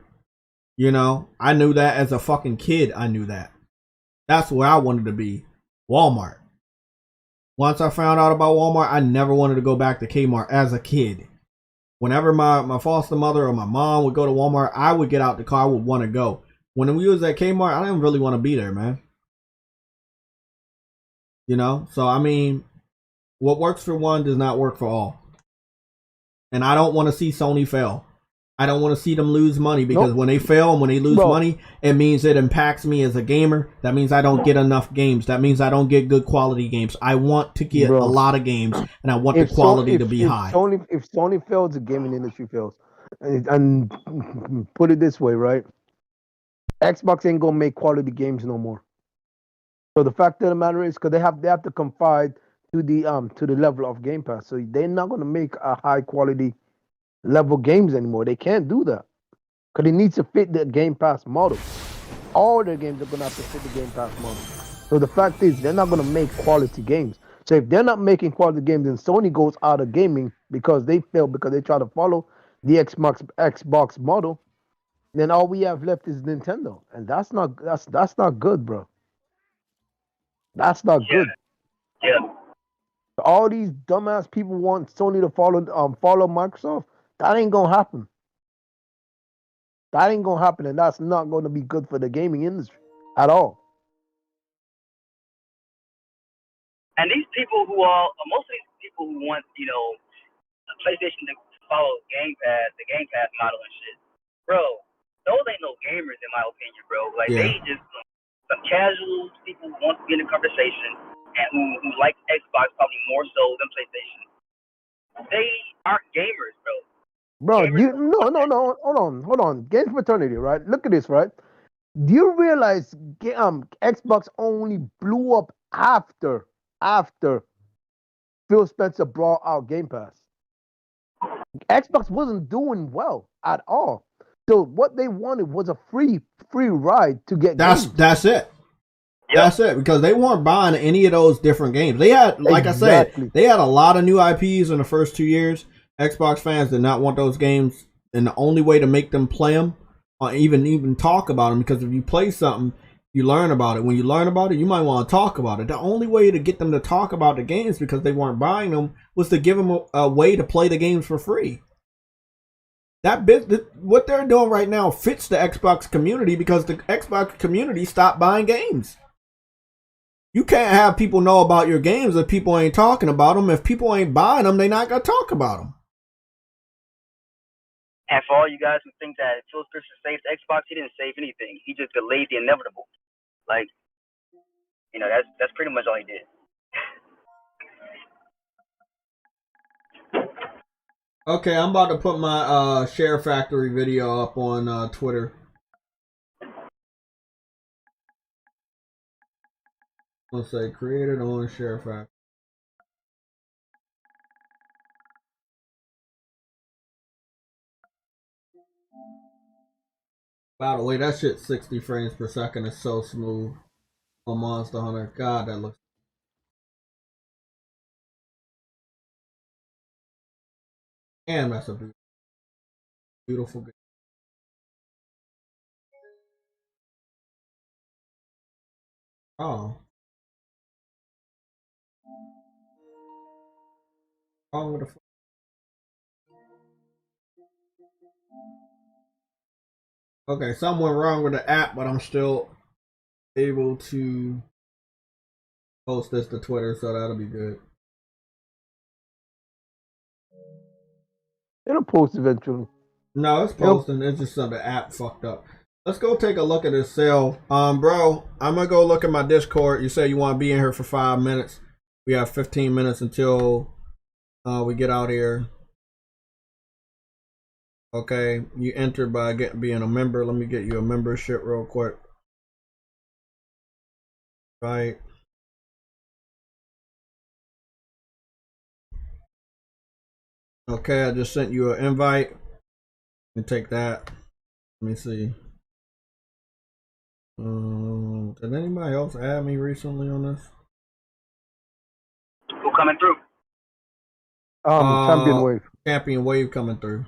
I knew that as a fucking kid. I knew that. That's where I wanted to be. Walmart. Once I found out about Walmart, I never wanted to go back to Kmart as a kid. Whenever my foster mother or my mom would go to Walmart, I would get out the car. I would want to go. When we was at Kmart, I didn't really want to be there, man. So I mean, what works for one does not work for all. And I don't want to see Sony fail. I don't want to see them lose money because when they fail and when they lose money, it means it impacts me as a gamer. That means I don't get enough games. That means I don't get good quality games. I want to get a lot of games, and I want the quality to be high. If Sony fails, the gaming industry fails. And put it this way, right? Xbox ain't gonna make quality games no more. So the fact of the matter is, because they have to confide to the level of Game Pass. So they're not gonna make a high quality level games anymore. They can't do that because it needs to fit the Game Pass model. All their games are gonna have to fit the Game Pass model. So the fact is, they're not going to make quality games. So if they're not making quality games, then Sony goes out of gaming because they fail because they try to follow the Xbox model. Then all we have left is Nintendo, and that's not good, bro. That's not Yeah, good. yeah. All these dumbass people want Sony to follow Microsoft. That ain't gonna happen. That ain't gonna happen, and that's not gonna be good for the gaming industry at all. And these people who are most of these people who want, PlayStation to follow the Game Pass model and shit, bro. Those ain't no gamers in my opinion, bro. Like Yeah. they just some casual people who want to be in the conversation and who like Xbox probably more so than PlayStation. They aren't gamers, bro. Bro, Gamers no, hold on. Game fraternity, right? Look at this, right? Do you realize Xbox only blew up after Phil Spencer brought out Game Pass? Xbox wasn't doing well at all. So what they wanted was a free ride to get games. That's it. That's it, because they weren't buying any of those different games. They had, like I said, they had a lot of new IPs in the first 2 years. Xbox fans did not want those games, and the only way to make them play them, or even talk about them, because if you play something, you learn about it. When you learn about it, you might want to talk about it. The only way to get them to talk about the games, because they weren't buying them, was to give them a way to play the games for free. What they're doing right now fits the Xbox community, because the Xbox community stopped buying games. You can't have people know about your games if people ain't talking about them. If people ain't buying them, they're not going to talk about them. And for all you guys who think that Phil Spencer saved Xbox, he didn't save anything. He just delayed the inevitable. Like, that's pretty much all he did. Okay, I'm about to put my Share Factory video up on Twitter. Let's say created on Share Factory. By the way, that shit 60 frames per second is so smooth on Monster Hunter. God, that looks. Damn, that's a beautiful game. Oh. Wrong with the. Okay, something went wrong with the app, but I'm still able to post this to Twitter, so that'll be good. It'll post eventually. No, it's posting. It's just the app fucked up. Let's go take a look at this sale. Bro, I'm gonna go look at my Discord. You say you want to be in here for 5 minutes. We have 15 minutes until we get out here. Okay, you enter by being a member. Let me get you a membership real quick. Right. Okay, I just sent you an invite. And take that. Let me see. Did anybody else add me recently on this? Who coming through? Champion Wave. Champion Wave coming through.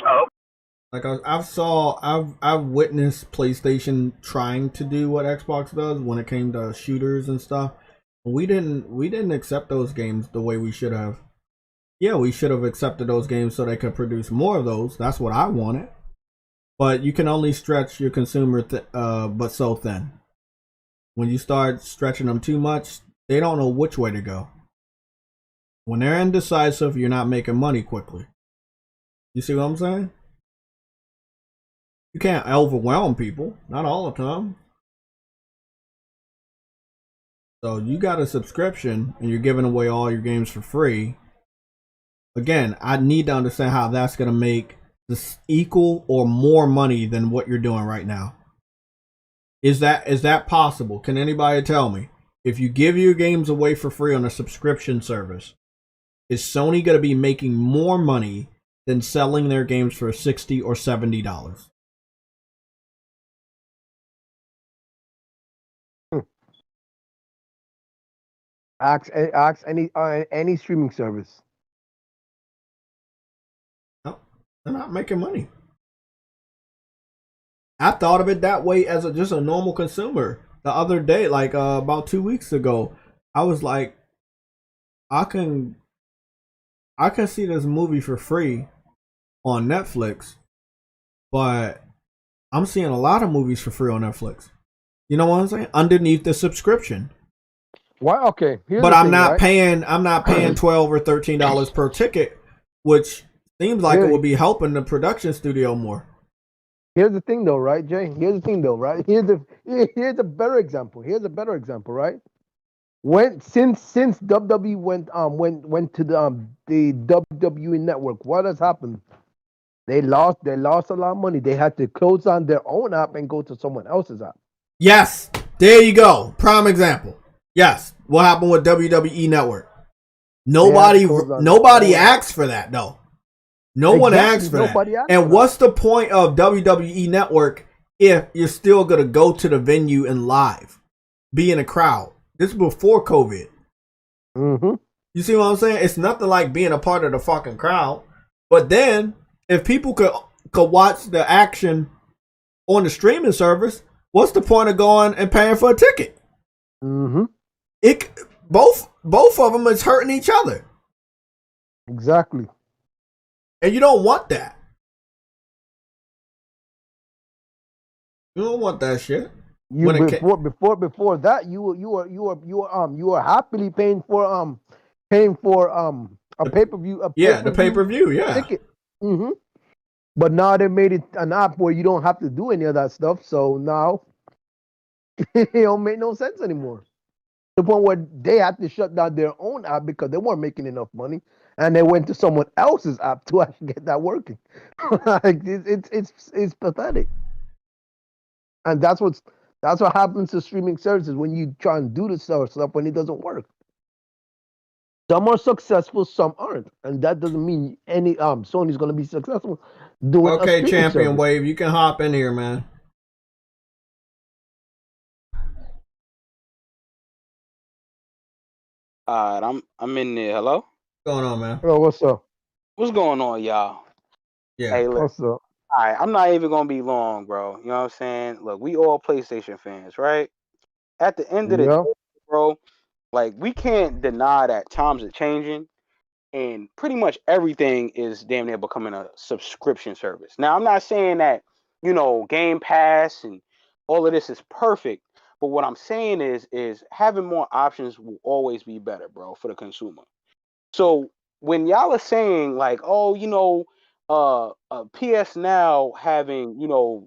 Oh. Like I've witnessed PlayStation trying to do what Xbox does when it came to shooters and stuff. We didn't accept those games the way we should have. Yeah, we should have accepted those games so they could produce more of those. That's what I wanted. But you can only stretch your consumer but so thin. When you start stretching them too much, they don't know which way to go. When they're indecisive, you're not making money quickly. You see what I'm saying? You can't overwhelm people, not all the time. So you got a subscription and you're giving away all your games for free. Again, I need to understand how that's going to make this equal or more money than what you're doing right now. Is that possible? Can anybody tell me? If you give your games away for free on a subscription service, is Sony going to be making more money than selling their games for $60 or $70? Ask any streaming service. No, they're not making money. I thought of it that way as just a normal consumer. The other day, like about 2 weeks ago, I was like, I can see this movie for free on Netflix, but I'm seeing a lot of movies for free on Netflix. You know what I'm saying? Underneath the subscription. Why? Okay. But I'm not paying $12 or $13 per ticket, which seems like it would be helping the production studio more. Here's the thing, though, right, Jay? Here's a better example. Here's a better example, right? Since WWE went to the WWE network, what has happened? They lost a lot of money. They had to close down their own app and go to someone else's app. Yes, there you go. Prime example. Yes, what happened with WWE Network? Nobody asked for that though. No one asked for that. And what's the point of WWE Network if you're still gonna go to the venue and live, be in a crowd? This is before COVID. Mm-hmm. You see what I'm saying? It's nothing like being a part of the fucking crowd. But then, if people could watch the action on the streaming service, what's the point of going and paying for a ticket? Mm-hmm. Both of them is hurting each other. Exactly. And you don't want that. You don't want that shit. Before that, you were happily paying for a pay-per-view. The pay-per-view, ticket. Mm-hmm. But now they made it an app where you don't have to do any of that stuff. So now it don't make no sense anymore. The point where they had to shut down their own app because they weren't making enough money, and they went to someone else's app to actually get that working. Like it's pathetic. And that's what happens to streaming services when you try and do this stuff when it doesn't work. Some are successful, some aren't, and that doesn't mean any Sony's going to be successful doing. Okay, Champion service. Wave, you can hop in here, man. All right, I'm in there. Hello? What's going on, man? Oh, what's up? What's going on, y'all? Yeah. Hey, look. What's up? All right, I'm not even gonna be long, bro. You know what I'm saying? Look, we all PlayStation fans, right? At the end of the day, bro, like we can't deny that times are changing, and pretty much everything is damn near becoming a subscription service. Now, I'm not saying that Game Pass and all of this is perfect, but what I'm saying is having more options will always be better, bro, for the consumer. So when y'all are saying like, oh, PS Now having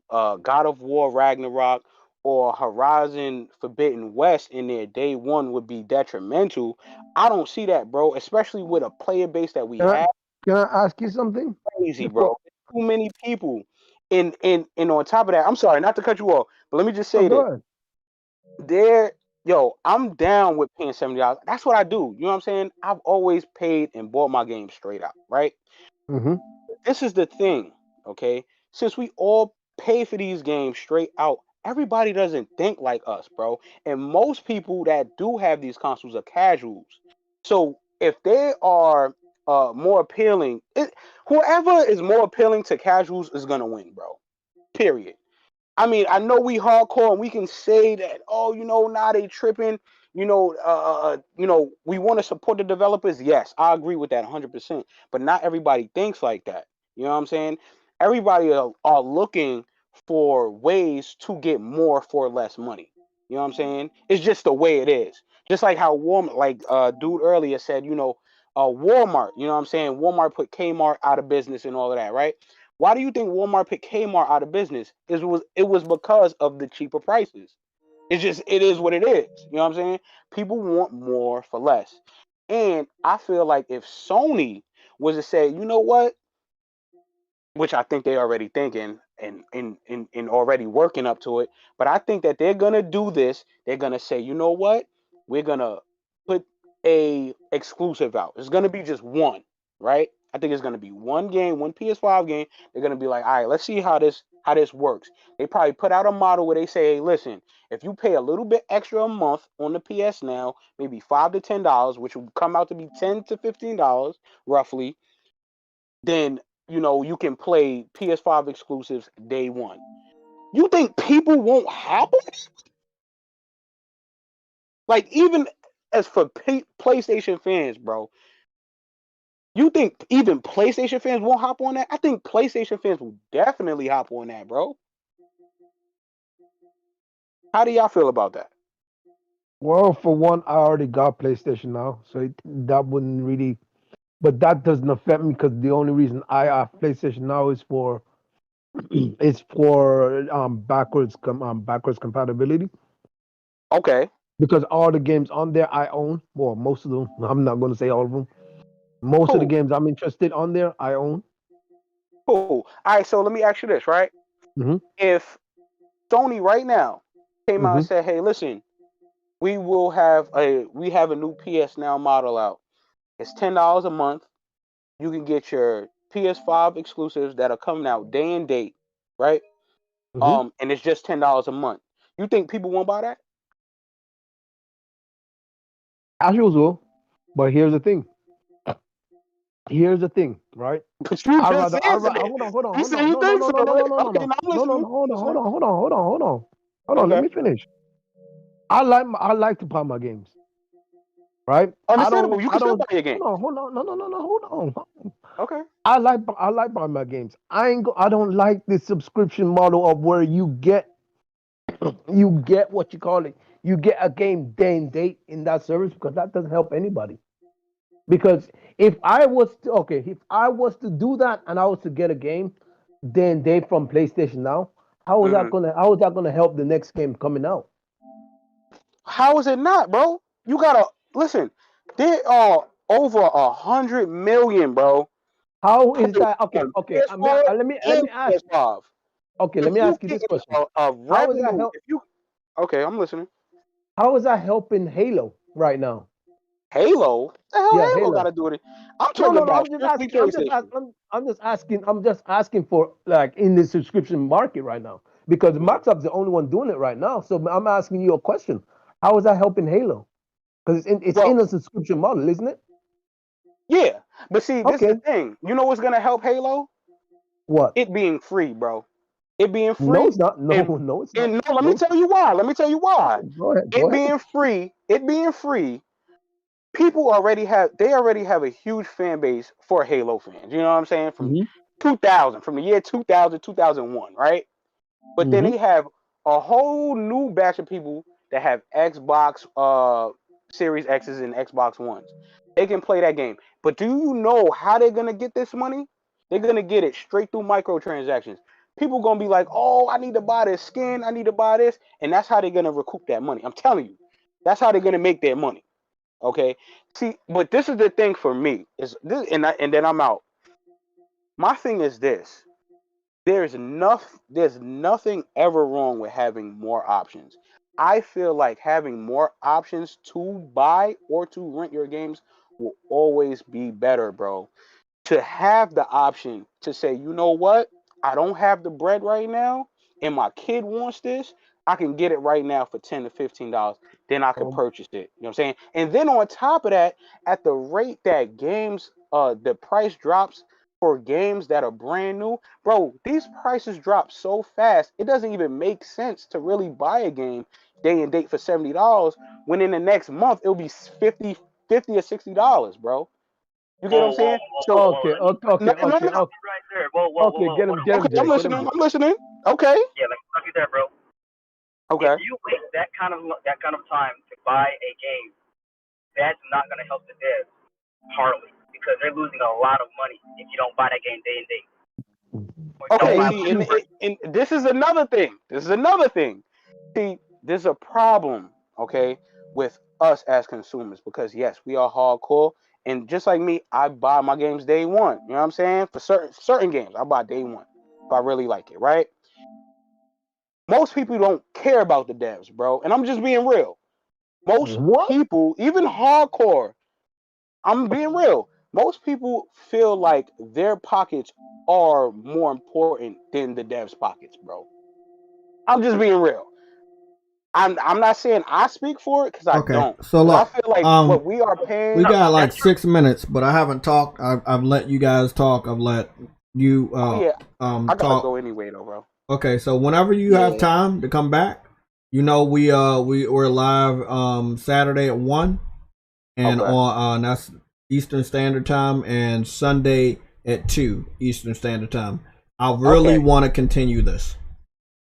God of War Ragnarok or Horizon Forbidden West in their day one would be detrimental, I don't see that, bro. Especially with a player base that we have. Can I ask you something? Crazy, bro. Too many people. And on top of that, I'm sorry not to cut you off, but let me just say that I'm down with paying $70. That's what I do. You know what I'm saying? I've always paid and bought my games straight out, right? Mm-hmm. This is the thing, okay? Since we all pay for these games straight out, everybody doesn't think like us, bro. And most people that do have these consoles are casuals. So if they are more appealing, whoever is more appealing to casuals is gonna win, bro. Period. I mean, I know we hardcore and we can say that, now they tripping, we want to support the developers. Yes, I agree with that 100%. But not everybody thinks like that. You know what I'm saying? Everybody are looking for ways to get more for less money. You know what I'm saying? It's just the way it is. Just like how Walmart, like dude earlier said, Walmart, you know what I'm saying? Walmart put Kmart out of business and all of that, right? Why do you think Walmart put Kmart out of business? It was because of the cheaper prices. It is what it is. You know what I'm saying? People want more for less. And I feel like if Sony was to say, you know what, which I think they're already thinking and already working up to it, but I think that they're gonna do this. They're gonna say, you know what, we're gonna put a exclusive out. It's gonna be just one, right? I think it's gonna be one game, one PS5 game. They're gonna be like, all right, let's see how how this works. They probably put out a model where they say, hey, listen, if you pay a little bit extra a month on the PS Now, maybe $5 to $10, which will come out to be $10 to $15 roughly, then you can play PS5 exclusives day one. You think people won't hop on it? Like, even as for PlayStation fans, bro, you think even PlayStation fans won't hop on that? I think PlayStation fans will definitely hop on that, bro. How do y'all feel about that? Well, for one, I already got PlayStation Now, so that wouldn't really. But that doesn't affect me because the only reason I have PlayStation Now is for backwards compatibility. Okay. Because all the games on there I own, well, most of them. I'm not going to say all of them. Most of the Cool. games I'm interested on there I own. Cool. All right. So let me ask you this, right? Mm-hmm. If Sony right now came out Mm-hmm. and said, "Hey, listen, we have a new PS Now model out. It's $10 a month. You can get your PS5 exclusives that are coming out day and date, right? Mm-hmm. And it's just $10 a month. You think people won't buy that?" As usual, but here's the thing. Right? But you I just rather, said I so. rather, hold on, hold on, You hold said on, you no, no, think no, so, no, no, right? no, no, no, Okay, no, now I'm no, no, listening. no, hold on, Listening. hold on. Let Okay. me finish. I like to buy my games, right? Understandable. You I can still don't. buy your game. Hold on, no, hold on. Okay. I like buying my games. I don't like the subscription model of where you get what you call it. You get a game day and date in that service because that doesn't help anybody. Because if I was to do that and I was to get a game day and date from PlayStation Now, Mm-hmm. how is that gonna help the next game coming out? How is it not, bro? You gotta listen. There are over 100 million, bro, How is players that okay? on Okay, PS4 let and me ask. PS5. Okay, let If me you ask you get this question. a How is that revenue, help? if you okay, I'm listening. How is that helping Halo right now? Halo, what the hell Yeah, Halo got Halo. to do with it? I'm No, talking no, no. about I'm just strictly asking. PlayStation. I'm just asking for like in the subscription market right now because Mhm. Microsoft's the only one doing it right now. So I'm asking you a question. How is that helping Halo? Because it's Well, in a subscription model, isn't it? yeah, but see, this is the Okay. thing. You know what's gonna help Halo? What? It being free, bro. It being No, free, it's not. No, and no, it's not. and no, let me No. tell you why. Let me tell you why. Go ahead. Go It ahead. being free, people already have a huge fan base for Halo fans. You know what I'm saying? From Mm-hmm. 2000, from the year 2000, 2001, right? But then Mm-hmm. they have a whole new batch of people that have Xbox Series X's and Xbox Ones. They can play that game. But do you know how they're gonna get this money? They're gonna get it straight through microtransactions. People gonna be like, "Oh, I need to buy this skin. I need to buy this," and that's how they're gonna recoup that money. I'm telling you, that's how they're gonna make their money. Okay. See, but this is the thing for me is this, and then I'm out. My thing is this: there's nothing ever wrong with having more options. I feel like having more options to buy or to rent your games will always be better, bro. To have the option to say, you know what, I don't have the bread right now, and my kid wants this, I can get it right now for $10 to $15. Then I can Um, purchase it. You know what I'm saying? And then on top of that, at the rate that games, the price drops for games that are brand new, bro, these prices drop so fast. It doesn't even make sense to really buy a game day and date for $70 when in the next month it'll be 50 or $60, bro. You get what I'm saying? So okay. Okay. no, Okay. no, Okay. no. Okay. Right there. Whoa, whoa, whoa, Okay. whoa. Hold on, hold Get on. him, Okay, I'm Jay. Get listening. him, Jay. I'm listening. Okay. Yeah, let me stop you there, bro. If Okay. you wait that kind of time to buy a game, that's not gonna help the devs hardly because they're losing a lot of money if you don't buy that game day and date or don't Okay. buy Hey, it See, when it's shoot. free. and this is another thing. This is another thing. See, there's a problem. Okay, with us as consumers because yes, we are hardcore, and just like me, I buy my games day one. You know what I'm saying? For certain games, I buy day one if I really like it. Right? Most people don't care about the devs, bro, and I'm just being real. Most What? people, even hardcore, I'm being real. Most people feel like their pockets are more important than the devs' pockets, bro. I'm just being real. I'm not saying I speak for it because I Okay, don't. so But I look, feel like what we are we paying. got like 6 minutes, but I haven't talked. I've let you guys talk. I've let you I gotta talk. go anyway, though, bro. Okay, so whenever you have time to come back, we're live Saturday at 1, and on that's Eastern Standard Time, and Sunday at 2 Eastern Standard Time. I really want to continue this.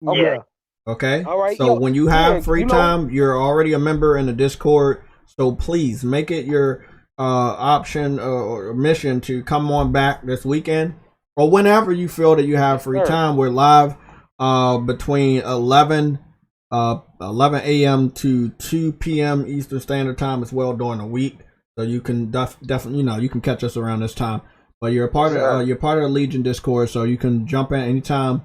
Yeah. Okay. All right. So when you have free time, you're already a member in the Discord. So please make it your option or mission to come on back this weekend or whenever you feel that you have free time. We're live between 11 a.m. to 2 p.m. Eastern Standard Time as well during the week. So you can definitely you can catch us around this time. But you're a part of the Legion Discord, so you can jump in anytime.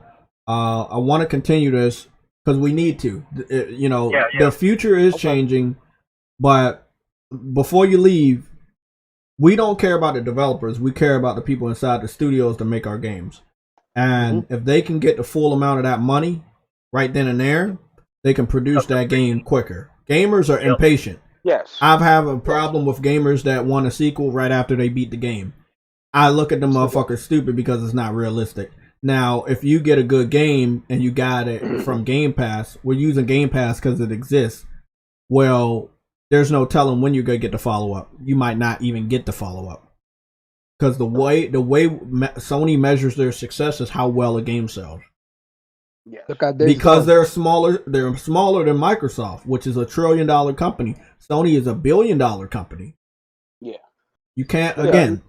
I want to continue this because we need to. The future is changing, but before you leave, we don't care about the developers. We care about the people inside the studios to make our games. And if they can get the full amount of that money right then and there, they can produce that game quicker. Gamers are impatient. Yes. I've had a problem with gamers that want a sequel right after they beat the game. I look at them motherfuckers stupid because it's not realistic. Now, if you get a good game and you got it from Game Pass, we're using Game Pass because it exists. Well, there's no telling when you're gonna get the follow up. You might not even get the follow up because the way Sony measures their success is how well a game sells. Yeah. Because they're smaller than Microsoft, which is $1 trillion company. Sony is $1 billion company. Yeah. You can't again.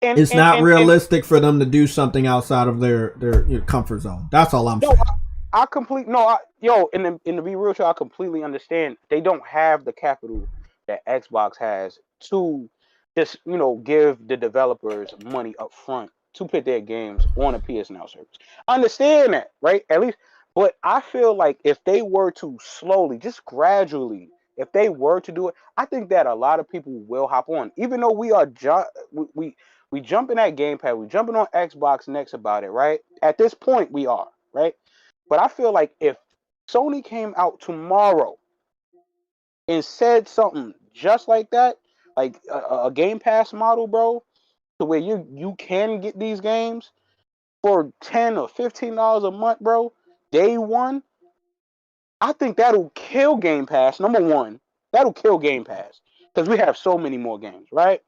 It's not realistic for them to do something outside of their comfort zone. That's all I'm saying. And to be real, I completely understand. They don't have the capital that Xbox has to just give the developers money up front to put their games on a PS Now service. I understand that, right? At least, but I feel like if they were to slowly, just gradually, if they were to do it, I think that a lot of people will hop on. Even though we are we jumping at Game Pass, we jumping on Xbox Next about it, right? At this point, we are, right? But I feel like if Sony came out tomorrow and said something just like that, like a Game Pass model, bro, to where you can get these games for $10 or $15 a month, bro, day one, I think that'll kill Game Pass. Number one, that'll kill Game Pass because we have so many more games, right?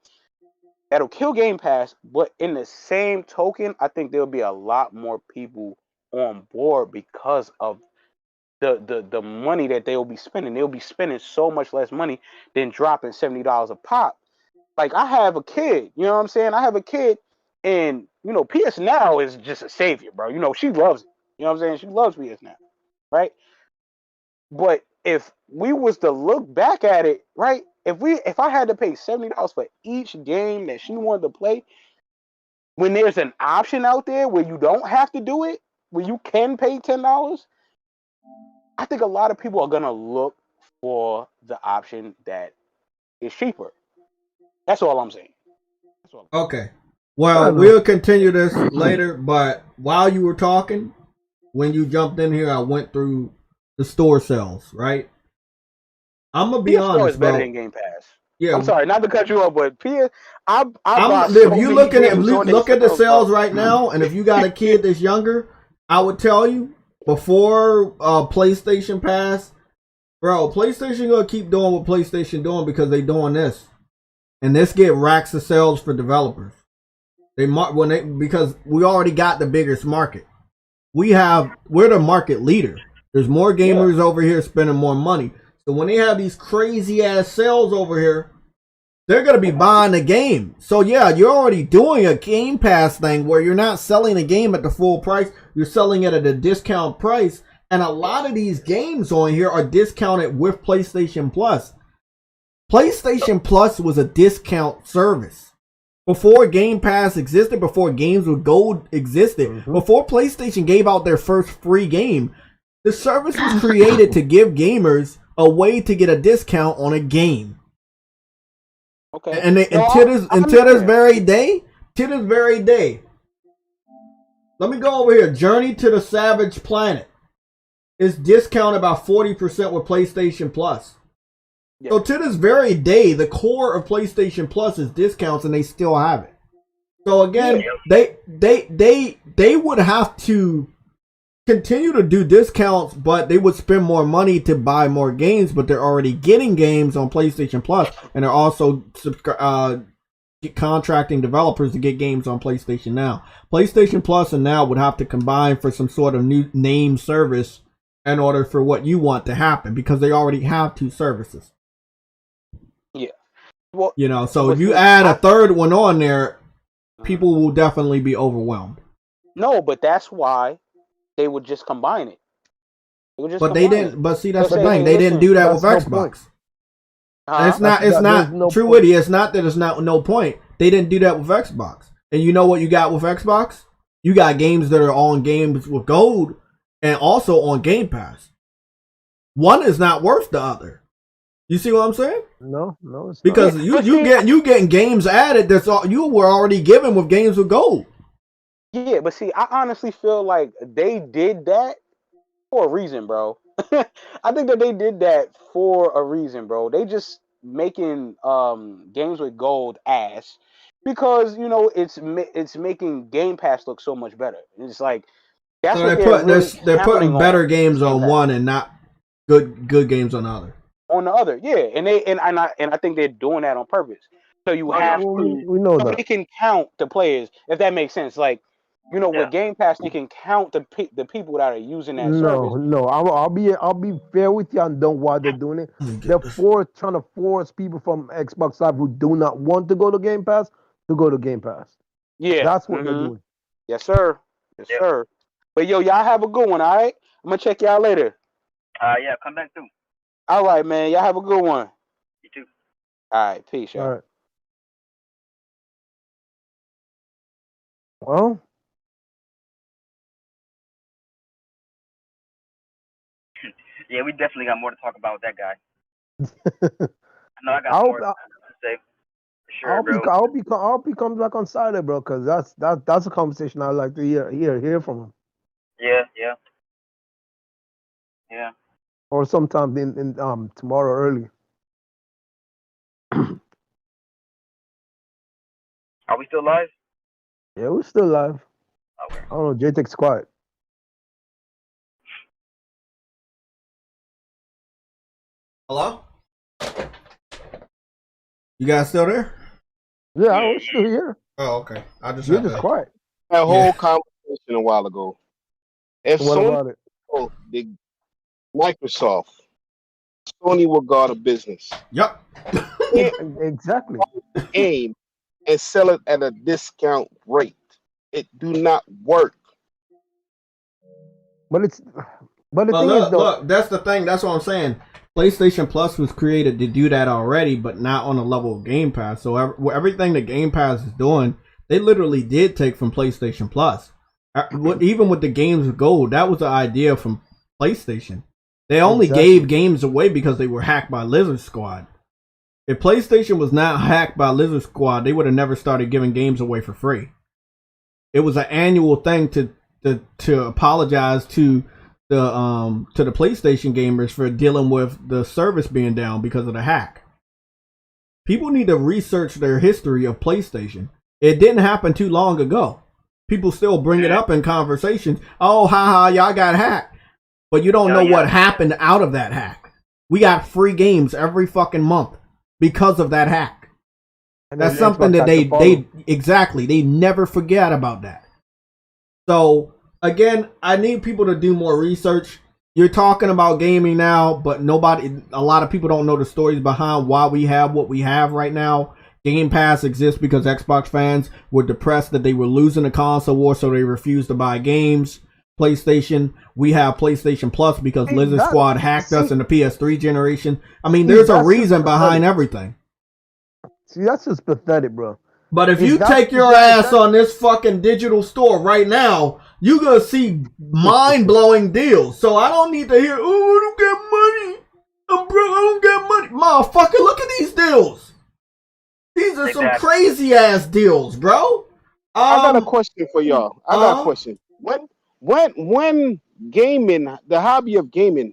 That'll kill Game Pass, but in the same token, I think there'll be a lot more people on board because of the money that they'll be spending. They'll be spending so much less money than dropping $70 a pop. Like I have a kid, you know what I'm saying? I have a kid, and PS Now is just a savior, bro. She loves it. You know what I'm saying? She loves PS Now, right? But if we was to look back at it, right? If I had to pay $70 for each game that she wanted to play, when there's an option out there where you don't have to do it, where you can pay $10, I think a lot of people are gonna look for the option that is cheaper. That's all I'm saying. Okay. Well, we'll continue this later, but while you were talking, when you jumped in here, I went through the store sales, right? I'm gonna be honest, is bro. better than Game Pass. Yeah, I'm sorry, not to cut you off, but if you look at the sales right now, and if you got a kid that's younger, I would tell you before PlayStation Pass, bro, PlayStation gonna keep doing what PlayStation doing because they doing this, and this get racks of sales for developers. Because we already got the biggest market. We're the market leader. There's more gamers over here spending more money. So when they have these crazy ass sales over here, they're going to be buying the game. So yeah, you're already doing a Game Pass thing where you're not selling a game at the full price. You're selling it at a discount price. And a lot of these games on here are discounted with PlayStation Plus. PlayStation Plus was a discount service. Before Game Pass existed, before Games with Gold existed, before PlayStation gave out their first free game, the service was created to give gamers a way to get a discount on a game. Okay. And until this very day, let me go over here. Journey to the Savage Planet is discounted by 40% with PlayStation Plus. Yeah. So to this very day, the core of PlayStation Plus is discounts, and they still have it. So again, they would have to continue to do discounts, but they would spend more money to buy more games. But they're already getting games on PlayStation Plus, and they're also contracting developers to get games on PlayStation Now. PlayStation Plus and Now would have to combine for some sort of new name service in order for what you want to happen, because they already have two services. Yeah. Well, you know, so if you add a third one on there, people will definitely be overwhelmed. No, but that's why they would just combine it. But they didn't. But see, that's the thing. They didn't do that with Xbox. It's not true, Witty. It's not that it's not no point. They didn't do that with Xbox. And you know what you got with Xbox? You got games that are on games with gold and also on Game Pass. One is not worth the other. You see what I'm saying? No, it's because not. you getting games added that's all you were already given with games with gold. Yeah, but see, I honestly feel like they did that for a reason, bro. I think that they did that for a reason, bro. They just making games with gold ass because you know it's making Game Pass look so much better. It's like that's so what they're putting better games on one and not good games on the other. On the other, yeah, and I think they're doing that on purpose. So you have to, we know so they can count the players, if that makes sense. Like, you know, with Game Pass, they can count the people that are using that service. No, I'll be fair with you on why they're doing it. They're trying to force people from Xbox Live who do not want to go to Game Pass to go to Game Pass. Yeah, that's what they're doing. Yes, sir. Yes, sir. But yo, y'all have a good one. All right, I'm gonna check y'all later. Yeah, come back too. All right, man. Y'all have a good one. You too. All right, peace, y'all. All right. Well, yeah, we definitely got more to talk about with that guy. I know I got more to say. For sure, bro. I hope he comes back on Saturday, bro, because that's a conversation I like to hear from him. Yeah. Or sometime in tomorrow early. Are we still live? Yeah, we're still live. Okay. I don't know. JayTech's quiet. Hello? You guys still there? Yeah, we're still here. Oh, okay. You're just quiet. That whole conversation a while ago. If what Sony about it? Did Microsoft, Sony will go out of business. Yep. Exactly. Game and sell it at a discount rate. It do not work. But the thing is, though, look, that's the thing. That's what I'm saying. PlayStation Plus was created to do that already, but not on the level of Game Pass. So everything that Game Pass is doing, they literally did take from PlayStation Plus. Even with the games of gold, that was the idea from PlayStation. They only gave games away because they were hacked by Lizard Squad. If PlayStation was not hacked by Lizard Squad, they would have never started giving games away for free. It was an annual thing to apologize to the PlayStation gamers for dealing with the service being down because of the hack. People need to research their history of PlayStation. It didn't happen too long ago. People still bring it up in conversations. Oh, haha, y'all got hacked. But you don't know what happened out of that hack. We got free games every fucking month because of that hack. And that's something that they never forget about that. So again, I need people to do more research. You're talking about gaming now, but a lot of people don't know the stories behind why we have what we have right now. Game Pass exists because Xbox fans were depressed that they were losing the console war, so they refused to buy games. PlayStation, we have PlayStation Plus because Lizard Squad hacked us in the PS3 generation. I mean, there's a reason behind everything. See, that's just pathetic, bro. But if you take your ass on this fucking digital store right now, you're going to see mind-blowing deals. So I don't need to hear, oh, I don't get money. I'm broke, I don't get money. Motherfucker, look at these deals. These are some crazy ass deals, bro. I got a question for y'all. I got a question. When gaming, the hobby of gaming,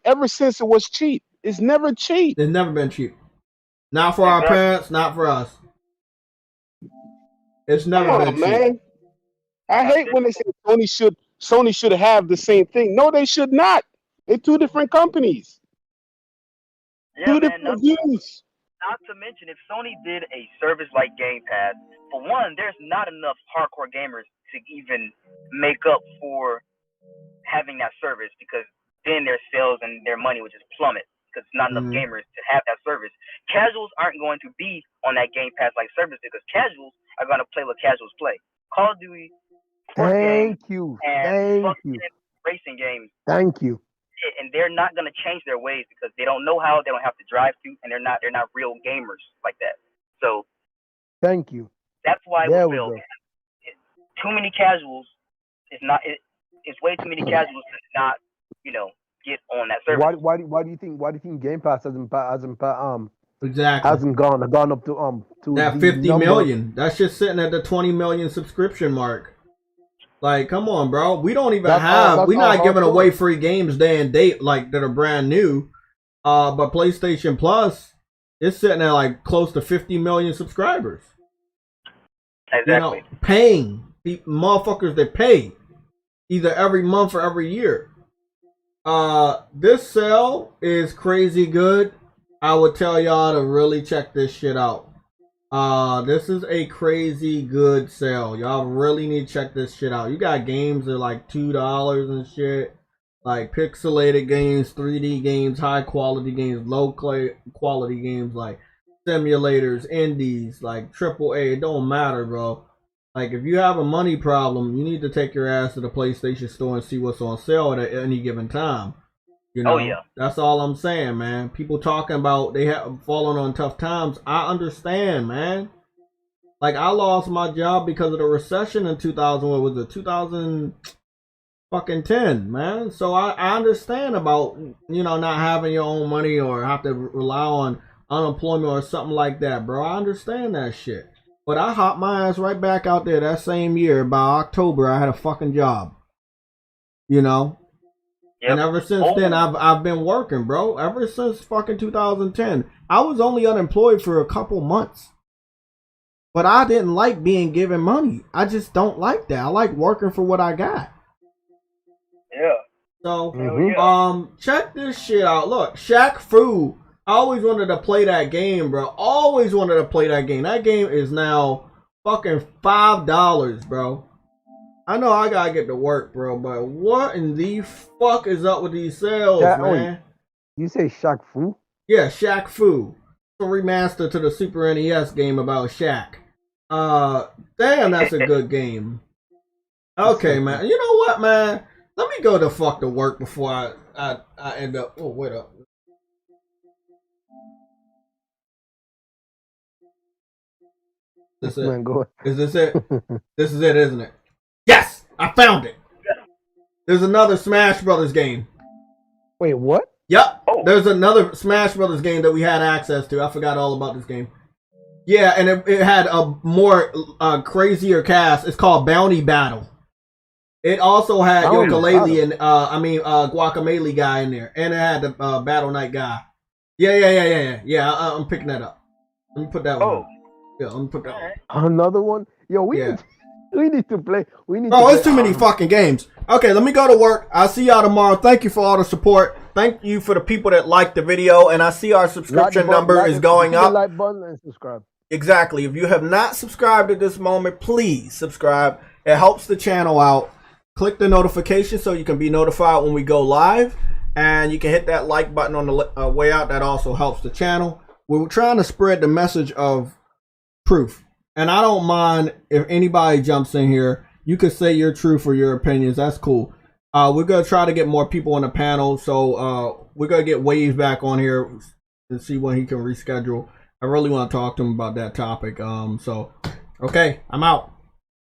ever since it was cheap, it's never cheap. It's never been cheap. Not for our parents, not for us. It's never been cheap. Man. I hate when they say Sony should have the same thing. No, they should not. They're two different companies. Yeah, two different views. Not to mention, if Sony did a service like Game Pass, for one, there's not enough hardcore gamers to even make up for having that service, because then their sales and their money would just plummet because not enough gamers to have that service. Casuals aren't going to be on that Game Pass like service because casuals are going to play what casuals play. Call of Duty, Thank you. racing games. Thank you. And they're not going to change their ways because they don't know how. They don't have to drive to, and they're not real gamers like that. So, thank you. That's why it will fail. Too many casuals. It's way too many casuals to not, get on that service. Why do you think Game Pass hasn't exactly hasn't gone up to that 50 million? That's just sitting at the 20 million subscription mark. Like, come on, bro. We don't even we're not giving away free games day and date like that are brand new. But PlayStation Plus is sitting at like close to 50 million subscribers. Exactly. Paying motherfuckers that pay either every month or every year. This sale is crazy good. I would tell y'all to really check this shit out. This is a crazy good sale. Y'all really need to check this shit out. You got games that are like $2 and shit. Like pixelated games, 3D games, high quality games, low quality games, like simulators, indies, like AAA. It don't matter, bro. Like, if you have a money problem, you need to take your ass to the PlayStation Store and see what's on sale at any given time. You know, that's all I'm saying, man. People talking about they have fallen on tough times. I understand, man. Like, I lost my job because of the recession in 2010, man. So I understand about, not having your own money or have to rely on unemployment or something like that, bro. I understand that shit. But I hopped my ass right back out there that same year. By October, I had a fucking job. Yep. And ever since then, I've been working, bro. Ever since fucking 2010. I was only unemployed for a couple months. But I didn't like being given money. I just don't like that. I like working for what I got. Yeah. So, check this shit out. Look, Shaq Fu. I always wanted to play that game, bro. Always wanted to play that game. That game is now fucking $5, bro. I know I gotta get to work, bro, but what in the fuck is up with these sales, man? You say Shaq Fu? Yeah, Shaq Fu. It's a remaster to the Super NES game about Shaq. Damn, that's a good game. Okay, man. You know what, man? Let me go the fuck to work before I end up. Oh, wait up. Is this it? This is it, isn't it? Yes! I found it! There's another Smash Brothers game. Wait, what? Yep. There's another Smash Brothers game that we had access to. I forgot all about this game. Yeah, and it had a more crazier cast. It's called Bounty Battle. It also had Yooka-Laylee and Guacamelee guy in there. And it had the Battle Knight guy. Yeah, I'm picking that up. Let me put that one. Yeah, let me put that one. Another one? Yo, we need to play. It's too many fucking games. Okay, let me go to work. I'll see y'all tomorrow. Thank you for all the support. Thank you for the people that liked the video. And I see our subscription number is going up. Like button and subscribe. Exactly. If you have not subscribed at this moment, please subscribe. It helps the channel out. Click the notification so you can be notified when we go live. And you can hit that like button on the way out. That also helps the channel. We're trying to spread the message of truth. And I don't mind if anybody jumps in here. You can say your truth or your opinions. That's cool. We're going to try to get more people on the panel. So we're going to get Wave back on here and see when he can reschedule. I really want to talk to him about that topic. Okay, I'm out.